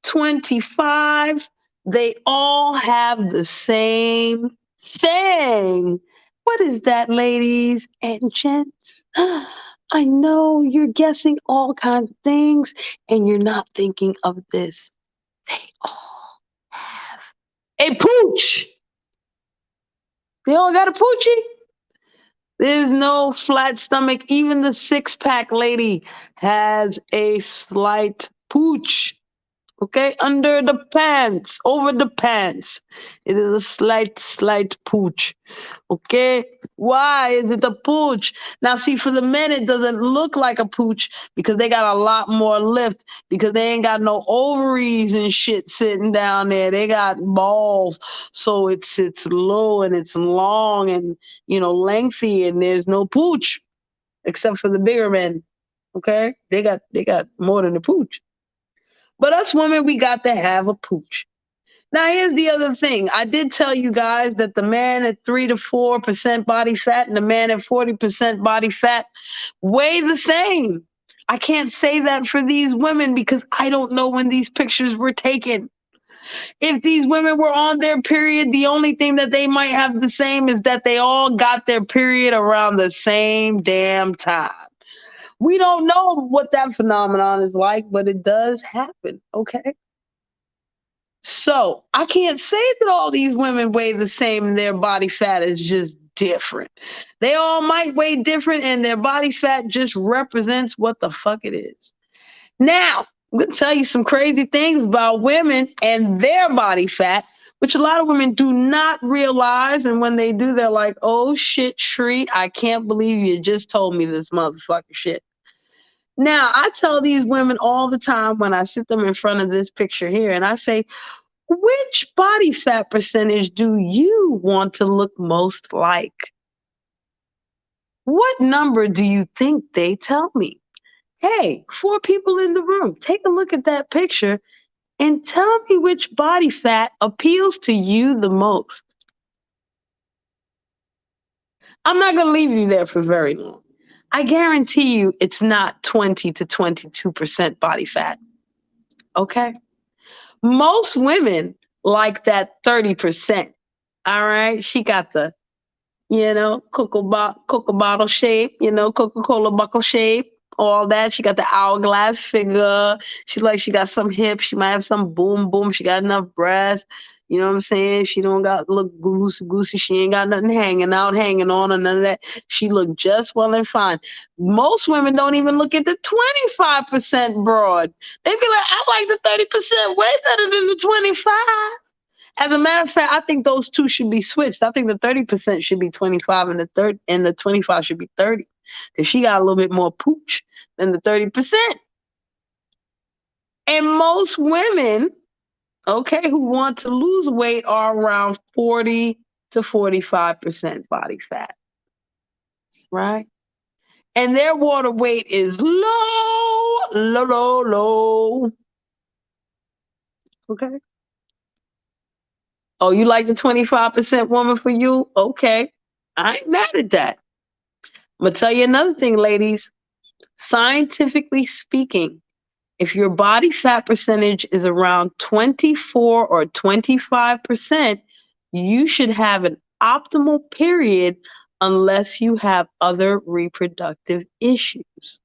25, they all have the same thing. What is that, ladies and gents? I know you're guessing all kinds of things and you're not thinking of this. They all have a pooch. They all got a poochie. There's no flat stomach. Even the six-pack lady has a slight pooch. Okay, under the pants, over the pants. It is a slight pooch. Okay, why is it a pooch? Now, see, for the men, it doesn't look like a pooch because they got a lot more lift because they ain't got no ovaries and shit sitting down there. They got balls, so it sits low and it's long and lengthy, and there's no pooch except for the bigger men. Okay, they got more than a pooch. But us women, we got to have a pooch. Now, here's the other thing. I did tell you guys that the man at 3 to 4% body fat and the man at 40% body fat weigh the same. I can't say that for these women because I don't know when these pictures were taken. If these women were on their period, the only thing that they might have the same is that they all got their period around the same damn time. We don't know what that phenomenon is like, but it does happen, okay? So I can't say that all these women weigh the same and their body fat is just different. They all might weigh different and their body fat just represents what the fuck it is. Now, I'm going to tell you some crazy things about women and their body fat, which a lot of women do not realize. And when they do, they're like, oh shit, Shree, I can't believe you just told me this motherfucking shit. Now, I tell these women all the time when I sit them in front of this picture here, and I say, which body fat percentage do you want to look most like? What number do you think they tell me? Hey, 4 people in the room, take a look at that picture and tell me which body fat appeals to you the most. I'm not going to leave you there for very long. I guarantee you it's not 20 to 22% body fat. Okay? Most women like that 30%. All right? She got the, cocoa bottle shape, Coca-Cola buckle shape, all that. She got the hourglass figure. She got some hips. She might have some boom boom. She got enough breasts. You know what I'm saying? She don't got look loosey goosey. She ain't got nothing hanging on or none of that. She look just well and fine. Most women don't even look at the 25% broad. They be like, I like the 30% way better than the 25. As a matter of fact, I think those two should be switched. I think the 30% should be 25 and the 25 should be 30. Because she got a little bit more pooch than the 30%. And most women, okay, who want to lose weight are around 40 to 45% body fat, right? And their water weight is low, low, low, low. Okay. Oh, you like the 25% woman for you? Okay. I ain't mad at that. I'm going to tell you another thing, ladies. Scientifically speaking, if your body fat percentage is around 24 or 25%, you should have an optimal period unless you have other reproductive issues.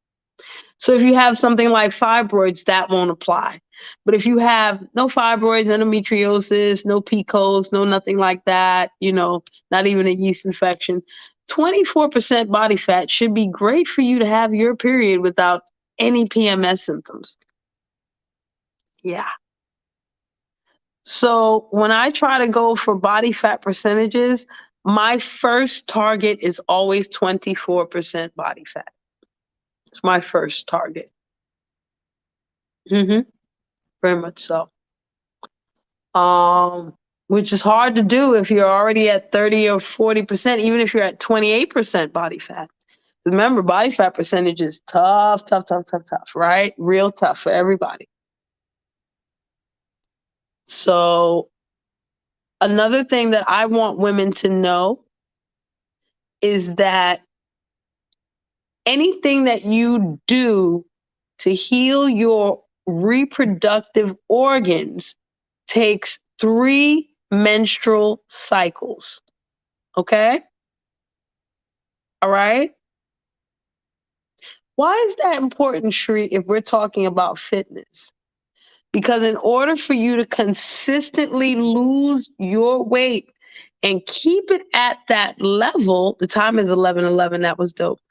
So if you have something like fibroids, that won't apply. But if you have no fibroids, endometriosis, no PCOS, no nothing like that, not even a yeast infection, 24% body fat should be great for you to have your period without any PMS symptoms. Yeah. So when I try to go for body fat percentages, my first target is always 24% body fat. It's my first target. Very much so. Which is hard to do if you're already at 30 or 40%, even if you're at 28% body fat. Remember, body fat percentage is tough, tough, tough, tough, tough, right? Real tough for everybody. So another thing that I want women to know is that anything that you do to heal your reproductive organs takes 3 menstrual cycles. Okay? All right? Why is that important, Shri, if we're talking about fitness? Because in order for you to consistently lose your weight and keep it at that level, the time is 11:11. That was dope.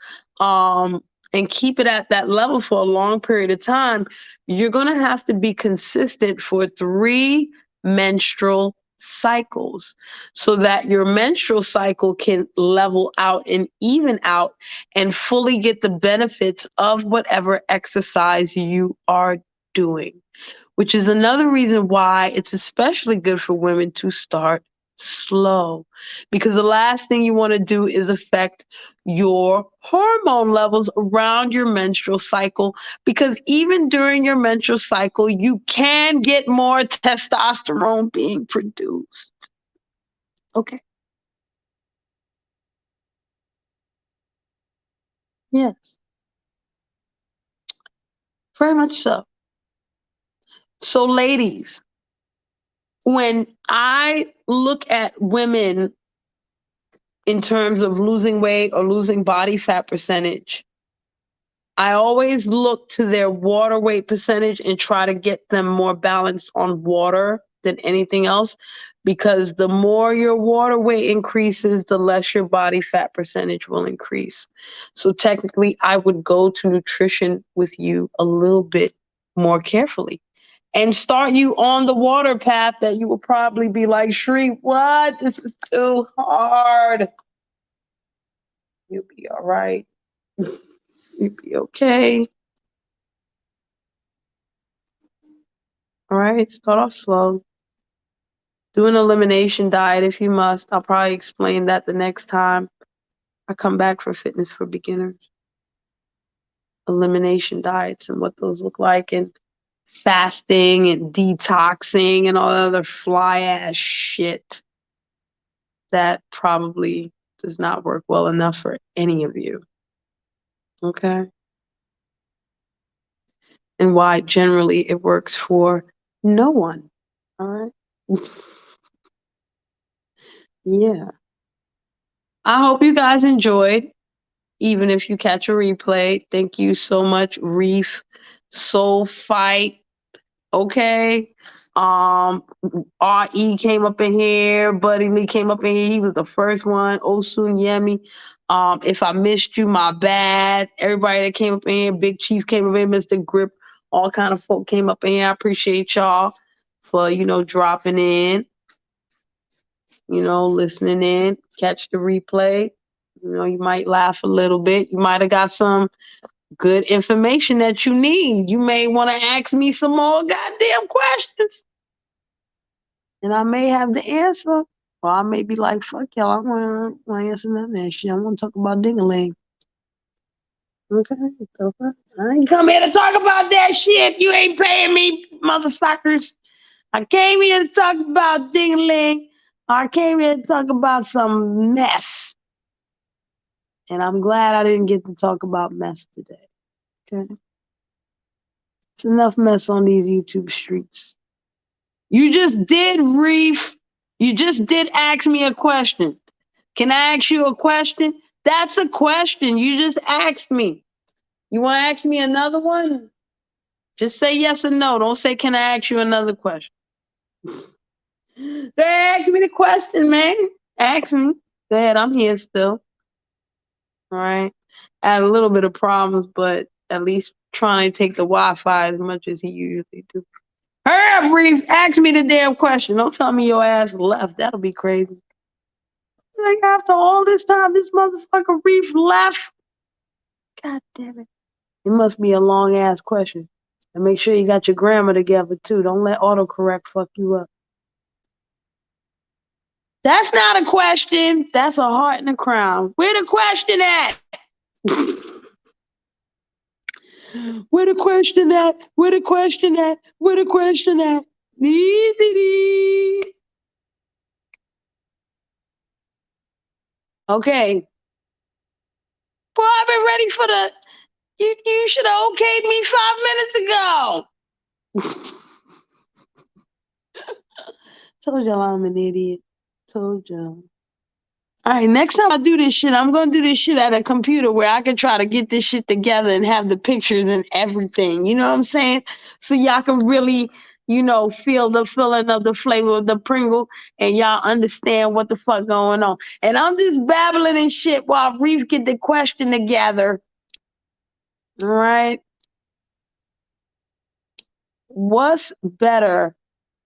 And keep it at that level for a long period of time, you're going to have to be consistent for 3 menstrual cycles so that your menstrual cycle can level out and even out and fully get the benefits of whatever exercise you are doing, which is another reason why it's especially good for women to start slow. Because the last thing you want to do is affect your hormone levels around your menstrual cycle. Because even during your menstrual cycle, you can get more testosterone being produced. Okay. Yes. Very much so. So, ladies, when I look at women in terms of losing weight or losing body fat percentage, I always look to their water weight percentage and try to get them more balanced on water than anything else, because the more your water weight increases, the less your body fat percentage will increase. So technically, I would go to nutrition with you a little bit more carefully and start you on the water path that you will probably be like, Shri, what? This is too hard. You'll be all right. You'll be okay. All right, start off slow. Do an elimination diet if you must. I'll probably explain that the next time I come back for Fitness for Beginners. Elimination diets and what those look like, and fasting and detoxing and all other fly ass shit that probably does not work well enough for any of you. Okay? And why generally it works for no one. All right? Yeah. I hope you guys enjoyed, even if you catch a replay. Thank you so much, Reef, Soul Fight. Okay. RE came up in here, Buddy Lee came up in here. He was the first one. Osun Yemi. If I missed you, my bad. Everybody that came up in here, Big Chief came up in, Mr. Grip, all kind of folk came up in here. I appreciate y'all for, dropping in, listening in, catch the replay. You might laugh a little bit. You might have got some good information that you need. You may want to ask me some more goddamn questions. And I may have the answer. Or I may be like, fuck y'all, I want to answer none of that shit. I want to talk about ding-a-ling. Okay, so I ain't come here to talk about that shit. You ain't paying me, motherfuckers. I came here to talk about ding-a-ling. I came here to talk about some mess. And I'm glad I didn't get to talk about mess today. Okay? It's enough mess on these YouTube streets. You just did, Reef. You just did ask me a question. Can I ask you a question? That's a question. You just asked me. You want to ask me another one? Just say yes or no. Don't say, can I ask you another question? Go ahead, ask me the question, man. Ask me. Go ahead, I'm here still. All right. I had a little bit of problems, but at least trying to take the Wi-Fi as much as he usually do. Hurry up, Reef. Ask me the damn question. Don't tell me your ass left. That'll be crazy. Like after all this time, this motherfucker Reef left. God damn it. It must be a long ass question. And make sure you got your grammar together too. Don't let autocorrect fuck you up. That's not a question. That's a heart and a crown. Where the question at? Where the question at? Where the question at? Where the question at? Okay. Boy, I've been ready for the. You should have okayed me 5 minutes ago. Told y'all I'm an idiot. Told y'all. All right, next time I do this shit, I'm going to do this shit at a computer where I can try to get this shit together and have the pictures and everything. You know what I'm saying? So y'all can really, feel the feeling of the flavor of the Pringle and y'all understand what the fuck going on. And I'm just babbling and shit while Reef get the question together. All right. What's better,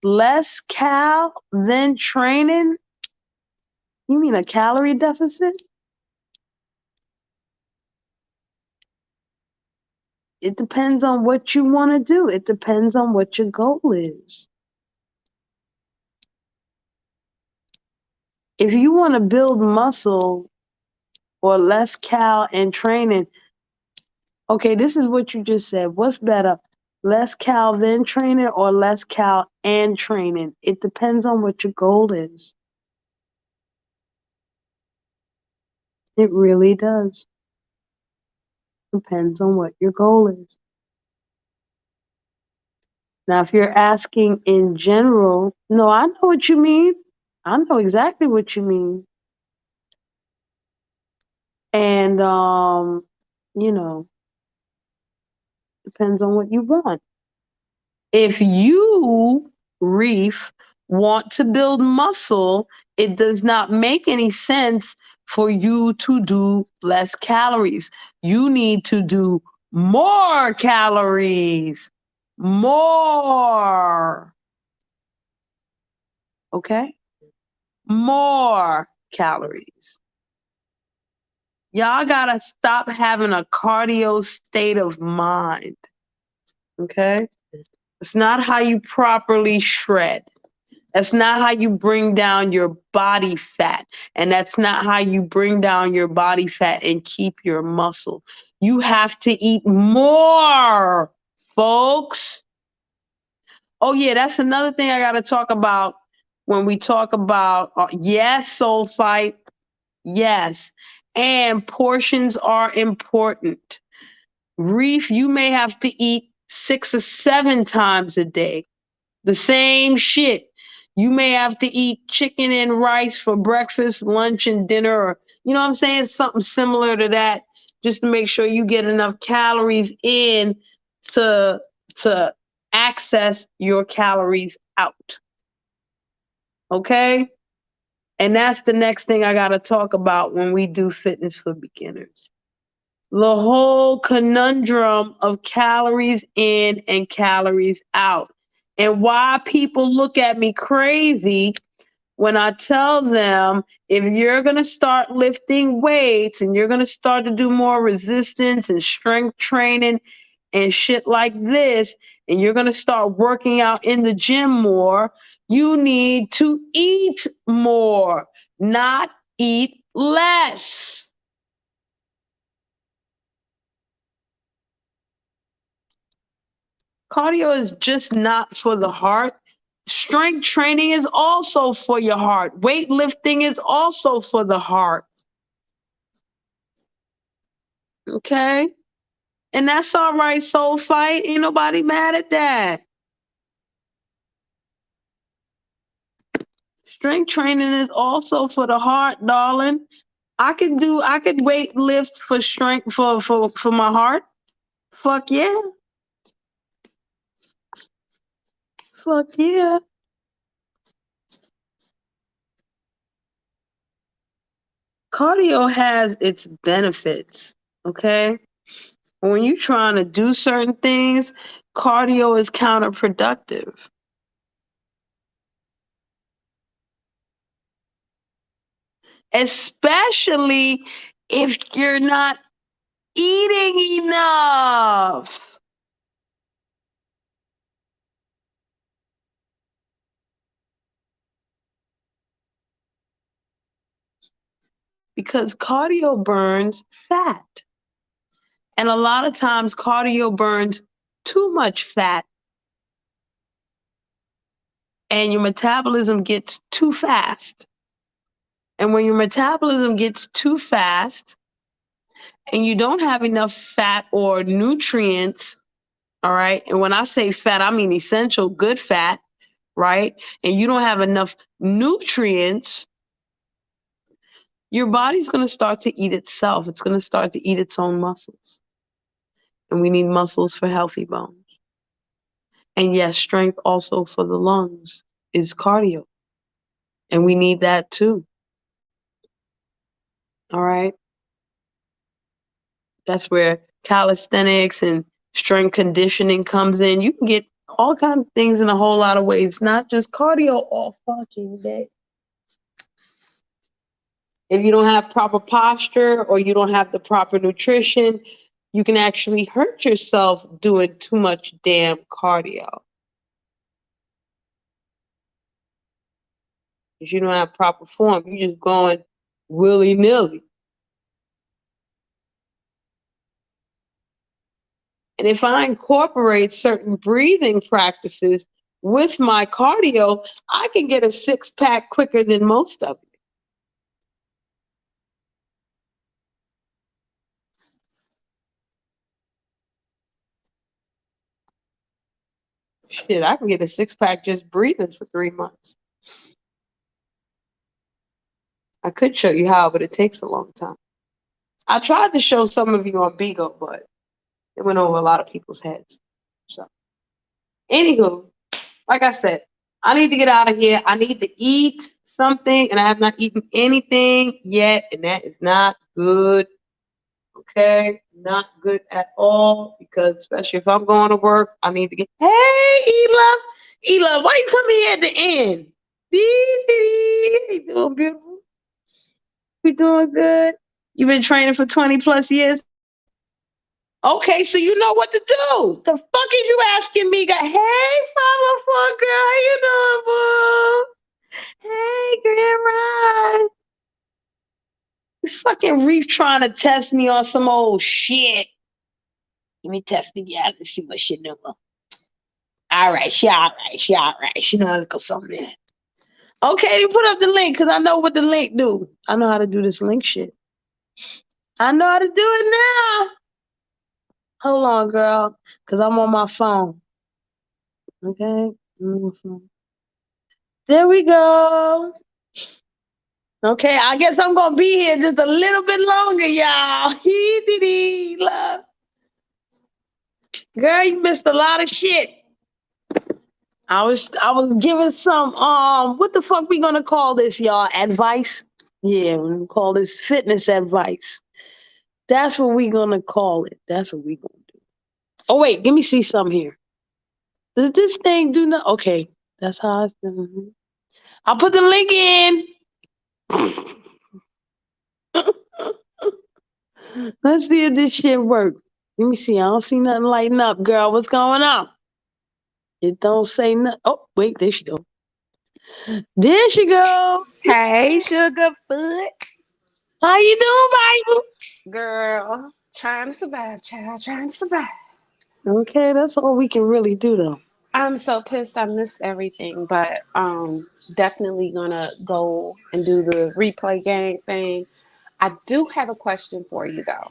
less cal than training? You mean a calorie deficit? It depends on what you want to do. It depends on what your goal is. If you want to build muscle or less cal and training, okay, this is what you just said. What's better, less cal than training or less cal and training? It depends on what your goal is. It really does. Depends on what your goal is. Now, if you're asking in general, no, I know what you mean. I know exactly what you mean. And, depends on what you want. If you, Reef, want to build muscle, it does not make any sense for you to do less calories. You need to do more calories. More. Okay? More calories. Y'all gotta stop having a cardio state of mind. Okay? It's not how you properly shred. That's not how you bring down your body fat. And that's not how you bring down your body fat and keep your muscle. You have to eat more, folks. Oh, yeah, that's another thing I got to talk about when we talk about, yes, soul fight. Yes. And portions are important. Reef, you may have to eat 6 or 7 times a day. The same shit. You may have to eat chicken and rice for breakfast, lunch, and dinner, or you know what I'm saying? Something similar to that, just to make sure you get enough calories in to access your calories out. Okay? And that's the next thing I gotta talk about when we do fitness for beginners. The whole conundrum of calories in and calories out. And why people look at me crazy when I tell them, if you're going to start lifting weights and you're going to start to do more resistance and strength training and shit like this, and you're going to start working out in the gym more, you need to eat more, not eat less. Cardio is just not for the heart. Strength training is also for your heart. Weightlifting is also for the heart. Okay? And that's all right, Soul Fight. Ain't nobody mad at that. Strength training is also for the heart, darling. I could weight lift for strength for my heart. Fuck yeah. Fuck yeah. Cardio has its benefits, okay? When you're trying to do certain things, cardio is counterproductive. Especially if you're not eating enough. Because cardio burns fat. And a lot of times, cardio burns too much fat. And your metabolism gets too fast. And when your metabolism gets too fast and you don't have enough fat or nutrients, all right? And when I say fat, I mean essential good fat, right? And you don't have enough nutrients, your body's going to start to eat itself. It's going to start to eat its own muscles. And we need muscles for healthy bones. And yes, strength also for the lungs is cardio. And we need that too. All right? That's where calisthenics and strength conditioning comes in. You can get all kinds of things in a whole lot of ways, not just cardio all fucking day. If you don't have proper posture or you don't have the proper nutrition, you can actually hurt yourself doing too much damn cardio. If you don't have proper form, you're just going willy-nilly. And if I incorporate certain breathing practices with my cardio, I can get a six-pack quicker than most of you. Shit, I can get a six-pack just breathing for 3 months. I could show you how, but it takes a long time. I tried to show some of you on Bigo, but it went over a lot of people's heads. So, anywho, like I said, I need to get out of here. I need to eat something, and I have not eaten anything yet, and that is not good. Okay, not good at all, because especially if I'm going to work, I need to get. Hey, Ela, why you coming here at the end? You doing beautiful? You doing good? You've been training for 20 plus years. Okay, so you know what to do. The fuck is you asking me? Hey, follow for girl, how you doing, boo? Hey, Grand Ride. This fucking Reef trying to test me on some old shit. Let me test it out and see what she know. All right, she all right. She know how to go something. Okay, you put up the link because I know what the link do. I know how to do this link shit. I know how to do it now. Hold on, girl, because I'm on my phone. Okay, I'm on my phone. There we go. Okay, I guess I'm gonna be here just a little bit longer, y'all. Love. Girl, you missed a lot of shit. I was giving some what the fuck we gonna call this, y'all? Advice? Yeah, we're gonna call this fitness advice. That's what we gonna call it. That's what we gonna do. Oh wait, let me see something here. Does this thing do not? Okay, that's how it's done. I'll put the link in. Let's see if this shit works. Let me see. I don't see nothing lighting up, girl. What's going on? It don't say nothing. Oh, wait, there she go. There she go. Hey, Sugarfoot. How you doing, Girl, trying to survive, child, trying to survive. Bible? Okay, that's all we can really do, though. I'm so pissed I missed everything, but definitely gonna go and do the replay game thing. I do have a question for you though.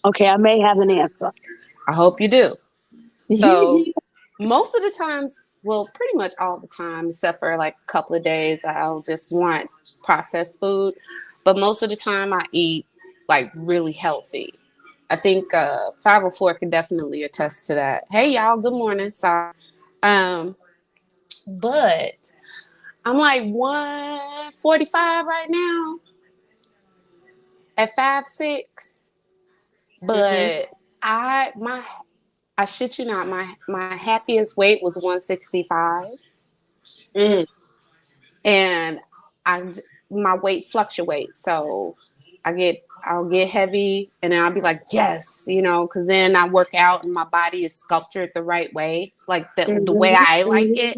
Okay, I may have an answer. I hope you do. So most of the times, well, pretty much all the time, except for like a couple of days, I'll just want processed food. But most of the time I eat like really healthy. I think 504 can definitely attest to that. Hey y'all, good morning. Sorry. Um, but I'm like 145 right now at 5'6". But I shit you not, my happiest weight was 165. Mm. And I my weight fluctuates. So I'll get heavy and then I'll be like, yes, because then I work out and my body is sculptured the right way, like the way I like it.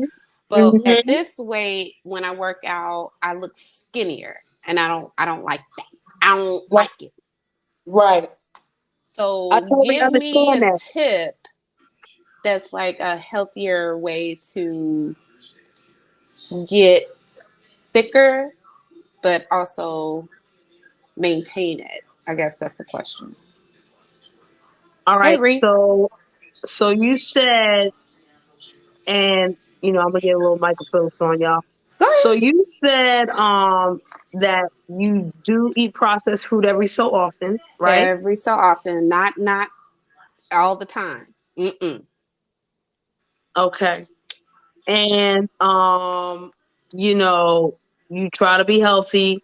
But at this weight, when I work out, I look skinnier, and I don't like that. I don't like it. Right. So I totally give me understand a that. tip that's like a healthier way to get thicker, but also maintain it. I guess that's the question. All Hey, right. Reef. So you said, and I'm gonna get a little microphone on y'all. Go So ahead. you said that you do eat processed food every so often, right? Every so often, not all the time. Mm-mm. Okay. And you try to be healthy,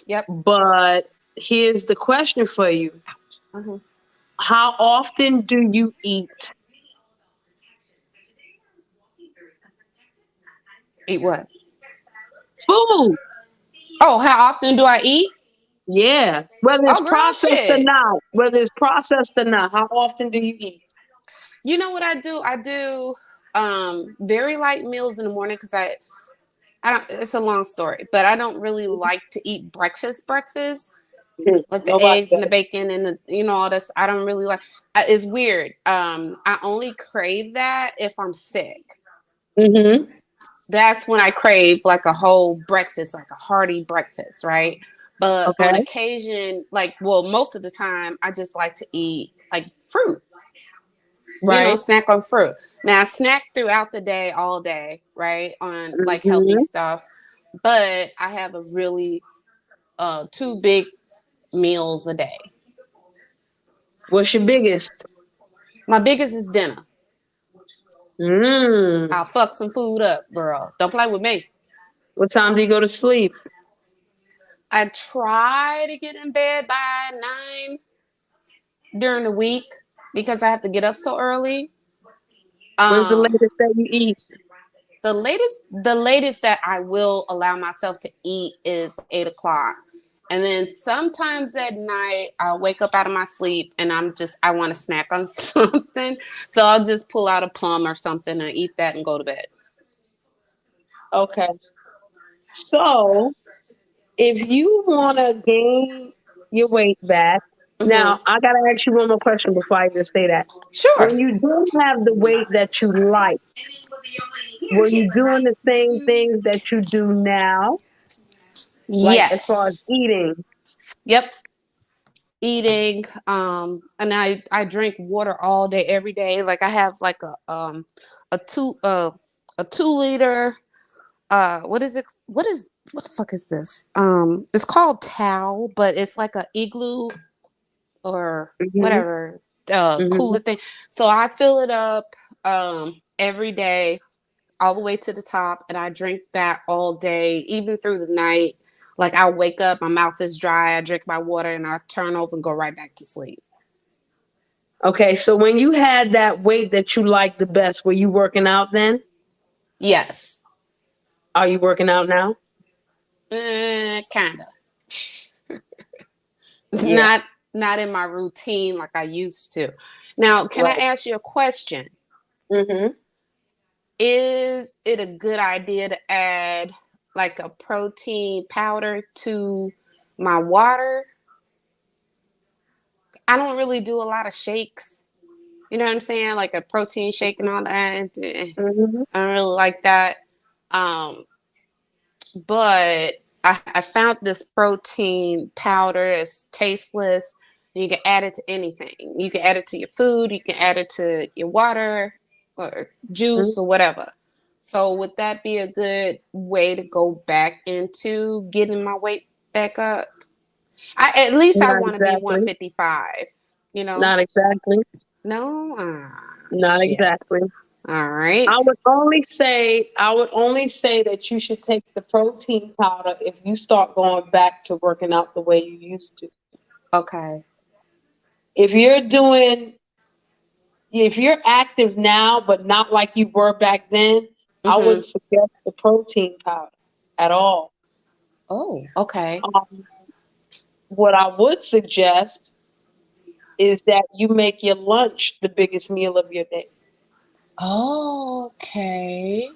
Yep. but here's the question for you. Uh-huh. How often do you eat? Eat what? Food. Oh, how often do I eat? Yeah. Whether it's Oh, girl, processed or shit. not. Whether it's processed or not. How often do you eat? You know what I do? I do very light meals in the morning because I don't. It's a long story, but I don't really like to eat breakfast. Like the Nobody eggs and the does. bacon and all this. I don't really like. It's weird. I only crave that if I'm sick. Mm-hmm. That's when I crave like a whole breakfast, like a hearty breakfast, right? But Okay. on occasion, most of the time, I just like to eat like fruit, Right. snack on fruit. Now, I snack throughout the day, all day, right? On like healthy Mm-hmm. stuff. But I have a really two big meals a day. What's your biggest? My biggest is dinner. Mm. I'll fuck some food up, girl. Don't play with me. What time do you go to sleep? I try to get in bed by 9 during the week because I have to get up so early. When's the Um, latest that you eat? the latest that I will allow myself to eat is 8 o'clock. And then sometimes at night I'll wake up out of my sleep and I want to snack on something. So I'll just pull out a plum or something and eat that and go to bed. Okay. So if you want to gain your weight back, Mm-hmm. now I got to ask you one more question before I just say that. Sure. When you don't have the weight that you like, were you doing the same things that you do now? Like as far as Yes. eating? Yep. Eating. And I drink water all day, every day. Like I have like a two uh a 2 liter. What is it? What the fuck is this? It's called Tao, but it's like a igloo or Mm-hmm. whatever Mm-hmm. cooler thing. So I fill it up every day all the way to the top, and I drink that all day, even through the night. Like I'll wake up, my mouth is dry, I drink my water, and I turn over and go right back to sleep. Okay, so when you had that weight that you liked the best, were you working out then? Yes. Are you working out now? Kinda. Yeah. Not in my routine like I used to. Now, can I Right. ask you a question? Mm-hmm. Is it a good idea to add like a protein powder to my water? I don't really do a lot of shakes. You know what I'm saying? Like a protein shake and all that. Mm-hmm. I don't really like that. Um, but I found this protein powder. It's tasteless. You can add it to anything. You can add it to your food. You can add it to your water or juice or whatever. So would that be a good way to go back into getting my weight back up? At least I Not want to be exactly. 155. You know? Not exactly. No. Not Shit. exactly. All right. I would only say that you should take the protein powder if you start going back to working out the way you used to. Okay. If you're active now but not like you were back then, I Mm-hmm. wouldn't suggest the protein powder at all. Oh, okay. Um, what I would suggest is that you make your lunch the biggest meal of your day, Okay.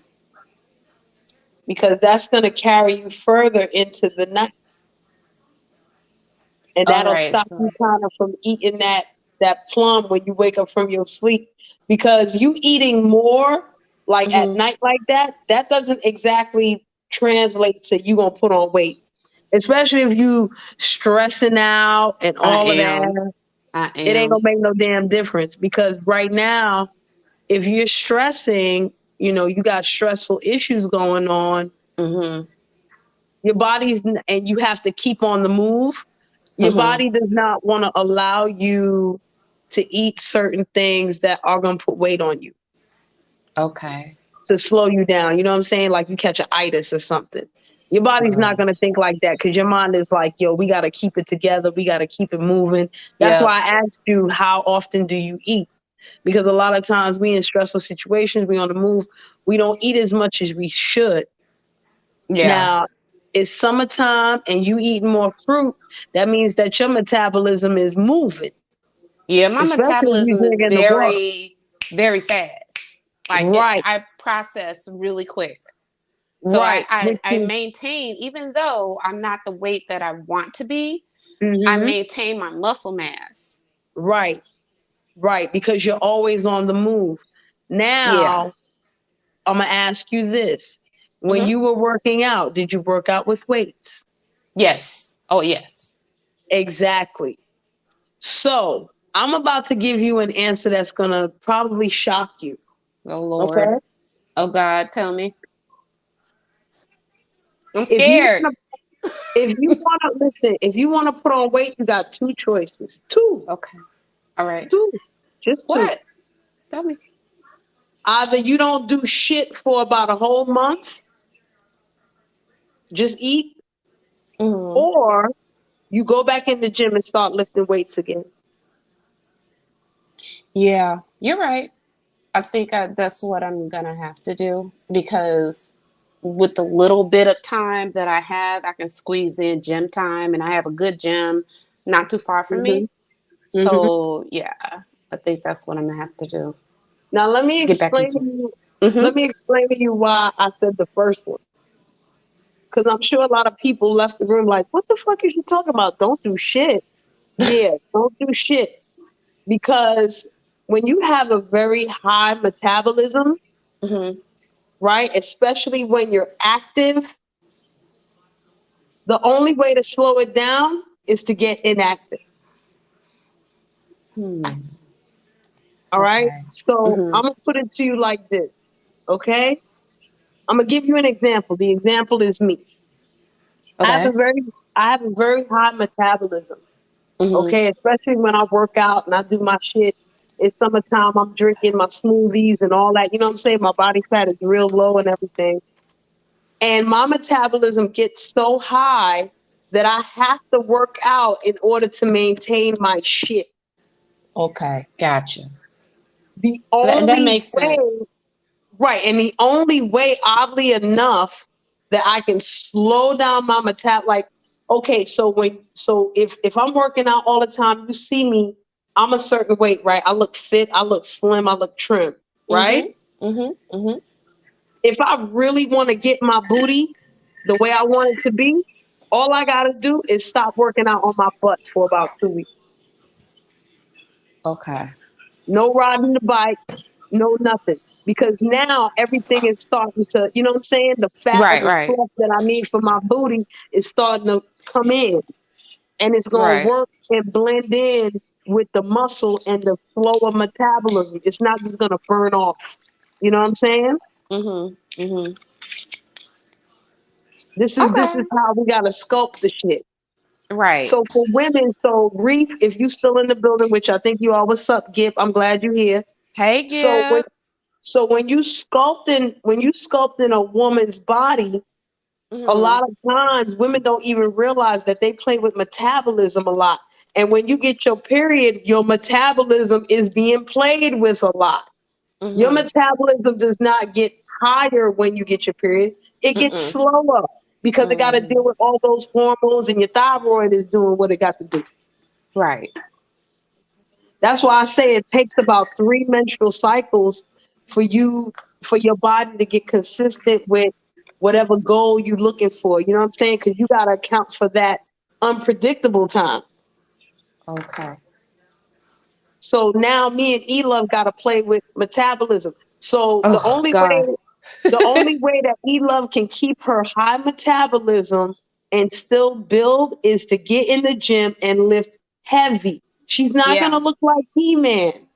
because that's going to carry you further into the night, and All that'll right. stop So, you kind of from eating that plum when you wake up from your sleep, because you eating more like at hmm night like that doesn't exactly translate to you gonna put on weight, especially if you stressing out and I all of am. that. I It ain't am. gonna make no damn difference, because right now, if you're stressing, you got stressful issues going on, hmm your body's and you have to keep on the move. Your hmm body does not want to allow you to eat certain things that are going to put weight on you, Okay. to slow you down. You know what I'm saying? Like you catch an itis or something. Your body's not Girl. going to think like that, because your mind is like, yo, we got to keep it together. We got to keep it moving. That's Yep. why I asked you, how often do you eat? Because a lot of times we in stressful situations, we on the move, we don't eat as much as we should. Yeah. Now, it's summertime and you eating more fruit. That means that your metabolism is moving, Yeah. My especially if you metabolism is drinking the water. very, very fast. Like Right, I process really quick. So right. Which I is, maintain, even though I'm not the weight that I want to be, I hmm maintain my muscle mass. right, right. Because you're always on the move. Yeah. Now, I'm gonna ask you this: when hmm you were working out, did you work out with weights? Yes. Oh, yes. Exactly. So I'm about to give you an answer that's gonna probably shock you. Oh, Lord. Okay. Oh, God. Tell me. I'm If you scared. wanna If you want to listen, if you want to put on weight, you got two choices. Two, Okay. All right. two, just two. What? Tell me. Either you don't do shit for about a whole month, just eat, hmm or you go back in the gym and start lifting weights again. Yeah, you're right. I think that's what I'm gonna have to do because with the little bit of time that I have, I can squeeze in gym time, and I have a good gym not too far from hmm me. hmm So yeah, I think that's what I'm gonna have to do. Now Just get back into it. let me explain to you why I said the first one. Because I'm sure a lot of people left the room like, "What the fuck is you talking about? Don't do shit." Yeah, don't do shit. Because when you have a very high metabolism, hmm right? Especially when you're active, the only way to slow it down is to get inactive. Hmm. All right. Okay. So hmm I'm gonna put it to you like this. Okay. I'm gonna give you an example. The example is me. I have a Okay. very I have a very high metabolism. hmm Okay, especially when I work out and I do my shit. It's summertime, I'm drinking my smoothies and all that. You know what I'm saying? My body fat is real low and everything. And my metabolism gets so high that I have to work out in order to maintain my shit. Okay. Gotcha. The That only makes way, sense. right, and the only way, oddly enough, that I can slow down my like, okay, so if I'm working out all the time, you see me, I'm a certain weight, right? I look fit, I look slim, I look trim, right? If I really want to get my booty the way I want it to be, all I gotta do is stop working out on my butt for about 2 weeks. Okay. No riding the bike, no nothing. Because now everything is starting to, you know what I'm saying? The fat or Right, the right, fluff that I need for my booty is starting to come in. And it's going to right. work and blend in with the muscle and the slower metabolism. It's not just going to burn off. You know what I'm saying? This Okay. is how we got to sculpt the shit. Right. So for women, so Reef, if you still in the building, which I think you are, what's up, Gip? I'm glad you're here. Hey, So Gib. when you sculpting a woman's body, a lot of times women don't even realize that they play with metabolism a lot. And when you get your period, your metabolism is being played with a lot. Your metabolism does not get higher when you get your period. It gets slower because it got to deal with all those hormones, and your thyroid is doing what it got to do. Right. That's why I say it takes about 3 menstrual cycles for your body to get consistent with whatever goal you're looking for. You know what I'm saying? Because you got to account for that unpredictable time. Okay. So now me and E-Love got to play with metabolism. So Oh God. the only way that E-Love can keep her high metabolism and still build is to get in the gym and lift heavy. She's not Yeah. gonna look like He-Man.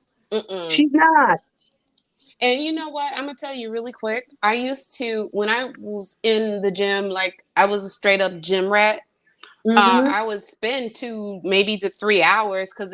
She's not. And you know what? I'm gonna tell you really quick. I used to, when I was in the gym, like I was a straight up gym rat. Mm-hmm. I would spend 2, maybe to 3 hours because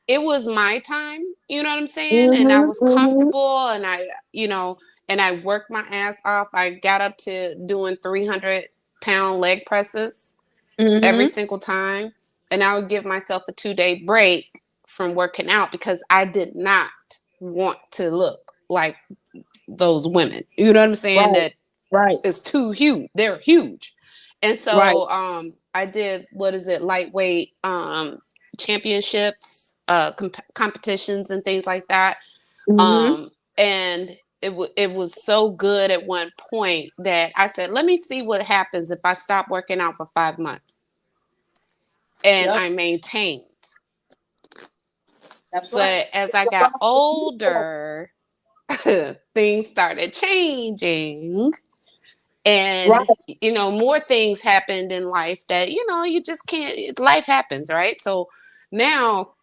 it was my time. You know what I'm saying? And I was Mm-hmm. Mm-hmm. comfortable, and and I worked my ass off. I got up to doing 300-pound leg presses every Mm-hmm. single time, and I would give myself a 2-day break from working out because I did not want to look like those women. You know what I'm saying? Right. That Right. is too huge. They're huge. And Right. so I did, what is it, lightweight championships, competitions and things like that. Mm-hmm. And it was so good at one point that I said, let me see what happens if I stop working out for 5 months. And Yep. I maintained. That's right. But as I got older, things started changing. Right. And more things happened in life that you just can't. Life happens, right? So now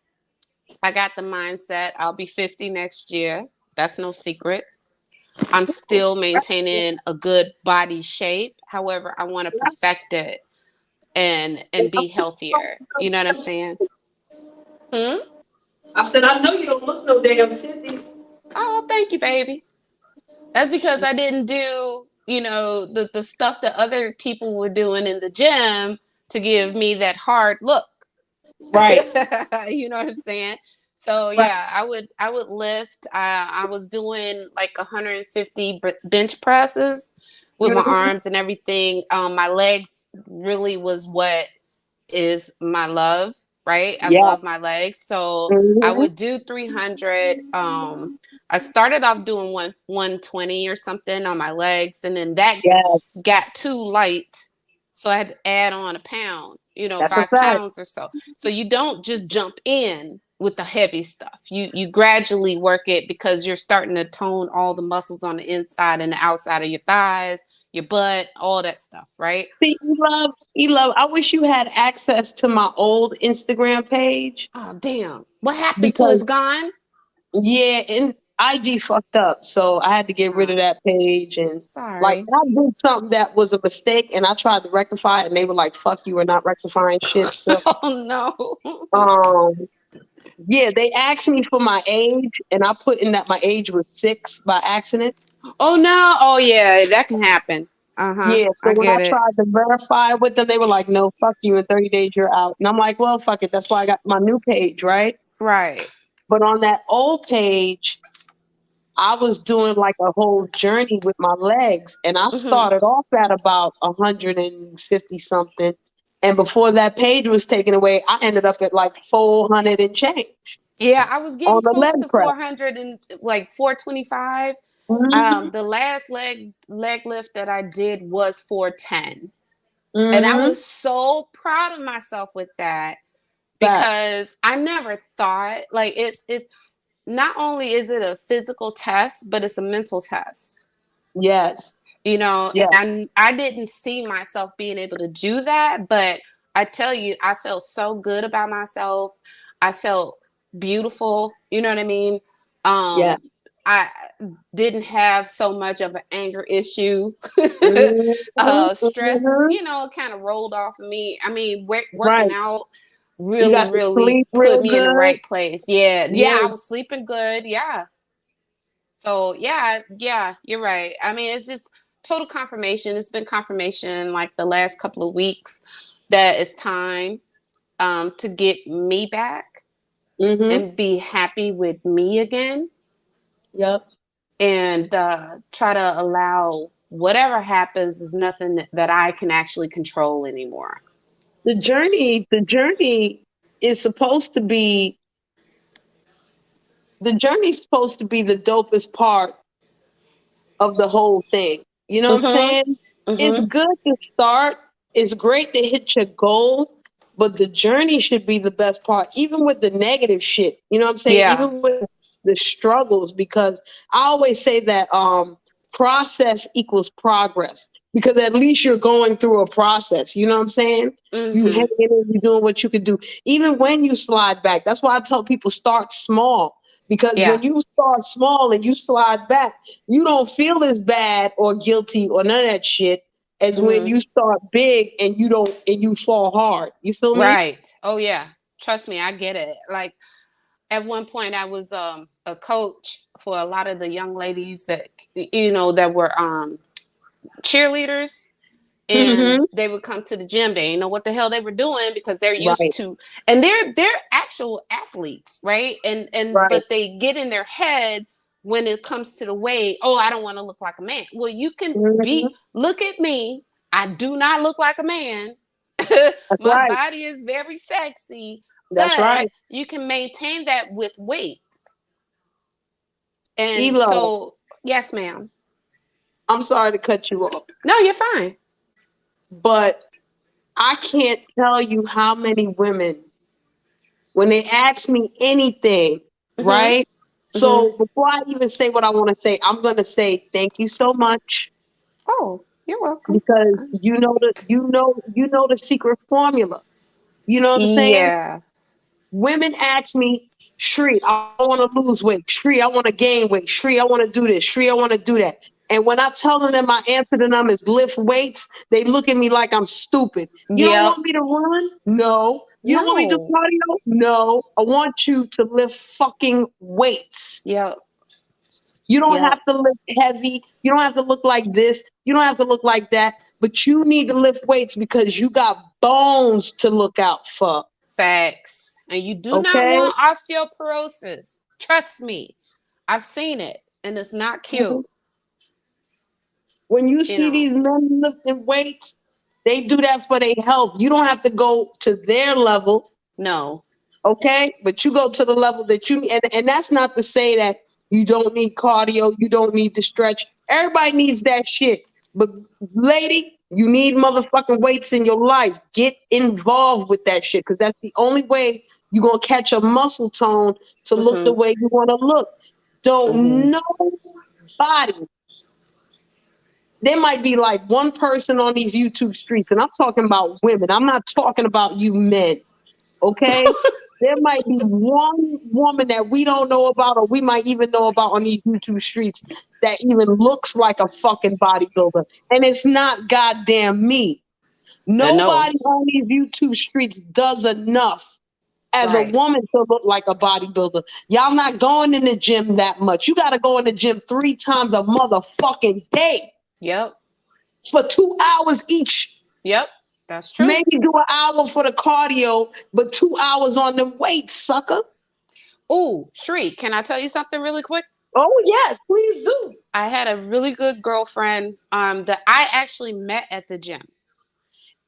I got the mindset, I'll be 50 next year. That's no secret. I'm still maintaining a good body shape. However, I want to perfect it and be healthier. You know what I'm saying? I said, I know you don't look no damn 50. Oh, thank you, baby. That's because I didn't do, the stuff that other people were doing in the gym to give me that hard look. Right. You know what I'm saying? So Right. yeah, I would lift. I was doing like 150 bench presses with my Mm-hmm. arms and everything. My legs really was what is my love, right? I Yeah. love my legs. So I Mm-hmm. would do 300. I started off doing 120 or something on my legs, and then that Yeah. got too light. So I had to add on a pound, That's a 5 pounds fact. or so. So you don't just jump in with the heavy stuff. You gradually work it because you're starting to tone all the muscles on the inside and the outside of your thighs, your butt, all that stuff, right? See, E-Love, I wish you had access to my old Instagram page Oh, damn. What happened to because it's gone? yeah, and IG fucked up, so I had to get rid of that page. And like, Sorry. I did something that was a mistake, and I tried to rectify it, and they were like, "Fuck you, we're not rectifying shit." So, Oh, no. um, yeah, they asked me for my age, and I put in that my age was 6 by accident. Oh, no. Oh, yeah, that can happen. Uh-huh. Yeah, so I when I get it. tried to verify with them, they were like, "No, fuck you. In 30 days, you're out." And I'm like, "Well, fuck it. That's why I got my new page, right?" Right. But on that old page, I was doing like a whole journey with my legs, and I Hmm. started off at about 150 something. And before that page was taken away, I ended up at like 400 and change Yeah, I was on getting the close leg to press. 400 and like 425. Hmm. The last leg lift that I did was 410. And I Hmm. was so proud of myself with that Facts. because I never thought like it's not only is it a physical test, but it's a mental test. Yes. You know, Yeah. and I didn't see myself being able to do that, but I tell you, I felt so good about myself. I felt beautiful, you know what I mean? Yeah. I didn't have so much of an anger issue. Hmm. Stress, Hmm. you know, kind of rolled off of me. I mean, working Right. out You really, got to really sleep put real me in the good. right place. Yeah, yeah, I Yeah. was sleeping good. Yeah. So yeah, you're right. I mean, it's just total confirmation. It's been confirmation like the last couple of weeks that it's time to get me back Hmm. and be happy with me again, Yep. and try to allow whatever happens is nothing that I can actually control anymore. The journey is supposed to be the journey's supposed to be the dopest part of the whole thing. You know what I'm Mhm. saying? It's Mhm. good to start. It's great to hit your goal, but the journey should be the best part, even with the negative shit. You know what I'm saying? Yeah. Even with the struggles, because I always say that process equals progress. Because at least you're going through a process. You know what I'm saying? You hanging Mhm. in, you doing what you can do. Even when you slide back. That's why I tell people start small. Because Yeah. when you start small and you slide back, you don't feel as bad or guilty or none of that shit as when Mhm. you start big and you don't and you fall hard. You feel me? Right. Oh yeah. Trust me, I get it. Like at one point I was a coach for a lot of the young ladies that that were cheerleaders, and Hmm. they would come to the gym. They didn't know what the hell they were doing because they're used Right, to, and they're actual athletes, right? And right. but they get in their head when it comes to the weight. Oh, I don't want to look like a man. Well, you can Hmm. be. Look at me. I do not look like a man. That's My right. body is very sexy, That's but right. you can maintain that with weights. And Elo, so, yes, ma'am. I'm sorry to cut you off, No, you're fine. but I can't tell you how many women, when they ask me anything, Mm-hmm. right? Mm-hmm. So before I even say what I want to say, I'm going to say thank you so much Oh, you're welcome. because you know the secret formula. You know what I'm saying? Yeah. Women ask me, Shri, I want to lose weight. Shri, I want to gain weight. Shri, I want to do this. Shri, I want to do that. And when I tell them that my answer to them is lift weights, they look at me like I'm stupid. You don't Yep. want me to run? No. You don't want me to do No. cardio? No. I want you to lift fucking weights. Yep. You don't Yep. have to lift heavy. You don't have to look like this. You don't have to look like that. But you need to lift weights because you got bones to look out for. Facts. And you do not Okay? want osteoporosis. Trust me. I've seen it and it's not cute. When you You see know. these men lifting weights, they do that for their health. You don't have to go to their level, No. okay? But you go to the level that you and that's not to say that you don't need cardio, you don't need to stretch. Everybody needs that shit. But lady, you need motherfucking weights in your life. Get involved with that shit because that's the only way you're gonna catch a muscle tone to look the Mm-hmm. way you want to look. Mm-hmm. Don't nobody there might be like one person on these YouTube streets, and I'm talking about women. I'm not talking about you men, okay? There might be one woman that we don't know about, or we might even know about on these YouTube streets that even looks like a fucking bodybuilder. And it's not goddamn me. No. Nobody on these YouTube streets does enough as a Right. woman to look like a bodybuilder. Y'all not going in the gym that much. You got to go in the gym 3 times a motherfucking day Yep. for 2 hours each. Yep. That's true. Maybe do an hour for the cardio, but 2 hours on them weights, sucker. Oh, Shri, can I tell you something really quick? Oh yes, please do. I had a really good girlfriend that I actually met at the gym,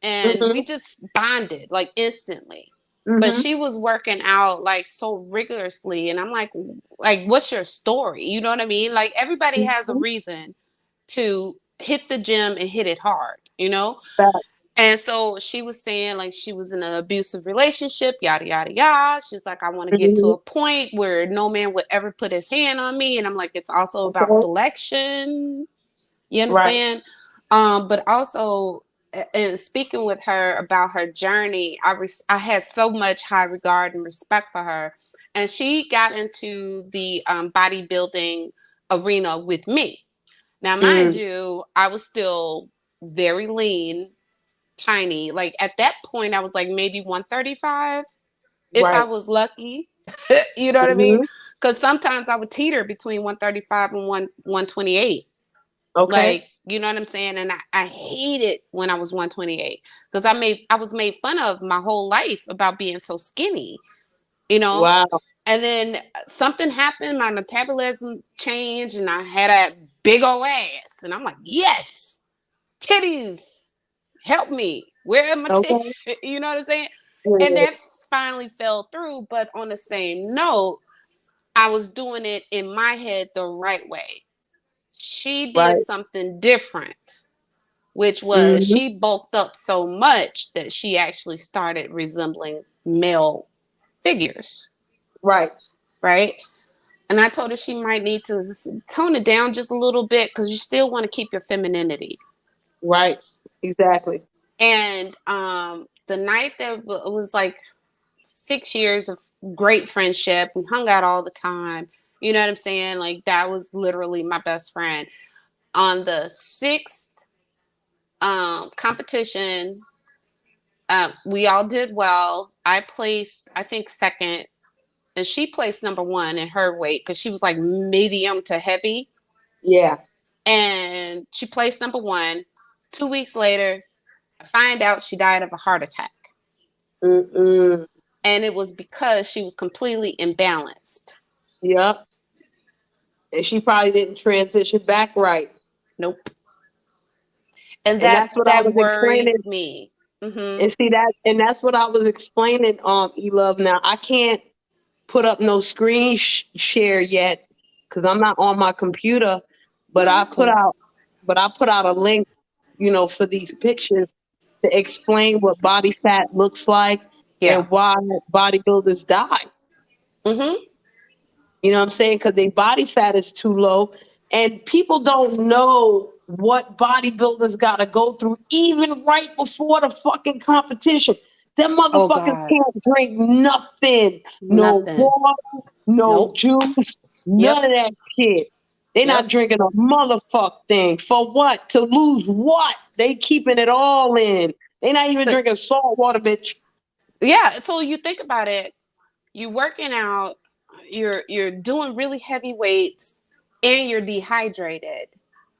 and Mm-hmm. we just bonded like instantly. But Mm-hmm. she was working out like so rigorously, and I'm like, what's your story? You know what I mean? Like everybody has a Mm-hmm. reason to hit the gym and hit it hard, you know? Fact. And so she was saying like she was in an abusive relationship, yada yada yada. She's like, I want to get to Mm-hmm. a point where no man would ever put his hand on me. And I'm like, it's also about Okay. selection. You Right. understand? But also, in speaking with her about her journey, I had so much high regard and respect for her, and she got into the bodybuilding arena with me. Now, mind Mm. you, I was still very lean, tiny. Like at that point, I was like maybe 135, if I Right. was lucky. You know what I mean? Mm-hmm. Because sometimes I would teeter between 135 and 128. Okay. Like, you know what I'm saying? And I hated when I was 128 because I was made fun of my whole life about being so skinny, you know? Wow. And then something happened, my metabolism changed, and I had a big old ass. And I'm like, yes, titties, help me. Where are my titties? Okay. You know what I'm saying? And Yeah. that finally fell through. But on the same note, I was doing it in my head the right way. She did Right. something different, which was Mm-hmm. she bulked up so much that she actually started resembling male figures, Right. right? And I told her she might need to tone it down just a little bit because you still want to keep your femininity. Right. Exactly. And the night that it was like 6 years of great friendship, we hung out all the time. You know what I'm saying? Like that was literally my best friend. On the sixth competition, we all did well. I placed, I think, second, and she placed number one in her weight because she was like medium to heavy. Yeah. And she placed number one. 2 weeks later, I find out she died of a heart attack. Mm-mm. And it was because she was completely imbalanced. Yep. And she probably didn't transition back right. Nope. And And that's what I that was explaining. worries me. Mm-hmm. And see that, and that's what I was explaining, E-Love. Now I can't put up no screen share yet because I'm not on my computer, but No, I you're put cool. out a link, for these pictures to explain what body fat looks like Yeah. and why bodybuilders die. Mm-hmm. You know what I'm saying? Because their body fat is too low. And people don't know what bodybuilders got to go through, even right before the fucking competition. Them Oh motherfuckers God. can't drink nothing. No Nothing. water, no Nope. juice, none Yep. of that shit. They're not Yep. drinking a motherfuck thing. For what? To lose what? They keeping it all in. They're not even So, drinking salt water, bitch. yeah. So you think about it, you're working out, you're doing really heavy weights, and you're dehydrated.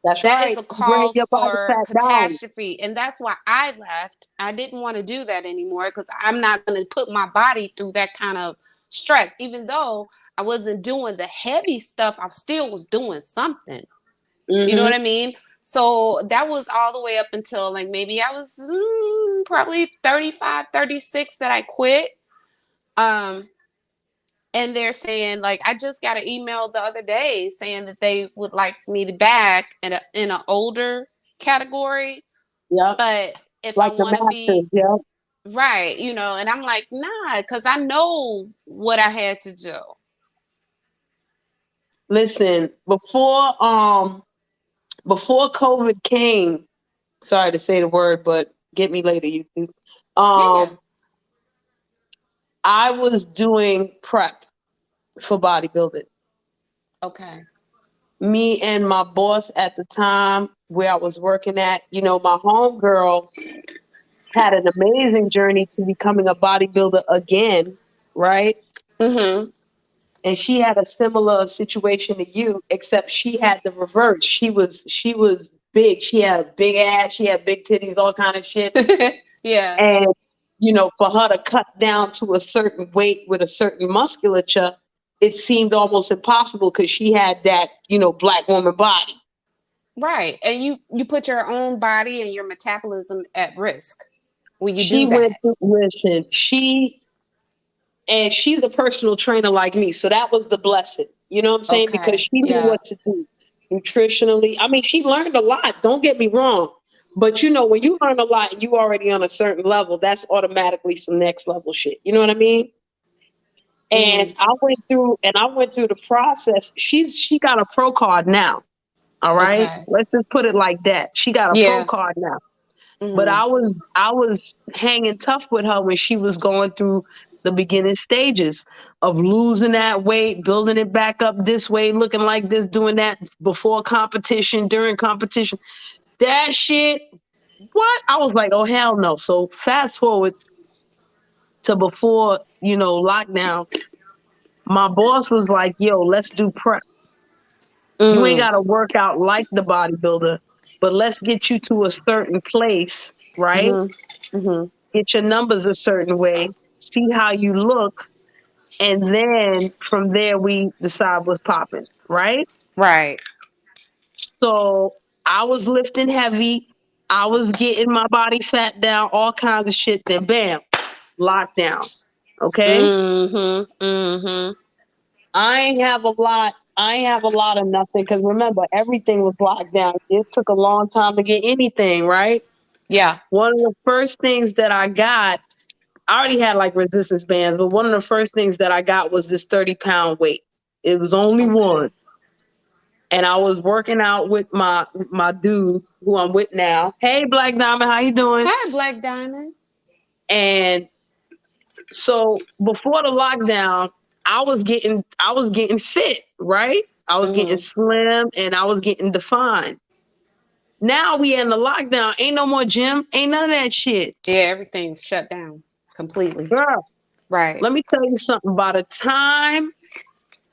That's That is right. a Bring cause your body for fat down. catastrophe. And that's why I left. I didn't want to do that anymore because I'm not going to put my body through that kind of stress. Even though I wasn't doing the heavy stuff, I still was doing something. You know what I Mm-hmm. mean? So that was all the way up until like maybe I was probably 35, 36 that I quit. Um, and they're saying like I just got an email the other day saying that they would like me to back in an older category, Yep. but if I Like the want to be masters. Yep. right, and I'm like nah, because I know what I had to do. Listen, before COVID came, sorry to say the word, but get me later, YouTube. Yeah, yeah. Um, I was doing prep for bodybuilding. Okay. Me and my boss at the time where I was working at, my homegirl had an amazing journey to becoming a bodybuilder again, right? Mm-hmm. And she had a similar situation to you, except she had the reverse. She was big. She had a big ass. She had big titties, all kind of shit. Yeah. And for her to cut down to a certain weight with a certain musculature, it seemed almost impossible because she had that, Black woman body. Right. And you put your own body and your metabolism at risk when you She do that. went through, listen, she's a personal trainer like me. So that was the blessing. You know what I'm saying? Because Okay. she knew Yeah. what to do nutritionally. I mean, she learned a lot. Don't get me wrong. But when you learn a lot and you already on a certain level, that's automatically some next level shit. You know what I mean? And Mm. I went through the process. She got a pro card now. All right. Okay. Let's just put it like that. She got a pro Yeah. card now. But Hmm. I was hanging tough with her when she was going through the beginning stages of losing that weight, building it back up this way, looking like this, doing that before competition, during competition. That shit, what? I was like, oh hell no. So fast forward to before, lockdown, my boss was like, yo, let's do prep. You ain't Mm. gotta work out like the bodybuilder, but let's get you to a certain place, right? Hmm. Hmm. Get your numbers a certain way, see how you look, and then from there we decide what's popping, right? Right. So I was lifting heavy, I was getting my body fat down, all kinds of shit. Then bam, lockdown. Okay, Hmm. Hmm. I ain't have a lot. I ain't have a lot of nothing because remember everything was locked down. It took a long time to get anything, right? Yeah. One of the first things that I got, I already had like resistance bands, but one of the first things that I got was this 30-pound weight. It was only Okay. one. And I was working out with my dude who I'm with now. Hey Black Diamond, how you doing? Hi, Black Diamond. And so before the lockdown, I was getting fit, right? I was getting Hmm. slim and I was getting defined. Now we in the lockdown. Ain't no more gym. Ain't none of that shit. Yeah, everything's shut down completely. Girl, Right. let me tell you something. By the time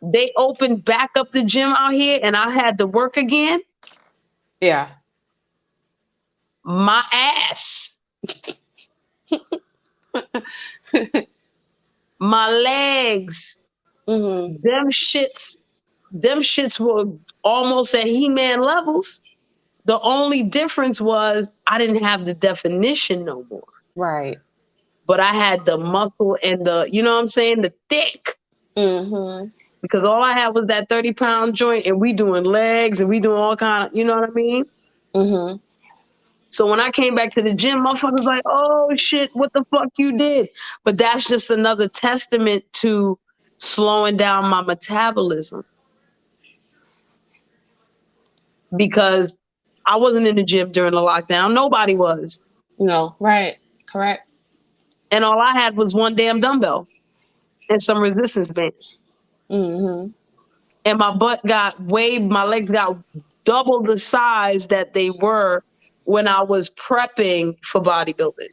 they opened back up the gym out here and I had to work again, Yeah. my ass, my legs, Hmm. them shits were almost at He-Man levels. The only difference was I didn't have the definition no more, Right. but I had the muscle and you know what I'm saying? The thick. Hmm. Because all I had was that 30-pound joint and we doing legs and we doing all kind of, you know what I mean? Hmm. So when I came back to the gym, motherfuckers like, oh shit, what the fuck you did? But that's just another testament to slowing down my metabolism because I wasn't in the gym during the lockdown. Nobody was. No. Right. Correct. And all I had was one damn dumbbell and some resistance bands. Hmm. And my legs got double the size that they were when I was prepping for bodybuilding.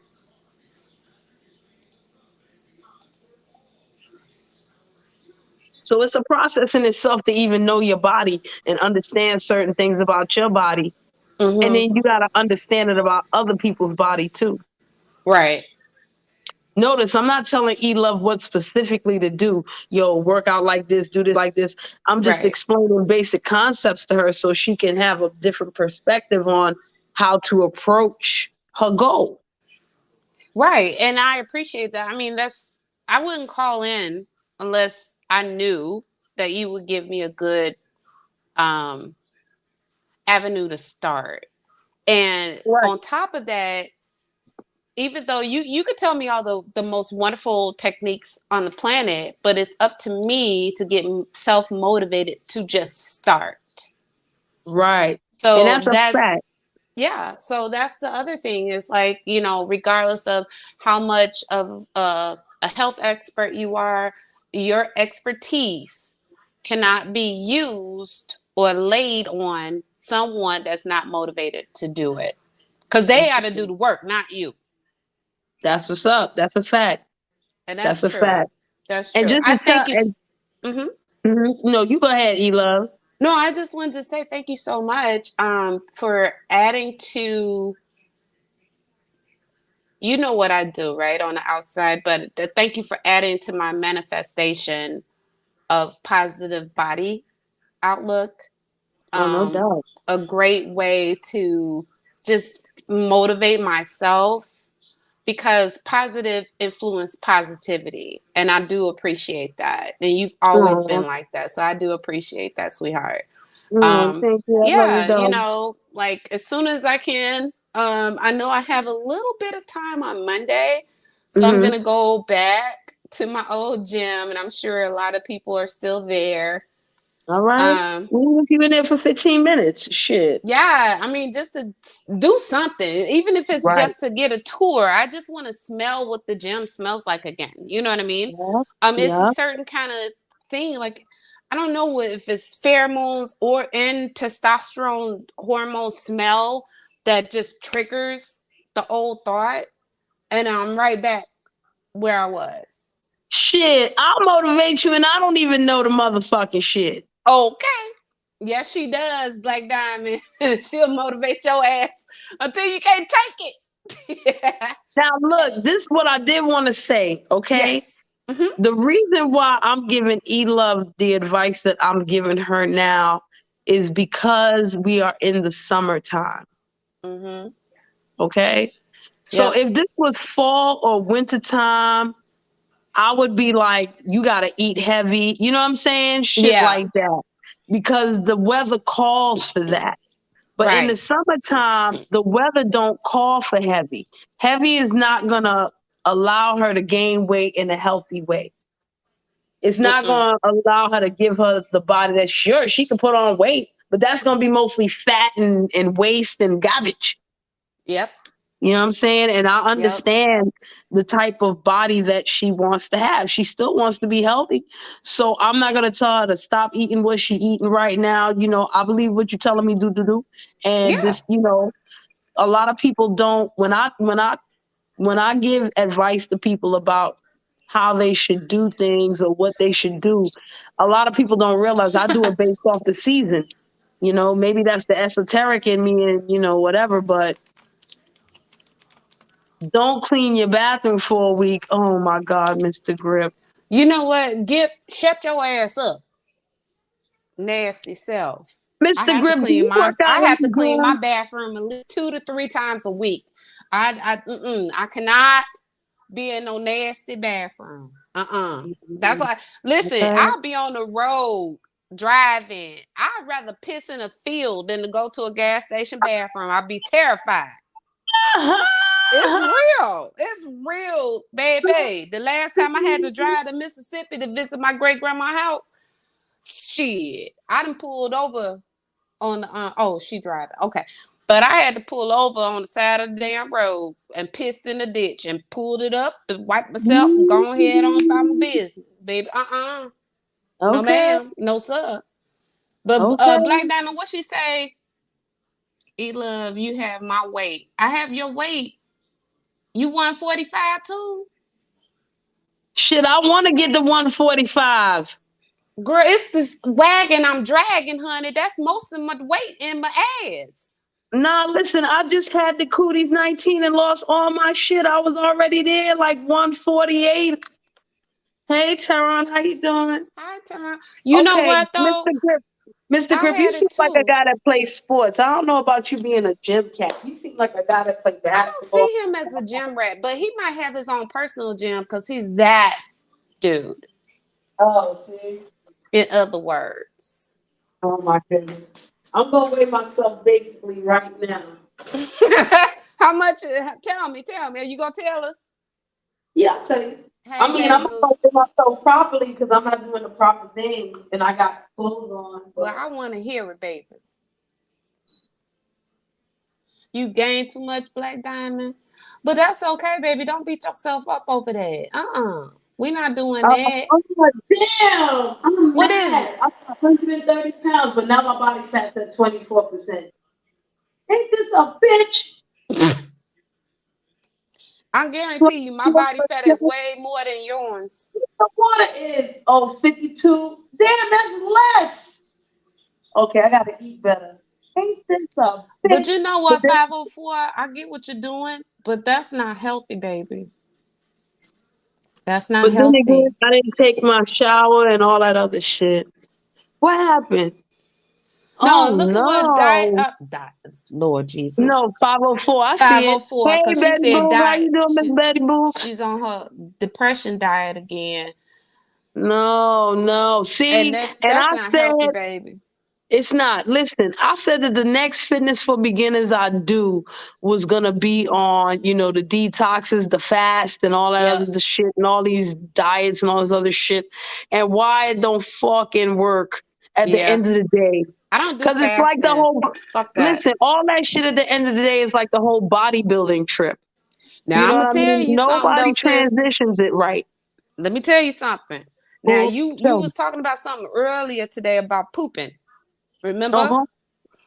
So it's a process in itself to even know your body and understand certain things about your body. And Hmm. then you got to understand it about other people's body too. Right. Notice I'm not telling E-Love what specifically to do. Yo, work out like this, do this like this. I'm just Right. explaining basic concepts to her so she can have a different perspective on how to approach her goal. Right. And I appreciate that. I mean, I wouldn't call in unless I knew that you would give me a good um avenue to start. And Right. on top of that, even though you could tell me all the most wonderful techniques on the planet, but it's up to me to get self motivated to just start. Right. And So that's a fact. yeah. So that's the other thing is like, regardless of how much of a health expert you are, your expertise cannot be used or laid on someone that's not motivated to do it. Because they got to do the work, not you. That's what's up. That's a fact. And That's that's a true. fact. That's And true. just I to tell, thank you. and Mhm. no, you go ahead, E-Love. No, I just wanted to say thank you so much for adding to, you know what I do, right, on the outside, but thank you for adding to my manifestation positive body outlook. Oh, no doubt. A great way to just motivate myself, because positive influence positivity. And I do appreciate that. And you've always been Oh, like that. So I do appreciate that, sweetheart. thank you. I love you, Yeah, dog. like as soon as I can, I know I have a little bit of time on Monday. So I'm Mm-hmm. gonna go back to my old gym, and I'm sure a lot of people are still there. All right. Um, Even if you've been there for 15 minutes, shit. Yeah, I mean, just to do something, even if it's Right. just to get a tour. I just want to smell what the gym smells like again. You know what I mean? Yeah. It's a Yeah. certain kind of thing. Like, I don't know if it's pheromones or in testosterone hormone smell that just triggers the old thought, and I'm right back where I was. Shit, I'll motivate you and I don't even know the motherfucking shit. Okay. Yes, she does, Black Diamond. She'll motivate your ass until you can't take it. Now, look, this is what I did want to say, okay? Yes. Mm-hmm. The reason why I'm giving E-Love the advice that I'm giving her now is because we are in the summertime, Mm-hmm. okay? So Yep. if this was fall or winter time, I would be like, you got to eat heavy. You know what I'm saying? Shit Yeah. like that. Because the weather calls for that. But in the Right. summertime, the weather don't call for heavy. Heavy is not going to allow her to gain weight in a healthy way. It's not Mm-mm. going to allow her to give her the body that sure she can put on weight, but that's going to be mostly fat and waste and garbage. Yep. You know what I'm saying? And I Yep. understand the type of body that she wants to have. She still wants to be healthy. So I'm not gonna tell her to stop eating what she eating right now. You know, I believe what you're telling me do. And Yeah. this, you know, a lot of people don't when I give advice to people about how they should do things or what they should do, a lot of people don't realize I do it based off the season. You know, maybe that's the esoteric in me and, you know, whatever, but don't clean your bathroom for a week. Oh my God, Mr. Grip. You know what? Shut your ass up, nasty self. Mr. Grip, do you work I out in have to the clean my gym? bathroom at least 2 to 3 times a week. I cannot be in no nasty bathroom. That's why. Listen, Okay. I'll be on the road driving. I'd rather piss in a field than to go to a gas station bathroom. I'd be terrified. It's real. It's real, baby. The last time I had to drive to Mississippi to visit my great grandma's house, shit, I done pulled over on the. Oh, she driving. Okay, but I had to pull over on the side of the damn road and pissed in the ditch and pulled it up and wiped myself and gone ahead on about my business, baby. No, Okay. ma'am. No, sir. But Okay. Black Diamond, what she say? E-Love, you have my weight. I have your weight. You 145 too? Shit, I want to get the 145. Girl, it's this wagon I'm dragging, honey. That's most of my weight in my ass. Nah, listen, I just had the cooties 19 and lost all my shit. I was already there, like 148. Hey, Teron, how you doing? Hi, Tara. You know Okay, what though? Mr. Grip. Mr. I Grip, you had seem it like a too. guy that plays sports. I don't know about you being a gym cat. You seem like a guy that plays I don't basketball. see him as a gym rat, but he might have his own personal gym because he's that dude. Oh, see? In other words. Oh my goodness. I'm gonna weigh myself basically right now. How much? Tell me. Are you gonna tell us? Yeah, I'll tell you. Hey, I mean, baby I'm boo. gonna weigh myself properly because I'm not doing the proper things and I got clothes on. Well, But I want to hear it, baby. You gained too much, Black Diamond. But that's okay, baby. Don't beat yourself up over that. We're not doing that. I'm like, damn, I'm What is mad. it? I'm 130 pounds, but now my body fat's at 24%. Ain't this a bitch? I guarantee you, my body fat is way more than yours. The water is 52. Damn, that's less. Okay, I gotta eat better. Ain't this a But bitch? you know But what, then, 504? I get what you're doing, but that's not healthy, baby. That's not But then healthy. again, I didn't take my shower and all that other shit. What happened? No, Oh look at what no. Lord Jesus. No, 504. I see it. 504, Hey, because she Betty said Boop, how diet. you doing, Miss She's Betty Boops? she's on her depression diet again. No, no. And See, and that's I not healthy, said baby. it's not. Listen, I said that the next fitness for beginners I do was gonna be on, the detoxes, the fast, and all that Yep. other shit, and all these diets and all this other shit, and why it don't fucking work at the Yeah. end of the day. I don't do Cause it's like the fasting. whole. Fuck that. Listen, all that shit at the end of the day is like the whole bodybuilding trip. You Now know I'm what gonna I tell mean? you something Nobody though, sis. transitions it right. Let me tell you something. Now Well, you so, was talking about something earlier today about pooping. Remember? uh-huh.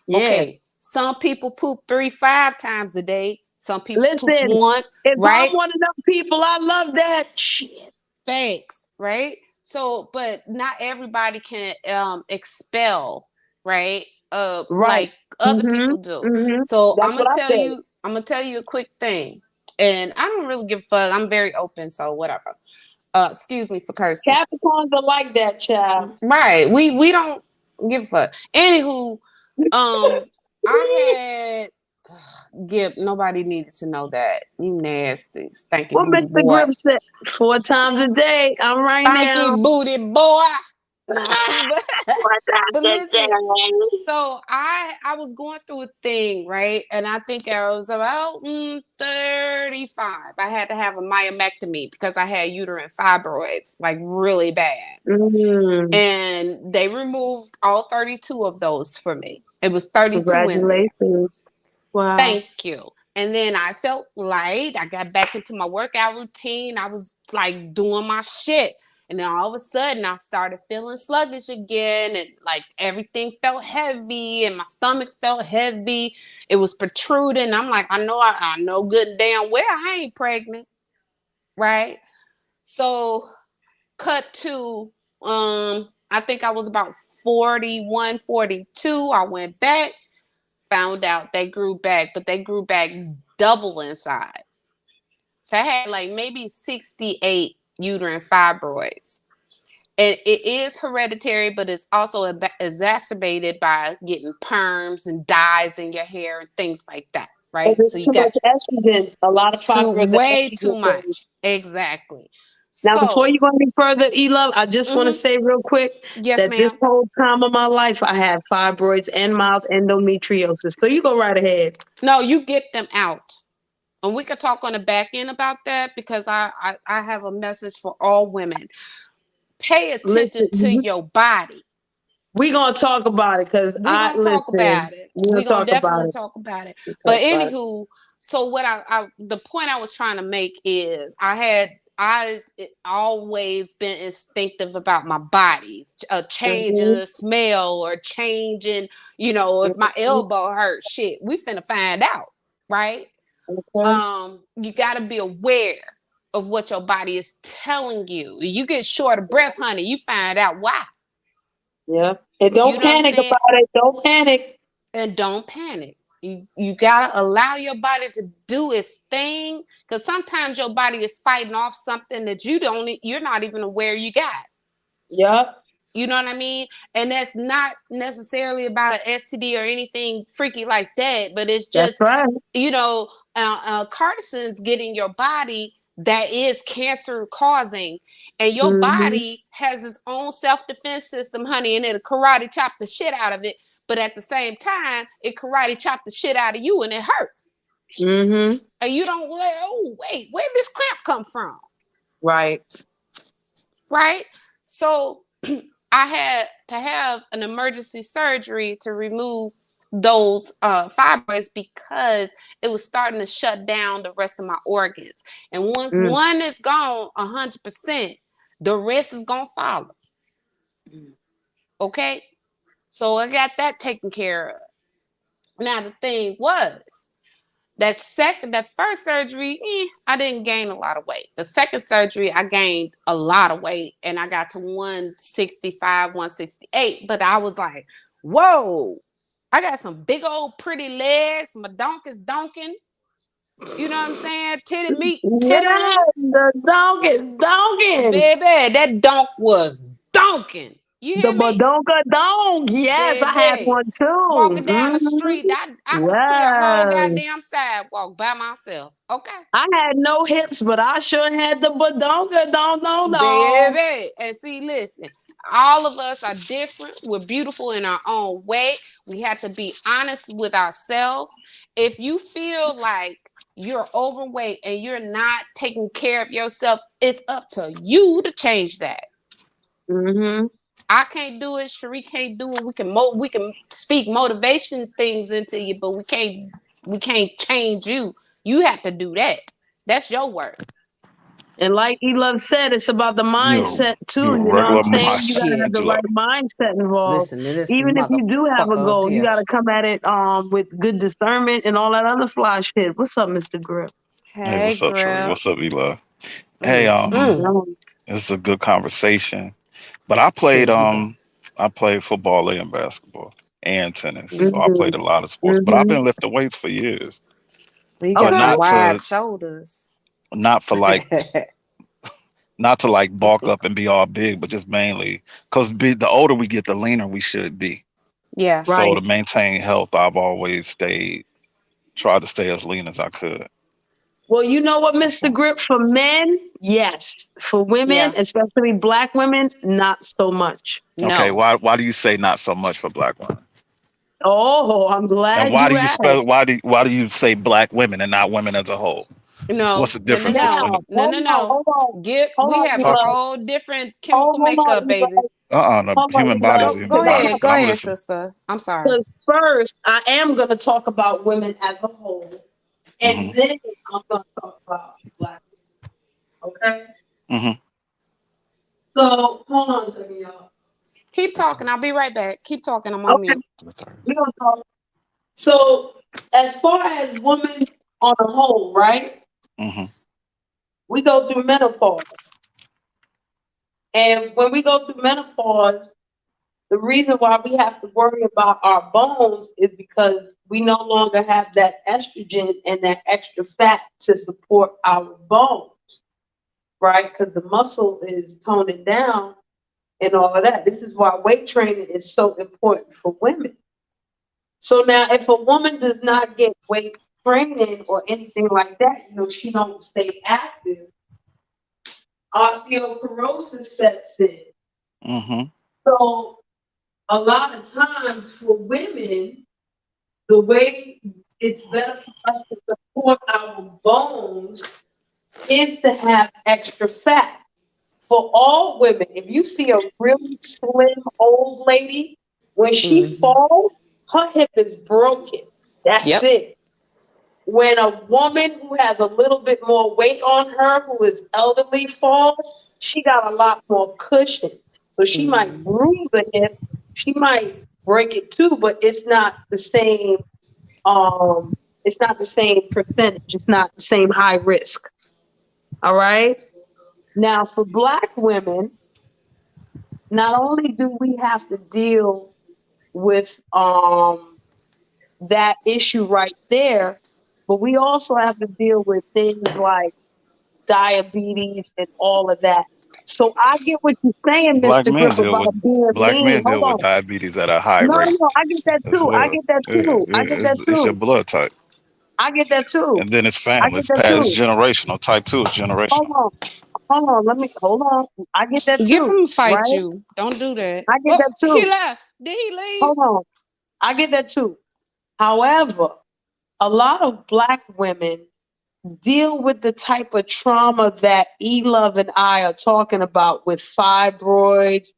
Yeah. Okay. Some people poop 3, 5 times a day. Some people poop Listen, once, if right? I'm one of them people, I love that shit. Thanks, right? So, but not everybody can expel, right? Right. Like other Mm-hmm. people do. Mm-hmm. So That's what I said. I'm gonna tell you a quick thing. And I don't really give a fuck. I'm very open, so whatever. Excuse me for cursing. Capricorns are like that, child. Right. We don't give a fuck. Anywho, I had Gip, nobody needed to know that. You nasty, stinky What booty Mr. boy. Grip said? 4 times a day. I'm right Stinky now. booty boy. No, Four but times a listen, day. so I was going through a thing, right? And I think I was about 35. I had to have a myomectomy because I had uterine fibroids, like really bad. Mm, And they removed all 32 of those for me. It was 32 in there. congratulations. Wow. Thank you. And then I felt light. I got back into my workout routine. I was like doing my shit. And then all of a sudden I started feeling sluggish again. And like everything felt heavy and my stomach felt heavy. It was protruding. I'm like, I know good and damn well I ain't pregnant. Right. So cut to I think I was about 41, 42. I went back, found out they grew back, but they grew back double in size. So I had like maybe 68 uterine fibroids. And it is hereditary, but it's also exacerbated by getting perms and dyes in your hair and things like that, And right? So there's you too got much estrogen. A lot of fibroids are way too estrogen things. much. Exactly. Now, before So, you go any further, E-Love, I just want to say real quick yes, that this ma'am. whole time of my life, I had fibroids and mild endometriosis. So you go right ahead. No, you get them out. And we could talk on the back end about that because I have a message for all women. Pay attention to Listen, your body. we're going to talk about it because We're gonna talk about it. we're going We're to gonna talk about definitely it. talk about it. We'll But talk about it. anywho, so what the point I was trying to make is I always been instinctive about my body, a change in Mhm, the smell or change in, if my mhm. elbow hurts, shit, we finna find out, right? Okay. You got to be aware of what your body is telling you. You get short of breath, honey, you find out why. Yeah. And You don't know what I'm panic saying? about it. Don't panic. And don't panic. You gotta allow your body to do its thing, because sometimes your body is fighting off something that you're not even aware you got. Yeah. You know what I mean? And that's not necessarily about an STD or anything freaky like that, but it's That's just, right. cortison's getting your body that is cancer causing, and your Hmm. body has its own self-defense system, honey, and it'll karate chop the shit out of it, but at the same time it karate chop the shit out of you and it hurt, Hmm. and you don't, oh wait, where did this cramp come from? Right. Right. So I had to have an emergency surgery to remove those fibroids because it was starting to shut down the rest of my organs. And once Mm. one is gone 100%, the rest is going to follow. Okay. So I got that taken care of. Now, the thing was, that first surgery, I didn't gain a lot of weight. The second surgery, I gained a lot of weight and I got to 165, 168. But I was like, whoa, I got some big old pretty legs. My donk is donking. You know what I'm saying? Titty meat, Yeah, tittering. the dog is dogging. Baby, that donk was donking. You The hear me? badonka dog. Yes, I had Baby. one too. Walking down the street, I could clear a whole Yes. goddamn sidewalk by myself. Okay. I had no hips, but I sure had the badonka dog. Baby. And see, listen, all of us are different. We're beautiful in our own way. We have to be honest with ourselves. If you feel like you're overweight and you're not taking care of yourself, it's up to you to change that. Mm-hmm. I can't do it. Cherie can't do it. We can speak motivation things into you, but we can't change you. You have to do that. That's your work. And like Elove said, it's about the mindset too. You a You know what I'm regular saying? You gotta have Shit. the Angela. right mindset involved. Listen to this Even if you do have a motherfucker up goal, you here. gotta come at it with good discernment and all that other fly shit. What's up, Mr. Grip? Hey, Hey, what's up, Sheree? girl. What's up, Eli? Hey, Mm. it's a good conversation. But There you go. I played football and basketball and tennis. So I Mm-hmm. played a lot of sports. But I've Mm-hmm. been lifting weights for years. You But got them Okay. wide shoulders. not for like not to like bulk up and be all big, but just mainly because the older we get, the leaner we should be. Yeah. So Right. to maintain health, I've always tried to stay as lean as I could. Well, you know what, Mr. So, Grip, for men, yes. For women, Yeah. especially black women, not so much. okay, No. why do you say not so much for black women? Oh, I'm And glad why do you you asked. spell why do you say black women and not women as a whole? No. What's the No. No. difference No. between Now, No. hold No. on, No. hold on. Hold We on, have a talk to Elove. me? whole different chemical Hold makeup, on, baby. Elove. The Hold on, human body is Elove. the Go human body. ahead. But Go I'm ahead, listening. sister. I'm sorry. Because first, I am going to talk about women as a whole, and Hmm. then I'm going to talk about black women. Okay? Hmm. So, hold on a second, y'all. Keep talking. I'll be right back. Keep talking. I'm on Okay, mute. we're going to talk. So, as far as women on a whole, right? Hmm. We go through menopause. And when we go through menopause, the reason why we have to worry about our bones is because we no longer have that estrogen and that extra fat to support our bones, right? Because the muscle is toning down and all of that. This is why weight training is so important for women. So now, if a woman does not get weight training or anything like that, she don't stay active, osteoporosis sets in. Hmm. So a lot of times for women, the way it's better for us to support our bones is to have extra fat. For all women, if you see a really slim old lady, when she Mm-hmm. falls, her hip is broken. That's Yep. it. When a woman who has a little bit more weight on her, who is elderly, falls, she got a lot more cushion. So she might Mm-hmm. bruise a hip, she might break it too, but it's not the same. It's not the same percentage. It's not the same high risk. All right. Now for Black women, not only do we have to deal with that issue right there, but we also have to deal with things like diabetes and all of that. So I get what you're saying, Black Mr. men Grip, deal about with being black lean. men Hold deal with on. diabetes at a high No, rate no, I get that as too. I well. get that too. I get that It's your too. blood type, I get that too. and then it's I family. get It's that past. It's too. generational. Type 2 is Hold generational. on. Hold on. Let me hold on. I get that Give too. him fight Right? you. Don't do that. I get Oh, that he too. left. Did he leave? Hold on. I get that too. However, a lot of Black women deal with the type of trauma that Elove and I are talking about with fibroids,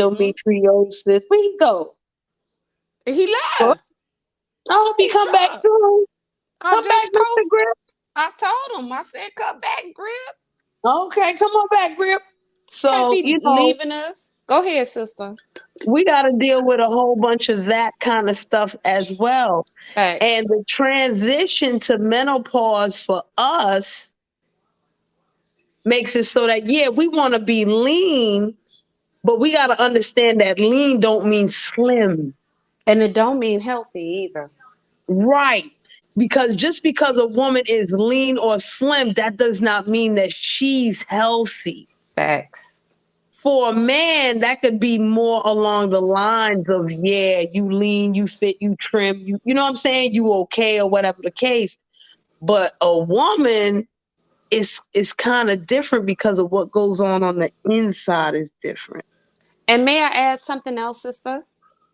Mm-hmm. endometriosis. Where he go? He What? left. I hope he He come back dropped. soon. I Come back, just Mr. post. Grip. I told him. I said, "Come back, Grip. Okay, come on back, Grip. Can't So, be leaving us." Go ahead, sister. we got to deal with a whole bunch of that kind of stuff as well. And Thanks. the transition to menopause for us makes it so that, yeah, we want to be lean, but we got to understand that lean don't mean slim. And it don't mean healthy either. Right. Because just because a woman is lean or slim, that does not mean that she's healthy. Facts. For a man, that could be more along the lines of, yeah, you lean, you fit, you trim, you know what I'm saying? You okay or whatever the case. But a woman is kind of different because of what goes on the inside is different. And may I add something else, sister?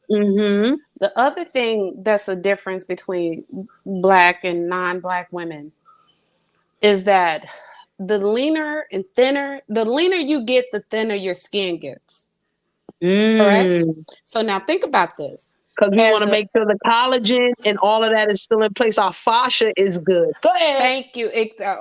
Mm-hmm. The other thing that's a difference between Black and non-Black women is that the leaner and thinner, the leaner you get, the thinner your skin gets. Correct? So now think about this. Because we want to make sure the collagen and all of that is still in place. Our fascia is good. Go ahead. Thank you.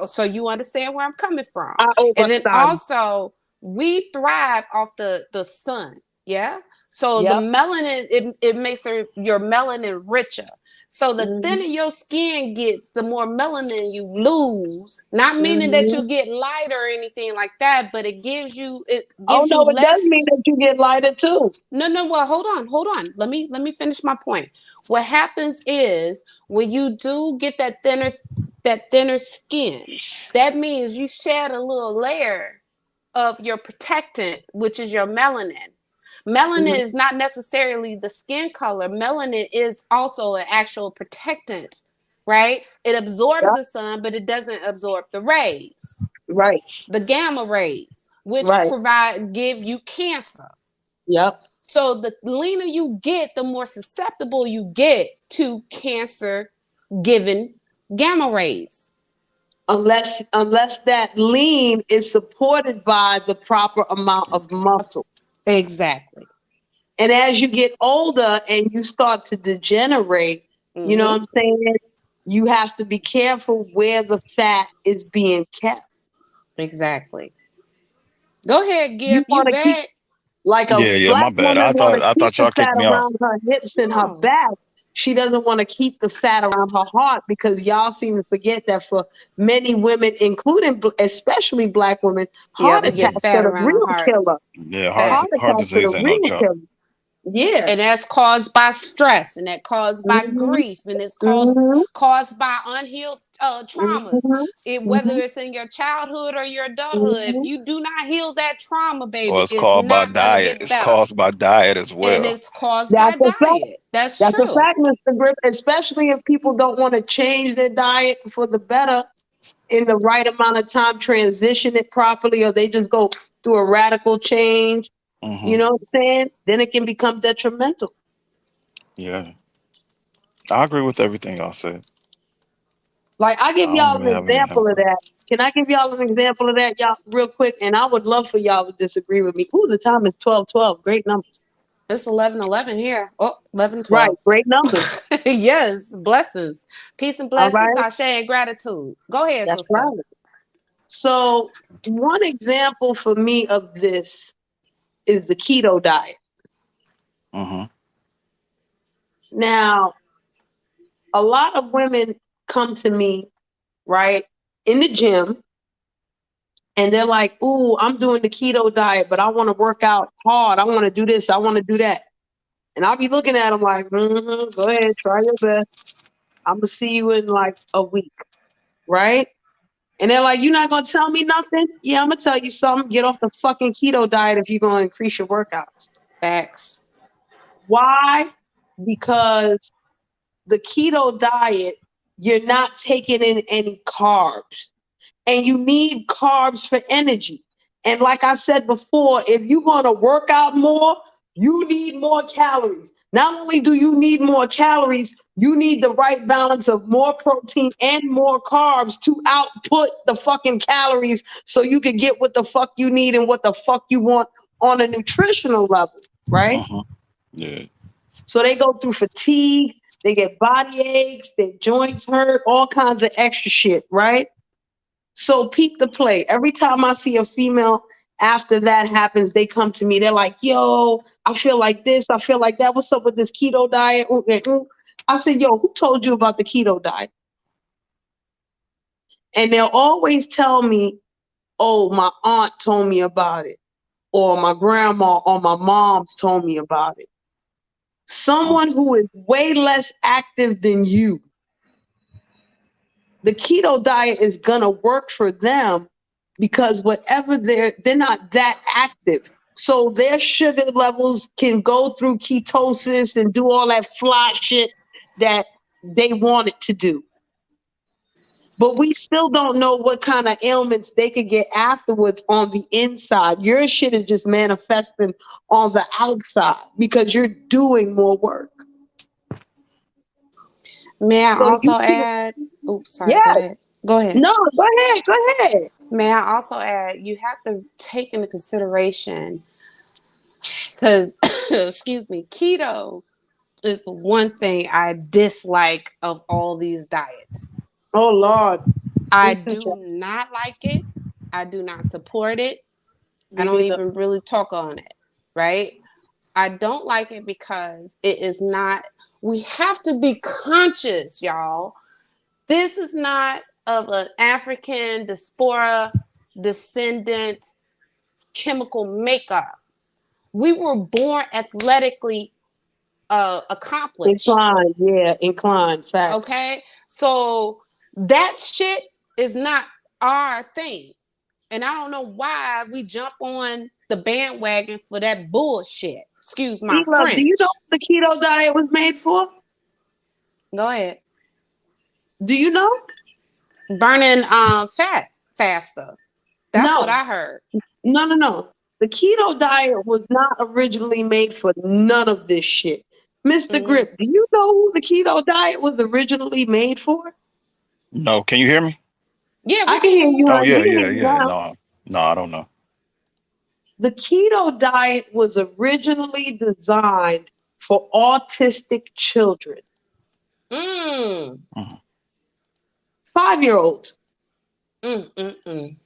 So you understand where I'm coming from. I And then overstand. also, we thrive off the sun. Yeah. So the melanin, it makes your melanin richer. So the thinner your skin gets, the more melanin you lose. Not meaning that you get lighter or anything like that, but it gives you it does mean that you get lighter too. No. Well, hold on. Let me finish my point. What happens is when you do get that thinner skin, that means you shed a little layer of your protectant, which is your melanin. Melanin is not necessarily the skin color. Melanin is also an actual protectant, right? It absorbs the sun, but it doesn't absorb the rays. Right. The gamma rays, which give you cancer. Yep. So the leaner you get, the more susceptible you get to cancer given gamma rays. Unless that lean is supported by the proper amount of muscle. Exactly. And as you get older and you start to degenerate, you know what I'm saying? You have to be careful where the fat is being kept. Exactly. Go ahead, Gift. You bet. Like a Black woman I thought keep y'all the fat kicked me off. around her hips and her back. She doesn't want to keep the fat around her heart because y'all seem to forget that for many women, including especially Black women, heart attacks are the real killer. Yeah, heart disease ain't no joke. Yeah. And that's caused by stress, and that's caused by grief, and it's caused by unhealed traumas. Whether it's in your childhood or your adulthood, if you do not heal that trauma, baby, Well, it's caused by diet. It's caused by diet as well. And it's caused by diet. That's true. That's a fact, Mr. Griff, especially if people don't want to change their diet for the better in the right amount of time, transition it properly, or they just go through a radical change. You know what I'm saying? Then it can become detrimental. Yeah. I agree with everything y'all said. Like, I give y'all an example of that. Can I give y'all an example of that, y'all, real quick? And I would love for y'all to disagree with me. Ooh, the time is 12:12. Great numbers. It's 11:11 here. Oh, 11:12. Right, great numbers. Yes, blessings. Peace and blessings, Ashe and gratitude. Go ahead, That's sister. right. So, one example for me of this is the keto diet. Now, a lot of women come to me, right, in the gym, and they're like, ooh, I'm doing the keto diet, but I want to work out hard. I want to do this. I want to do that. And I'll be looking at them like, go ahead, try your best. I'm going to see you in like a week, right? And they're like, you're not going to tell me nothing? Yeah, I'm going to tell you something. Get off the fucking keto diet if you're going to increase your workouts. Facts. Why? Because the keto diet, you're not taking in any carbs. And you need carbs for energy. And like I said before, if you're going to work out more, you need more calories. Not only do you need more calories, you need the right balance of more protein and more carbs to output the fucking calories so you can get what the fuck you need and what the fuck you want on a nutritional level, right? Yeah. So they go through fatigue, they get body aches, their joints hurt, all kinds of extra shit, right? So peep the play. Every time I see a female after that happens, they come to me. They're like, yo, I feel like this. I feel like that. What's up with this keto diet? I said, yo, who told you about the keto diet? And they'll always tell me, oh, my aunt told me about it. Or my grandma or my mom's told me about it. Someone who is way less active than you the keto diet is gonna work for them because whatever they're not that active. So their sugar levels can go through ketosis and do all that fly shit that they want it to do. But we still don't know what kind of ailments they could get afterwards on the inside. Your shit is just manifesting on the outside because you're doing more work. May I So also you feel, add? Oops, sorry. yeah, Go ahead. Go ahead. no, go ahead, go ahead. May I also add? You have to take into consideration because, excuse me, keto is the one thing I dislike of all these diets. Oh Lord. I Me too, do not like it. I do not support it. I me don't neither. even really talk on it, right? I don't like it because it is not, we have to be conscious, y'all. This is not of an African diaspora descendant chemical makeup. We were born athletically accomplished. Inclined, yeah, inclined, facts. Okay. So that shit is not our thing. And I don't know why we jump on the bandwagon for that bullshit. Excuse my E-Love, do you know French. what the keto diet was made for? Go ahead. Do you know? Burning fat faster. That's what No, I heard. no. The keto diet was not originally made for none of this shit. Mr. Mm. Grip, do you know who the keto diet was originally made for? No, can you hear me? Yeah, I we can can hear hear you, you. Oh honey. yeah, We can yeah, hear you yeah. now. No, I don't know. The keto diet was originally designed for autistic children, Mm. Mhm. 5-year-olds. Mm.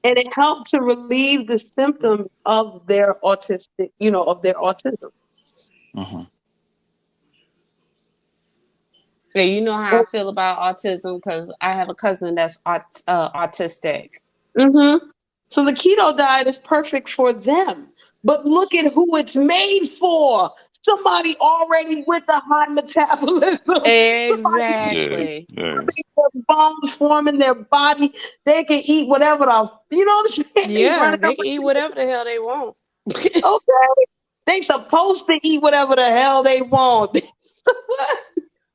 And it helped to relieve the symptoms of their autistic, of their autism. Mhm. Yeah, you know how I feel about autism because I have a cousin that's autistic. Mm-hmm. So the keto diet is perfect for them. But look at who it's made for. Somebody already with a high metabolism. Somebody Yeah, Exactly. yeah, with bones forming their body. They can eat whatever you know what I'm saying? They Yeah, running they up. can eat whatever the hell they want. Okay. They supposed to eat whatever the hell they want.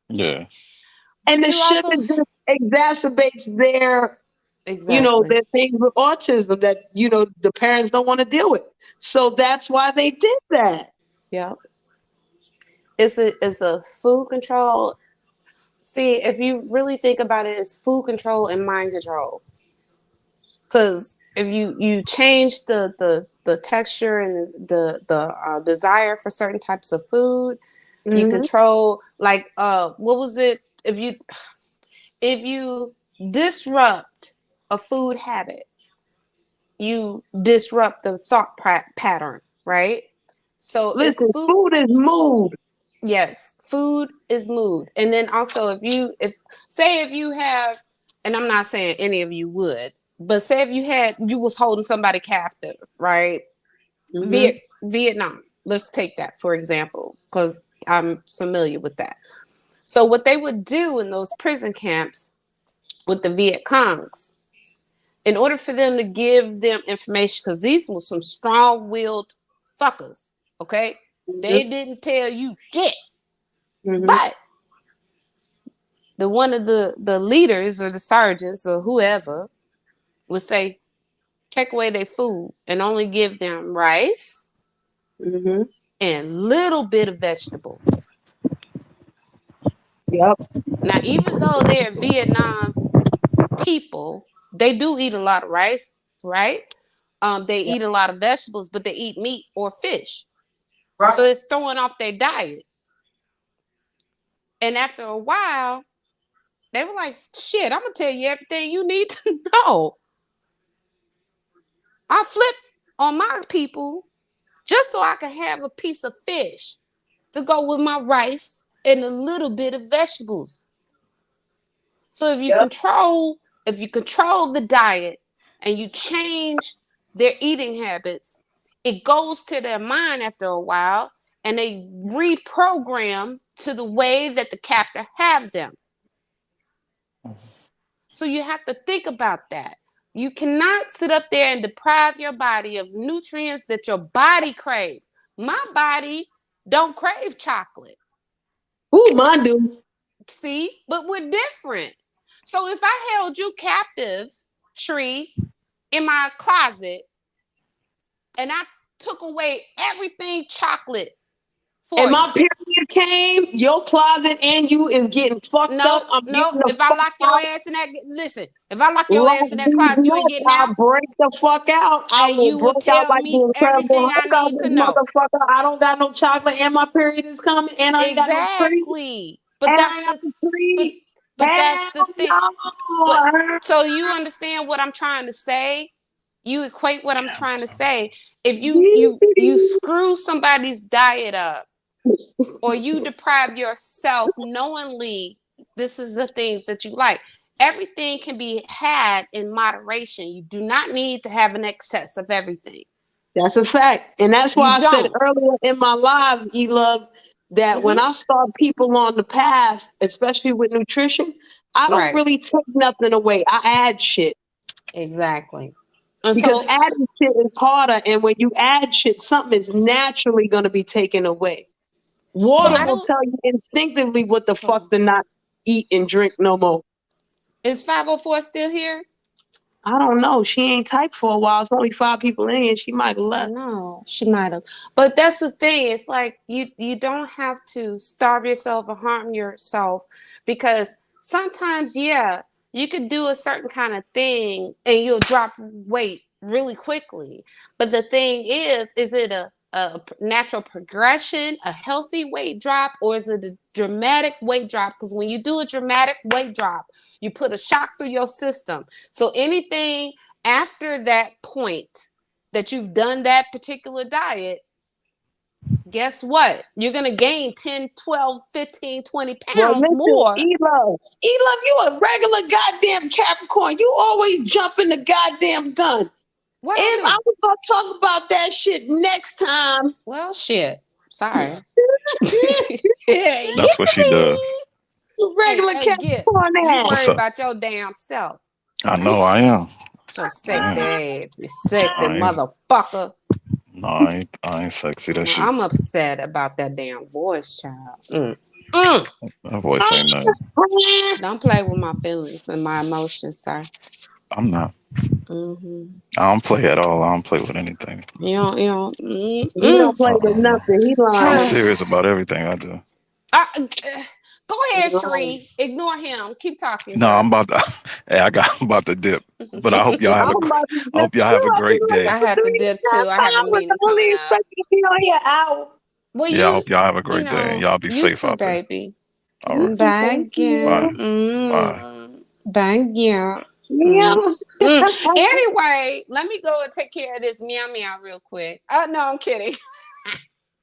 yeah. And But the you sugar also just exacerbates their exactly. their thing with autism that, the parents don't want to deal with. So that's why they did that. Yeah. It's a food control. See, if you really think about it, it's food control and mind control. Because if you change the texture and the desire for certain types of food, you Mm-hmm. control like what was it? If you disrupt a food habit, you disrupt the thought pattern, right? So it's Listen, food. food is mood. Yes, food is mood. And then also if you have, and I'm not saying any of you would, but say if you was holding somebody captive, right? Mm-hmm. Vietnam. Let's take that for example, because I'm familiar with that. So what they would do in those prison camps with the Viet Congs, in order for them to give them information, because these were some strong-willed fuckers, okay? They didn't tell you shit. Mm-hmm. But the one of the leaders or the sergeants or whoever would say, take away their food and only give them rice Mm-hmm. and little bit of vegetables. Yep. Now, even though they're Vietnam people, they do eat a lot of rice, right? They Yep. eat a lot of vegetables, but they eat meat or fish. So Right. it's throwing off their diet. And after a while, they were like, shit, I'm going to tell you everything you need to know. I flip on my people just so I can have a piece of fish to go with my rice and a little bit of vegetables. So Yep. if you control the diet and you change their eating habits, it goes to their mind after a while and they reprogram to the way that the captor have them. So you have to think about that. You cannot sit up there and deprive your body of nutrients that your body craves. My body don't crave chocolate. Ooh, mine do. See, but we're different. So if I held you captive, Shree, in my closet, and I took away everything chocolate for And my you. period came, your closet and you is getting fucked No, up. I'm no. getting the If I fuck lock your out. ass in that, listen. If I lock your Like ass in that these closet, you ain't nuts, getting I'll out, break the fuck out. I and will you will break out tell like the me Incredible everything I Hulk out need this to know. motherfucker. I don't got no chocolate and my period is coming and I ain't got no tree. Exactly. But And that's I got the the but tree. but that's Hell the thing. But no. so you understand what I'm trying to say? You equate what I'm trying to say. If you screw somebody's diet up, or you deprive yourself knowingly, this is the things that you like. Everything can be had in moderation. You do not need to have an excess of everything. That's a fact. And that's You why I said don't. earlier in my live, E-Love, that when Mhm. I start people on the path, especially with nutrition, I don't Right. really take nothing away. I add shit. Exactly. And Because so, adding shit is harder. And when you add shit, something is naturally going to be taken away. so Water I will don't. tell you instinctively what the fuck to not eat and drink no more. Is 504 still here? I don't know. She ain't typed for a while. It's only 5 people in here. She might have I left. know she might have, but that's the thing. It's like you don't have to starve yourself or harm yourself, because sometimes, yeah, you could do a certain kind of thing and you'll drop weight really quickly. But the thing is it a natural progression, a healthy weight drop, or is it a dramatic weight drop? Because when you do a dramatic weight drop, you put a shock through your system. So anything after that point that you've done that particular diet, guess what? You're going to gain 10, 12, 15, 20 Well, pounds listen, more. E-Love. E-Love, you a regular goddamn Capricorn. You always jumping the goddamn gun. What I If I do? was gonna talk about that shit next time, Well, shit. Sorry. That's what she does. Hey, regular hey, get. Capricorn You ass. What's worried up? about your damn self. I know I am. So I sexy am. ass, you sexy I ain't, motherfucker. no, I ain't sexy. That shit. I'm upset about that damn voice, child. Mm. That voice ain't nothing. Don't play with my feelings and my emotions, sir. I'm not. Mm-hmm. I don't play at all. I don't play with anything. You know. He don't play with Uh-uh. nothing. He I'm lying. serious about everything I do. Go He ahead, lying. Sheree. Ignore him. Keep talking, No, I'm girl. about to. Hey, I'm about to dip. But I hope y'all have I'm a. about to I dip hope y'all have too. a I've been great like I day. for have to 3 dip too. I have a hours. I meeting only coming up. expect you to be on here an hour. Well, Yeah, I hope y'all have a great day and y'all be you safe too, out there. baby. All You right. too, thank Thank you. Bye. you. Bye. Thank you. Yeah. Anyway, let me go and take care of this meow meow real quick. No, I'm kidding.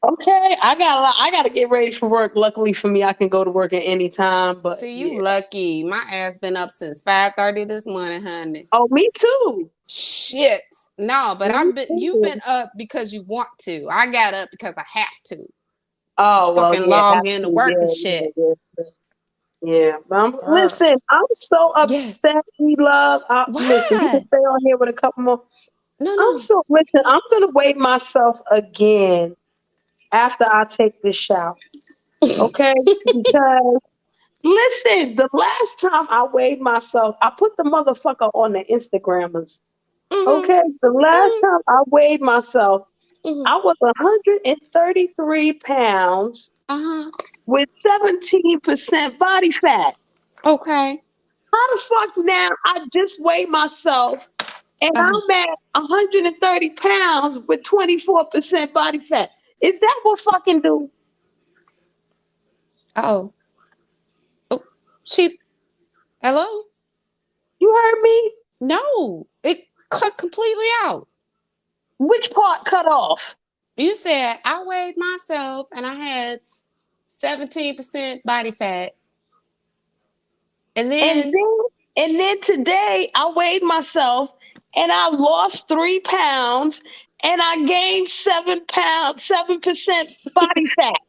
Okay, I gotta get ready for work. Luckily for me, I can go to work at any time. But See, you yeah. lucky. My ass been up since 5:30 this morning, honey. Oh, me too. Shit. No, but Me you've too. been up because you want to. I got up because I have to. Oh well, Fucking yeah, have log in to to, work and yeah, shit. yeah. But Girl. listen, I'm so Yes. upset. We love. Listen, you can Why? stay on here with a couple more. No, no. Listen. I'm gonna weigh myself again after I take this shower. Okay, because listen, the last time I weighed myself, I put the motherfucker on the Instagrammers. Mm-hmm. Okay, the last time I weighed myself, Mm-hmm. I was 133 pounds Uh-huh. with 17% body fat. Okay. How the fuck now I just weighed myself and Uh-huh. I'm at 130 pounds with 24% body fat? Is that what fucking do? Oh. Oh. She. Hello? You heard me? No. It cut completely out. Which part cut off? You said I weighed myself and I had 17% body fat. And And then, then today I weighed myself and I lost 3 pounds and I gained 7 pounds, 7% body fat.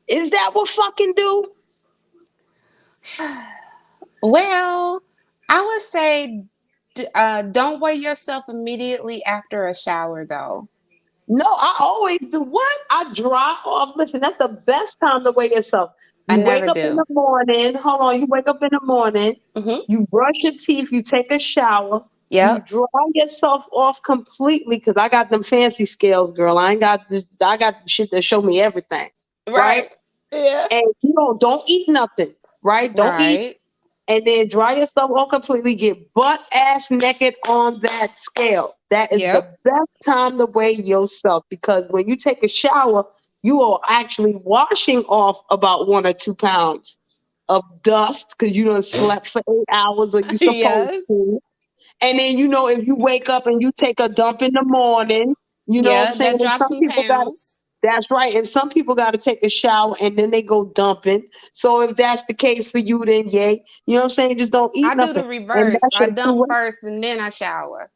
Is that what fucking do? Well, I would say don't weigh yourself immediately after a shower, though. No, I always do. What? I dry off. Listen, that's the best time to weigh yourself. I You wake never up in do. the morning. Hold on. You wake up in the morning. Hmm. You brush your teeth. You take a shower. You Yep. dry yourself off completely because I got them fancy scales, girl. I ain't got this. I got the shit that show me everything, right? Right. Yeah. And you know, don't eat nothing, right? Don't eat, Right. and then dry yourself off completely. Get butt ass naked on that scale. That is the Yep. best time to weigh yourself because when you take a shower, you are actually washing off about 1 or 2 pounds of dust because you done slept for 8 hours or you supposed Yes. to. And then you know if you wake up and you take a dump in the morning, you know what I'm Yeah, saying? that And drops some some people got pounds. that's right. And some people got to take a shower and then they go dumping. So if that's the case for you, then yay. You know what I'm saying? Just don't eat I do nothing. the And reverse. that's I your dump true way. first and then I shower.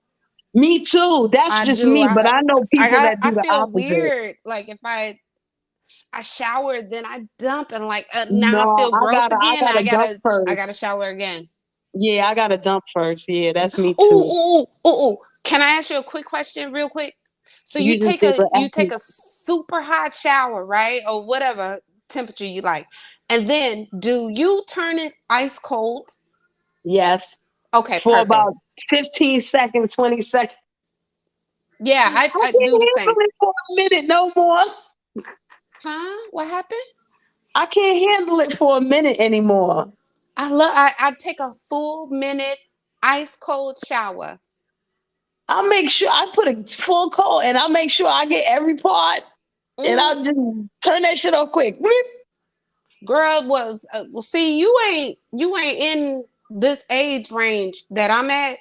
Me too. That's I just do. me. But I I know I people I, that do I the feel opposite. weird. Like if I shower, then I dump, and like now I No, feel gross I again. gotta dump I first. gotta shower again. Yeah, I gotta dump first. Yeah, that's me Ooh, too. ooh, ooh, ooh. Can I ask you a quick question, real quick? So You just did, but you ask take me. a super hot shower, right, or whatever temperature you like, and then do you turn it ice cold? Yes. Okay, For perfect. about 15 seconds, 20 seconds. Yeah, I I can't do the same. handle it for a minute no more. Huh? What happened? I can't handle it for a minute anymore. I take a full minute ice cold shower. I'll make sure I put a full coat and I'll make sure I get every part and Mm, I'll just turn that shit off quick. Bleep. girl was well, see you ain't in this age range that I'm at,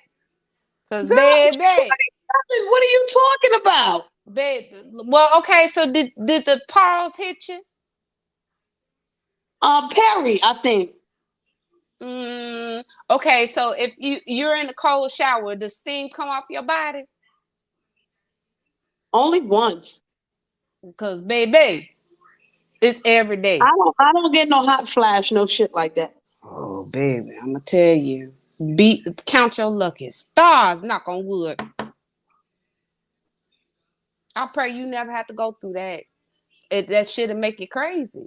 cause Girl, baby. what are you talking about? Babe, well, okay. So did the pause hit you? Perry, I think. Okay. So if you're in a cold shower, does steam come off your body? Only once. Cause baby, it's every day. I don't get no hot flash, no shit like that. Oh baby, I'm gonna tell you. Count your lucky stars. Knock on wood. I pray you never have to go through that. That shit'll make you crazy.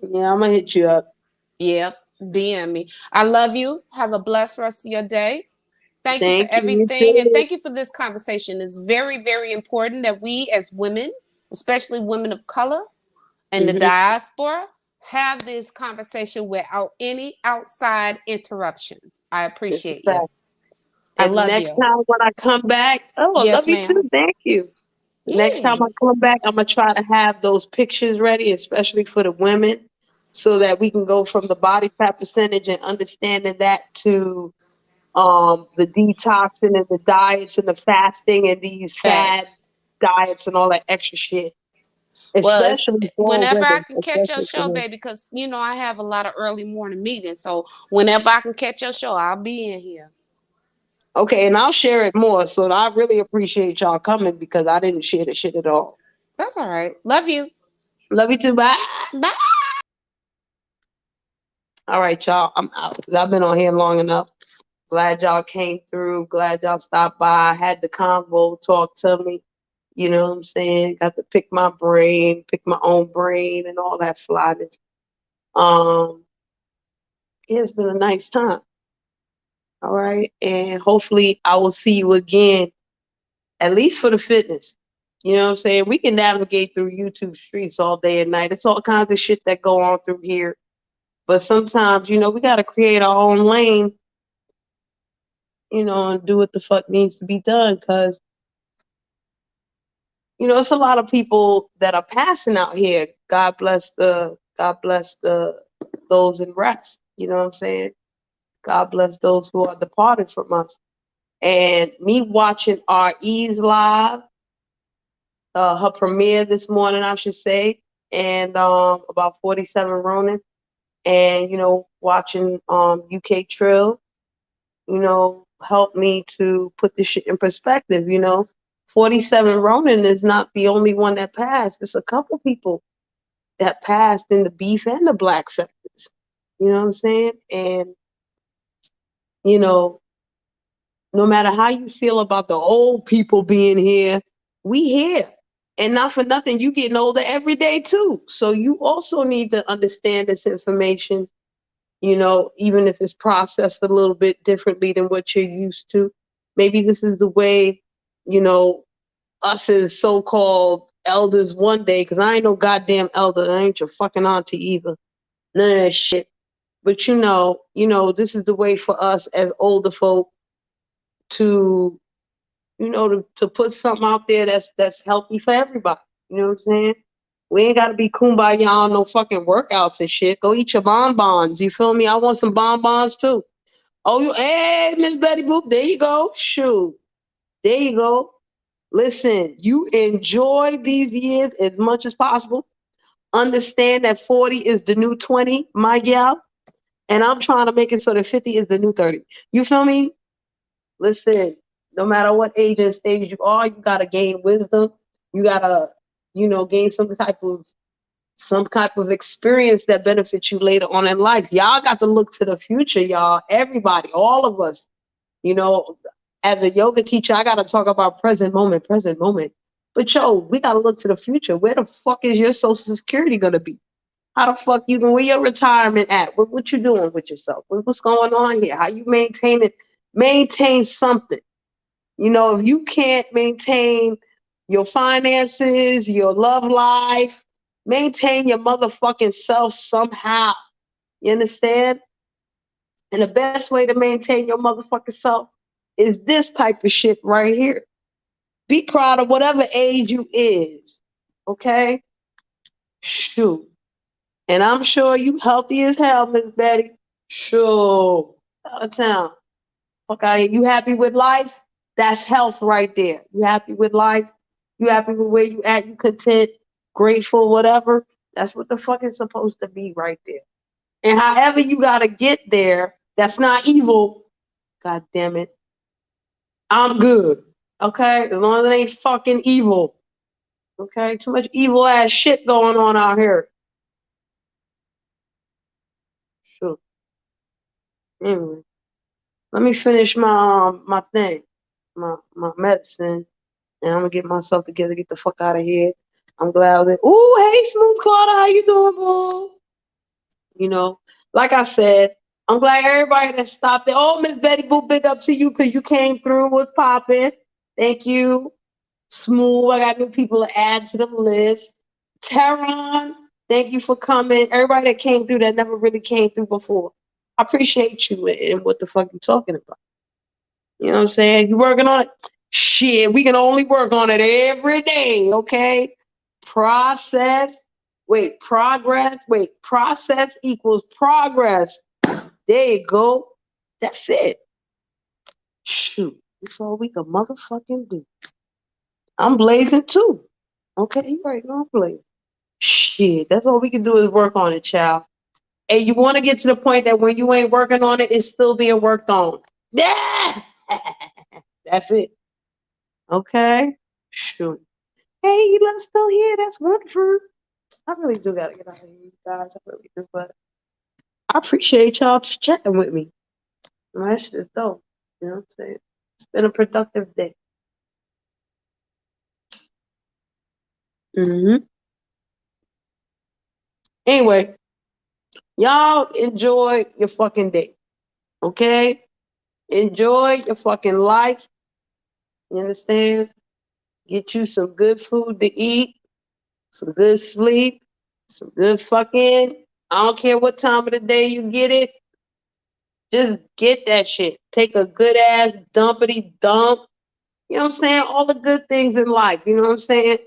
Yeah, I'm gonna hit you up. Yep. DM me. I love you. Have a blessed rest of your day. Thank you for Thank you. You everything. And too. thank you for this conversation. It's very, very important that we as women, especially women of color and the Mhm. diaspora, have this conversation without any outside interruptions. I It's a appreciate you. fact. I And the love next you. time when I come back, oh, I Yes, love you too. ma'am. Thank you. The next time Yeah. I come back, I'm gonna try to have those pictures ready, especially for the women, so that we can go from the body fat percentage and understanding that to the detoxing and the diets and the fasting and these fad Facts. diets and all that extra shit, Well, it's especially for whenever I women, can catch your especially for show, women. baby, because I have a lot of early morning meetings. So whenever I can catch your show, I'll be in here. Okay, and I'll share it more. So I really appreciate y'all coming because I didn't share the shit at all. That's all right. Love you. Love you too. Bye. Bye. All right, y'all. I'm out. I've been on here long enough. Glad y'all came through. Glad y'all stopped by. Had the convo, talk to me. You know what I'm saying? Got to pick my brain, pick my own brain, and all that flyness. Um, it's been a nice time. All right, and hopefully I will see you again, at least for the fitness. You know what I'm saying? We can navigate through YouTube streets all day and night. It's all kinds of shit that go on through here. But sometimes, we got to create our own lane, and do what the fuck needs to be done. Because, it's a lot of people that are passing out here. God bless those in rest. You know what I'm saying? God bless those who are departed from us. And me watching RE's live, her premiere this morning, I should say, and about 47 Ronin, and watching UK Trill, helped me to put this shit in perspective. 47 Ronin is not the only one that passed. It's a couple people that passed in the beef and the black sectors. You know what I'm saying? And, you know, no matter how you feel about the old people being here, we here. And not for nothing, you getting older every day too. So you also need to understand this information, you know, even if it's processed a little bit differently than what you're used to. Maybe this is the way, you know, us as so-called elders one day, because I ain't no goddamn elder. I ain't your fucking auntie either. None of that shit. But you know, this is the way for us as older folk to, you know, to put something out there that's healthy for everybody. You know what I'm saying? We ain't gotta be kumbaya on no fucking workouts and shit. Go eat your bonbons. You feel me? I want some bonbons too. Oh, you, hey, Miss Betty Boop, there you go. Shoot. There you go. Listen, you enjoy these years as much as possible. Understand that 40 is the new 20, my gal. And I'm trying to make it so that 50 is the new 30. You feel me? Listen, no matter what age and stage you are, you gotta gain wisdom. You gotta, you know, gain some type of experience that benefits you later on in life. Y'all got to look to the future, y'all. Everybody, all of us. You know, as a yoga teacher, I gotta talk about present moment, present moment. But yo, we gotta look to the future. Where the fuck is your social security gonna be? How the fuck you where your retirement at? What you doing with yourself? What's going on here? How you maintain it? Maintain something. You know, if you can't maintain your finances, your love life, maintain your motherfucking self somehow. You understand? And the best way to maintain your motherfucking self is this type of shit right here. Be proud of whatever age you is. Okay? Shoot. And I'm sure you healthy as hell, Miss Betty. Sure. Out of town. Fuck out of here. You happy with life? That's health right there. You happy with life? You happy with where you at? You content, grateful, whatever? That's what the fuck is supposed to be right there. And however you gotta get there, that's not evil. God damn it. I'm good. Okay? As long as it ain't fucking evil. Okay? Too much evil ass shit going on out here. Sure. Anyway. Let me finish my thing, my medicine, and I'm gonna get myself together, get the fuck out of here. I'm glad that. Ooh, hey, Smooth Carter, how you doing, boo? You know, like I said, I'm glad everybody that stopped there. Oh, Miss Betty Boo, big up to you because you came through. What's popping? Thank you, Smooth. I got new people to add to the list. Teron, thank you for coming. Everybody that came through that never really came through before. I appreciate you and what the fuck you talking about. You know what I'm saying? You working on it? Shit, we can only work on it every day, okay? Process. Wait, progress. Wait, process equals progress. There you go. That's it. Shoot. That's all we can motherfucking do. I'm blazing too. Okay, you right now I'm blazing. Shit, that's all we can do is work on it, child. And you want to get to the point that when you ain't working on it, it's still being worked on. Yeah! That's it. Okay? Shoot. Hey, you still here? That's wonderful. I really do gotta get out of here, you guys. I really do, but I appreciate y'all chatting with me. That shit is dope. You know what I'm saying? It's been a productive day. Anyway, y'all enjoy your fucking day. Okay? Enjoy your fucking life. You understand? Get you some good food to eat, some good sleep, some good fucking. I don't care what time of the day you get it. Just get that shit. Take a good ass dumpity dump. You know what I'm saying? All the good things in life. You know what I'm saying?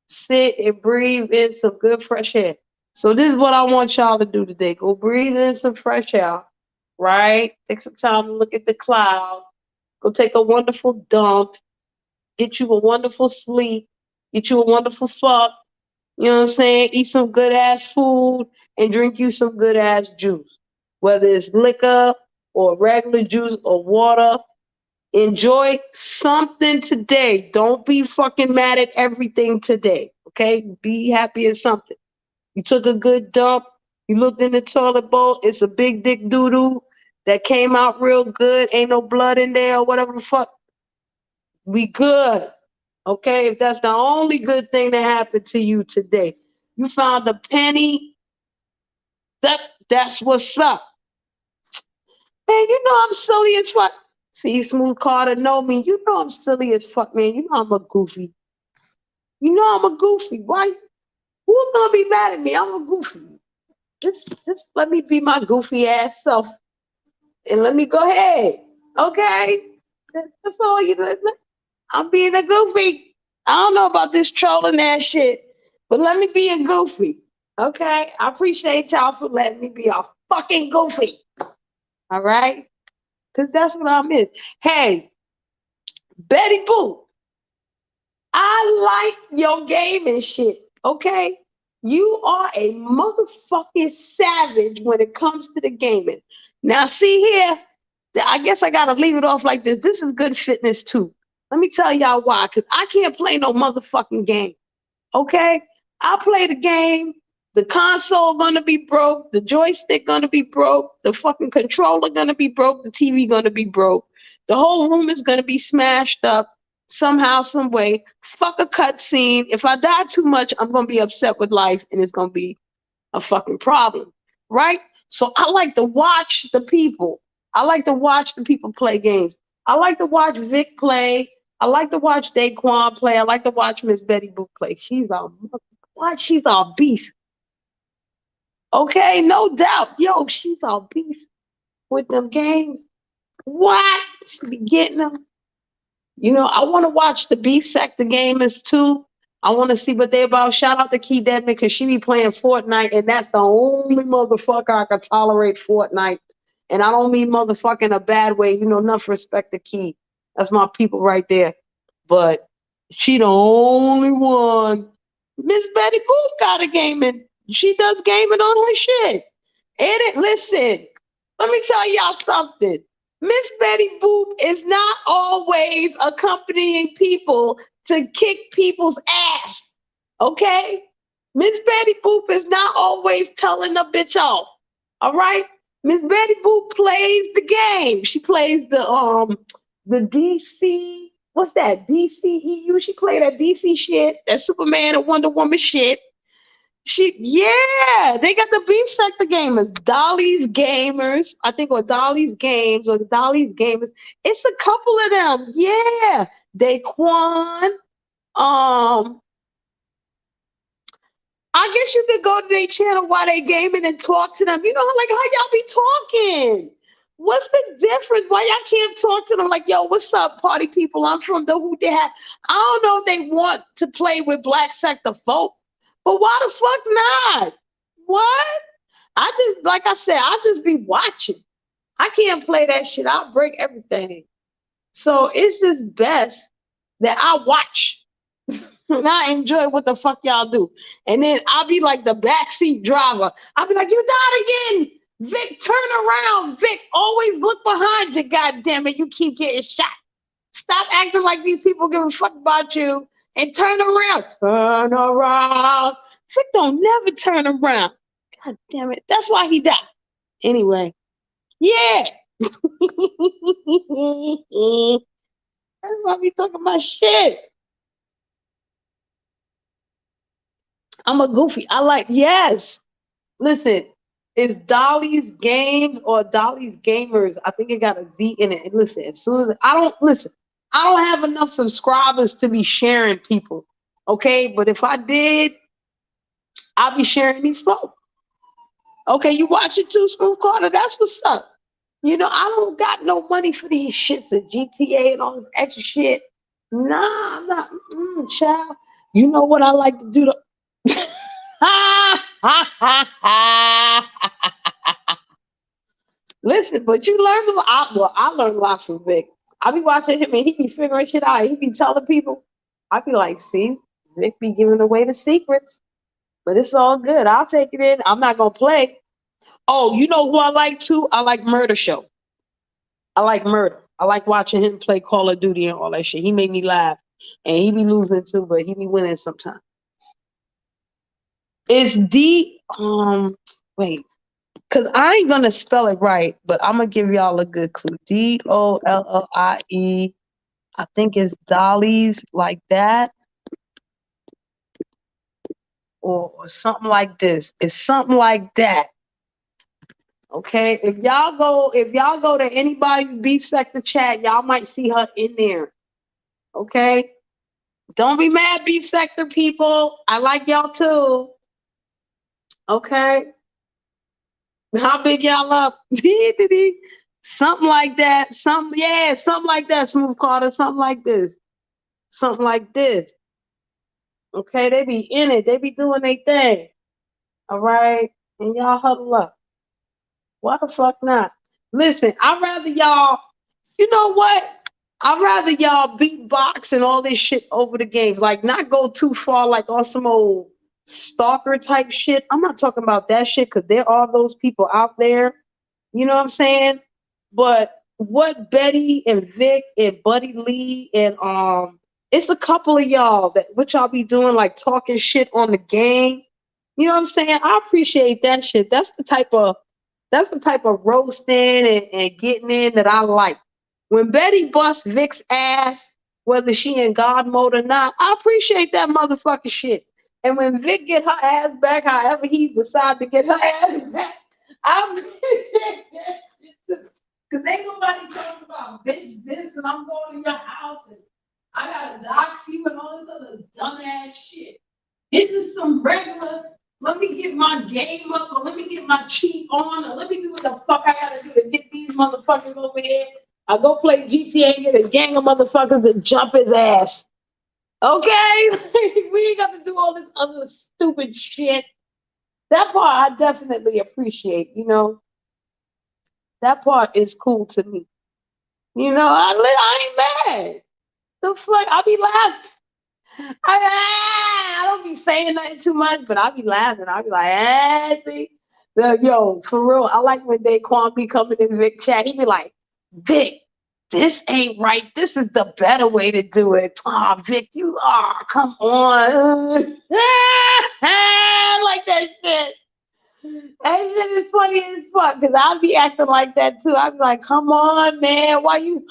Sit and breathe in some good fresh air. So this is what I want y'all to do today. Go breathe in some fresh air, right? Take some time to look at the clouds. Go take a wonderful dump. Get you a wonderful sleep. Get you a wonderful fuck. You know what I'm saying? Eat some good ass food and drink you some good ass juice. Whether it's liquor or regular juice or water, enjoy something today. Don't be fucking mad at everything today. Okay? Be happy at something. You took a good dump. You looked in the toilet bowl, it's a big dick doo-doo that came out real good. Ain't no blood in there or whatever the fuck. We good. Okay? If that's the only good thing that happened to you today. You found a penny. That's what's up. Man, you know I'm silly as fuck. See, Smooth Carter know me. You know I'm silly as fuck, man. You know I'm a goofy. You know I'm a goofy. Why? Who's gonna be mad at me? I'm a goofy. Just let me be my goofy ass self, and let me go ahead. Okay, that's all you do. I'm being a goofy. I don't know about this trolling ass shit, but let me be a goofy. Okay, I appreciate y'all for letting me be a fucking goofy. All right, because that's what I'm in. Hey, Betty Boop, I like your game and shit. Okay, you are a motherfucking savage when it comes to the gaming. Now, see here, I guess I gotta leave it off like this. This is good fitness too. Let me tell y'all why, because I can't play no motherfucking game. Okay? I play the game, the console gonna be broke, the joystick gonna be broke, the fucking controller gonna be broke, the TV gonna be broke. The whole room is gonna be smashed up somehow, some way. Fuck a cutscene. If I die too much, I'm gonna be upset with life and it's gonna be a fucking problem. Right? So I like to watch the people. I like to watch the people play games. I like to watch Vic play. I like to watch Daquan play. I like to watch Miss Betty Boop play. She's a beast. Okay, no doubt. Yo, she's a beast with them games. What? She be getting them. You know, I want to watch the Beef Sector gamers too. I want to see what they about. Shout out to Key Deadman because she be playing Fortnite, and that's the only motherfucker I can tolerate Fortnite. And I don't mean motherfucker in a bad way. You know, enough respect to Key. That's my people right there. But she the only one. Miss Betty Boop got a gaming. She does gaming on her shit. And listen, let me tell y'all something. Miss Betty Boop is not always accompanying people to kick people's ass. Okay? Miss Betty Boop is not always telling the bitch off. All right? Miss Betty Boop plays the game. She plays the DC, what's that? DCEU. She played that DC shit, that Superman and Wonder Woman shit. They got the Beef Sector gamers, Dolly's Gamers, I think, or Dolly's Games, or Dolly's Gamers. It's a couple of them. Yeah. Daquan. I guess you could go to their channel while they gaming and talk to them. You know, like how y'all be talking. What's the difference? Why y'all can't talk to them like, yo, what's up, party people? I'm from the Who They Have. I don't know if they want to play with Black Sector folk, but why the fuck not? What? I just, like I said, I just be watching. I can't play that shit. I'll break everything. So it's just best that I watch. And I enjoy what the fuck y'all do. And then I'll be like the backseat driver. I'll be like, you died again. Vic, turn around. Vic, always look behind you, goddamn it. You keep getting shot. Stop acting like these people give a fuck about you and turn around. Turn around. Vic don't never turn around. God damn it. That's why he died. Anyway. Yeah. That's why we talking about shit. I'm a goofy. I like, yes. Listen, it's Dolly's Games or Dolly's Gamers. I think it got a Z in it. And listen, as soon as I don't have enough subscribers to be sharing people. Okay, but if I did, I'll be sharing these folks. Okay, you watch it too, Smooth Carter. That's what's up. You know, I don't got no money for these shits and GTA and all this extra shit. Nah, I'm not, child. You know what I like to do to listen, but you learn a lot. Well, I learned a lot from Vic. I be watching him and he be figuring shit out. He be telling people. I be like, see, Vic be giving away the secrets. But it's all good. I'll take it in. I'm not gonna play. Oh, you know who I like too? I like Murder Show. I like Murder. I like watching him play Call of Duty and all that shit. He made me laugh. And he be losing too, but he be winning sometimes. It's Wait, because I ain't gonna spell it right, but I'm gonna give y'all a good clue. Dollie. I think it's Dolly's like that, or something like this. It's something like that. Okay. If y'all go to anybody's beef sector chat, y'all might see her in there. Okay. Don't be mad, beef sector people. I like y'all too. Okay. How big y'all up? Something like that. Something like that, Smooth Carter. Something like this. Something like this. Okay, they be in it. They be doing their thing. All right. And y'all huddle up. Why the fuck not? Listen, I'd rather y'all, you know what? I'd rather y'all beatbox and all this shit over the games. Like, not go too far, like on some old stalker type shit. I'm not talking about that shit because there are those people out there. You know what I'm saying? But what Betty and Vic and Buddy Lee and it's a couple of y'all that what y'all be doing, like talking shit on the game. You know what I'm saying? I appreciate that shit. That's the type of roasting and getting in that I like. When Betty busts Vic's ass, whether she in God mode or not, I appreciate that motherfucking shit. And when Vic get her ass back, however he decide to get her ass back, I appreciate that shit too. Cause ain't nobody talking about bitch this and I'm going to your house and I gotta dox you and all this other dumbass shit. Getting some regular, let me get my game up or let me get my cheat on or let me do what the fuck I gotta do to get these motherfuckers over here. I go play GTA and get a gang of motherfuckers and jump his ass. Okay? We ain't got to do all this other stupid shit. That part I definitely appreciate, you know. That part is cool to me. You know, I ain't mad. The fuck? I be laughing. I don't be saying nothing too much, but I be laughing. I be like, see? Yo, for real, I like when Daquan be coming in Vic chat. He be like, Vic, this ain't right. This is the better way to do it. Oh, Vic, come on. I like that shit. That shit is funny as fuck because I'll be acting like that too. I'll be like, come on, man. Why you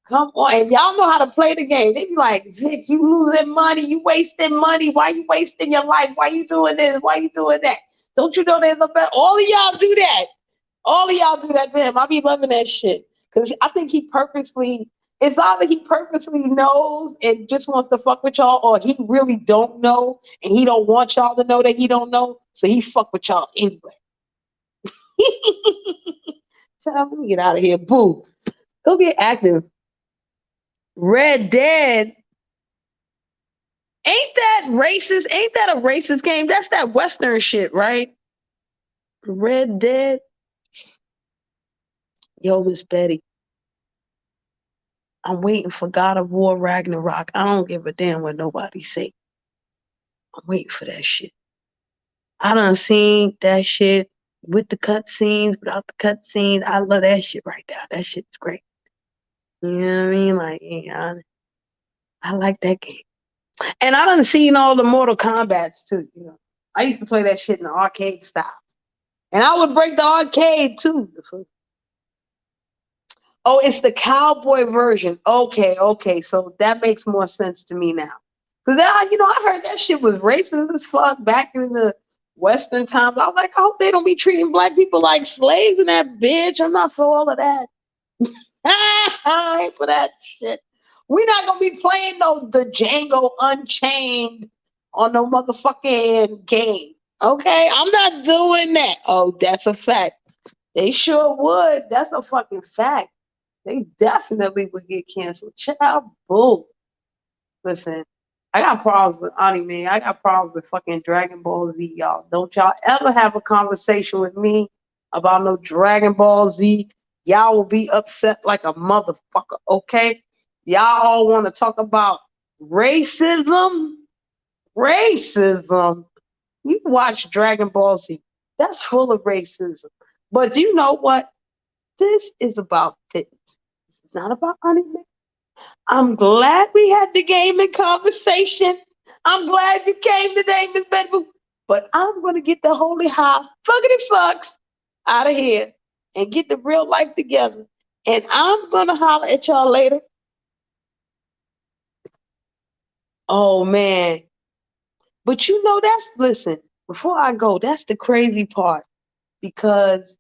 come on? And y'all know how to play the game. They be like, Vic, you losing money, you wasting money. Why you wasting your life? Why you doing this? Why you doing that? Don't you know there's a better? All of y'all do that. All of y'all do that to him. I be loving that shit. Cause I think it's either he purposely knows and just wants to fuck with y'all, or he really don't know and he don't want y'all to know that he don't know, so he fuck with y'all anyway. Child, let me get out of here. Boo. Go get active. Red Dead. Ain't that racist? Ain't that a racist game? That's that Western shit, right? Red Dead. Yo, Miss Betty. I'm waiting for God of War Ragnarok. I don't give a damn what nobody say. I'm waiting for that shit. I done seen that shit with the cutscenes, without the cutscenes. I love that shit right there. That shit's great. You know what I mean? Like, yeah, I like that game. And I done seen all the Mortal Kombats too. You know, I used to play that shit in the arcade style, and I would break the arcade too. Oh, it's the cowboy version. Okay. So that makes more sense to me now. Cause that, you know, I heard that shit was racist as fuck back in the Western times. I was like, I hope they don't be treating black people like slaves in that bitch. I'm not for all of that. I ain't for that shit. We're not gonna be playing the Django Unchained on no motherfucking game. Okay, I'm not doing that. Oh, that's a fact. They sure would. That's a fucking fact. They definitely would get canceled. Child, bull. Listen, I got problems with anime. I got problems with fucking Dragon Ball Z, y'all. Don't y'all ever have a conversation with me about no Dragon Ball Z. Y'all will be upset like a motherfucker, okay? Y'all all want to talk about racism? Racism. You watch Dragon Ball Z. That's full of racism. But you know what? This is about fitness. It's not about anime. I'm glad we had the gaming conversation. I'm glad you came today, Miss Bedford. But I'm gonna get the holy high fuckity fucks out of here and get the real life together. And I'm gonna holler at y'all later. Oh man. But you know listen, before I go, that's the crazy part. Because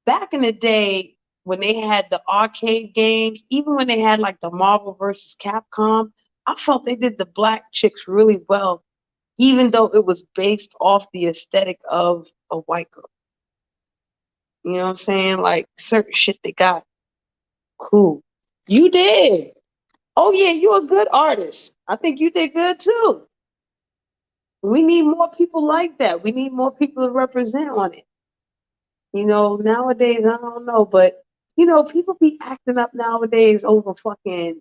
back in the day when they had the arcade games, even when they had like the Marvel versus Capcom, I felt they did the black chicks really well, even though it was based off the aesthetic of a white girl. You know what I'm saying? Like certain shit they got cool. You did. Oh yeah, you're a good artist. I think you did good too. We need more people like that. We need more people to represent on it. You know, nowadays, I don't know, but you know, people be acting up nowadays over fucking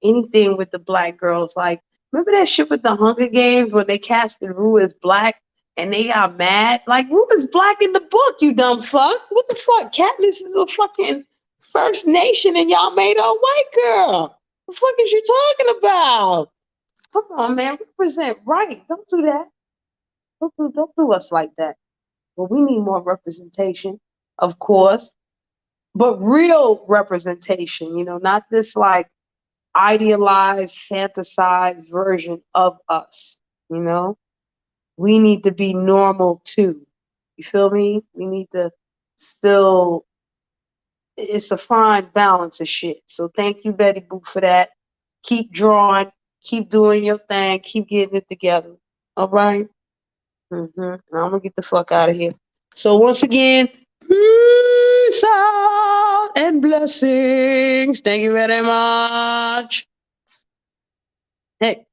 anything with the black girls. Like, remember that shit with the Hunger Games when they casted Rue as black and they got mad? Like, Rue is black in the book, you dumb fuck. What the fuck? Katniss is a fucking First Nation and y'all made her a white girl. The fuck is you talking about? Come on, man. Represent right. Don't do that. Don't do us like that. Well, we need more representation, of course, but real representation, you know, not this like idealized, fantasized version of us, you know? We need to be normal too. You feel me? We need to still, it's a fine balance of shit. So thank you, Betty Boop, for that. Keep drawing, keep doing your thing, keep getting it together. All right? I'm gonna get the fuck out of here. So once again, peace out and blessings. Thank you very much. Hey.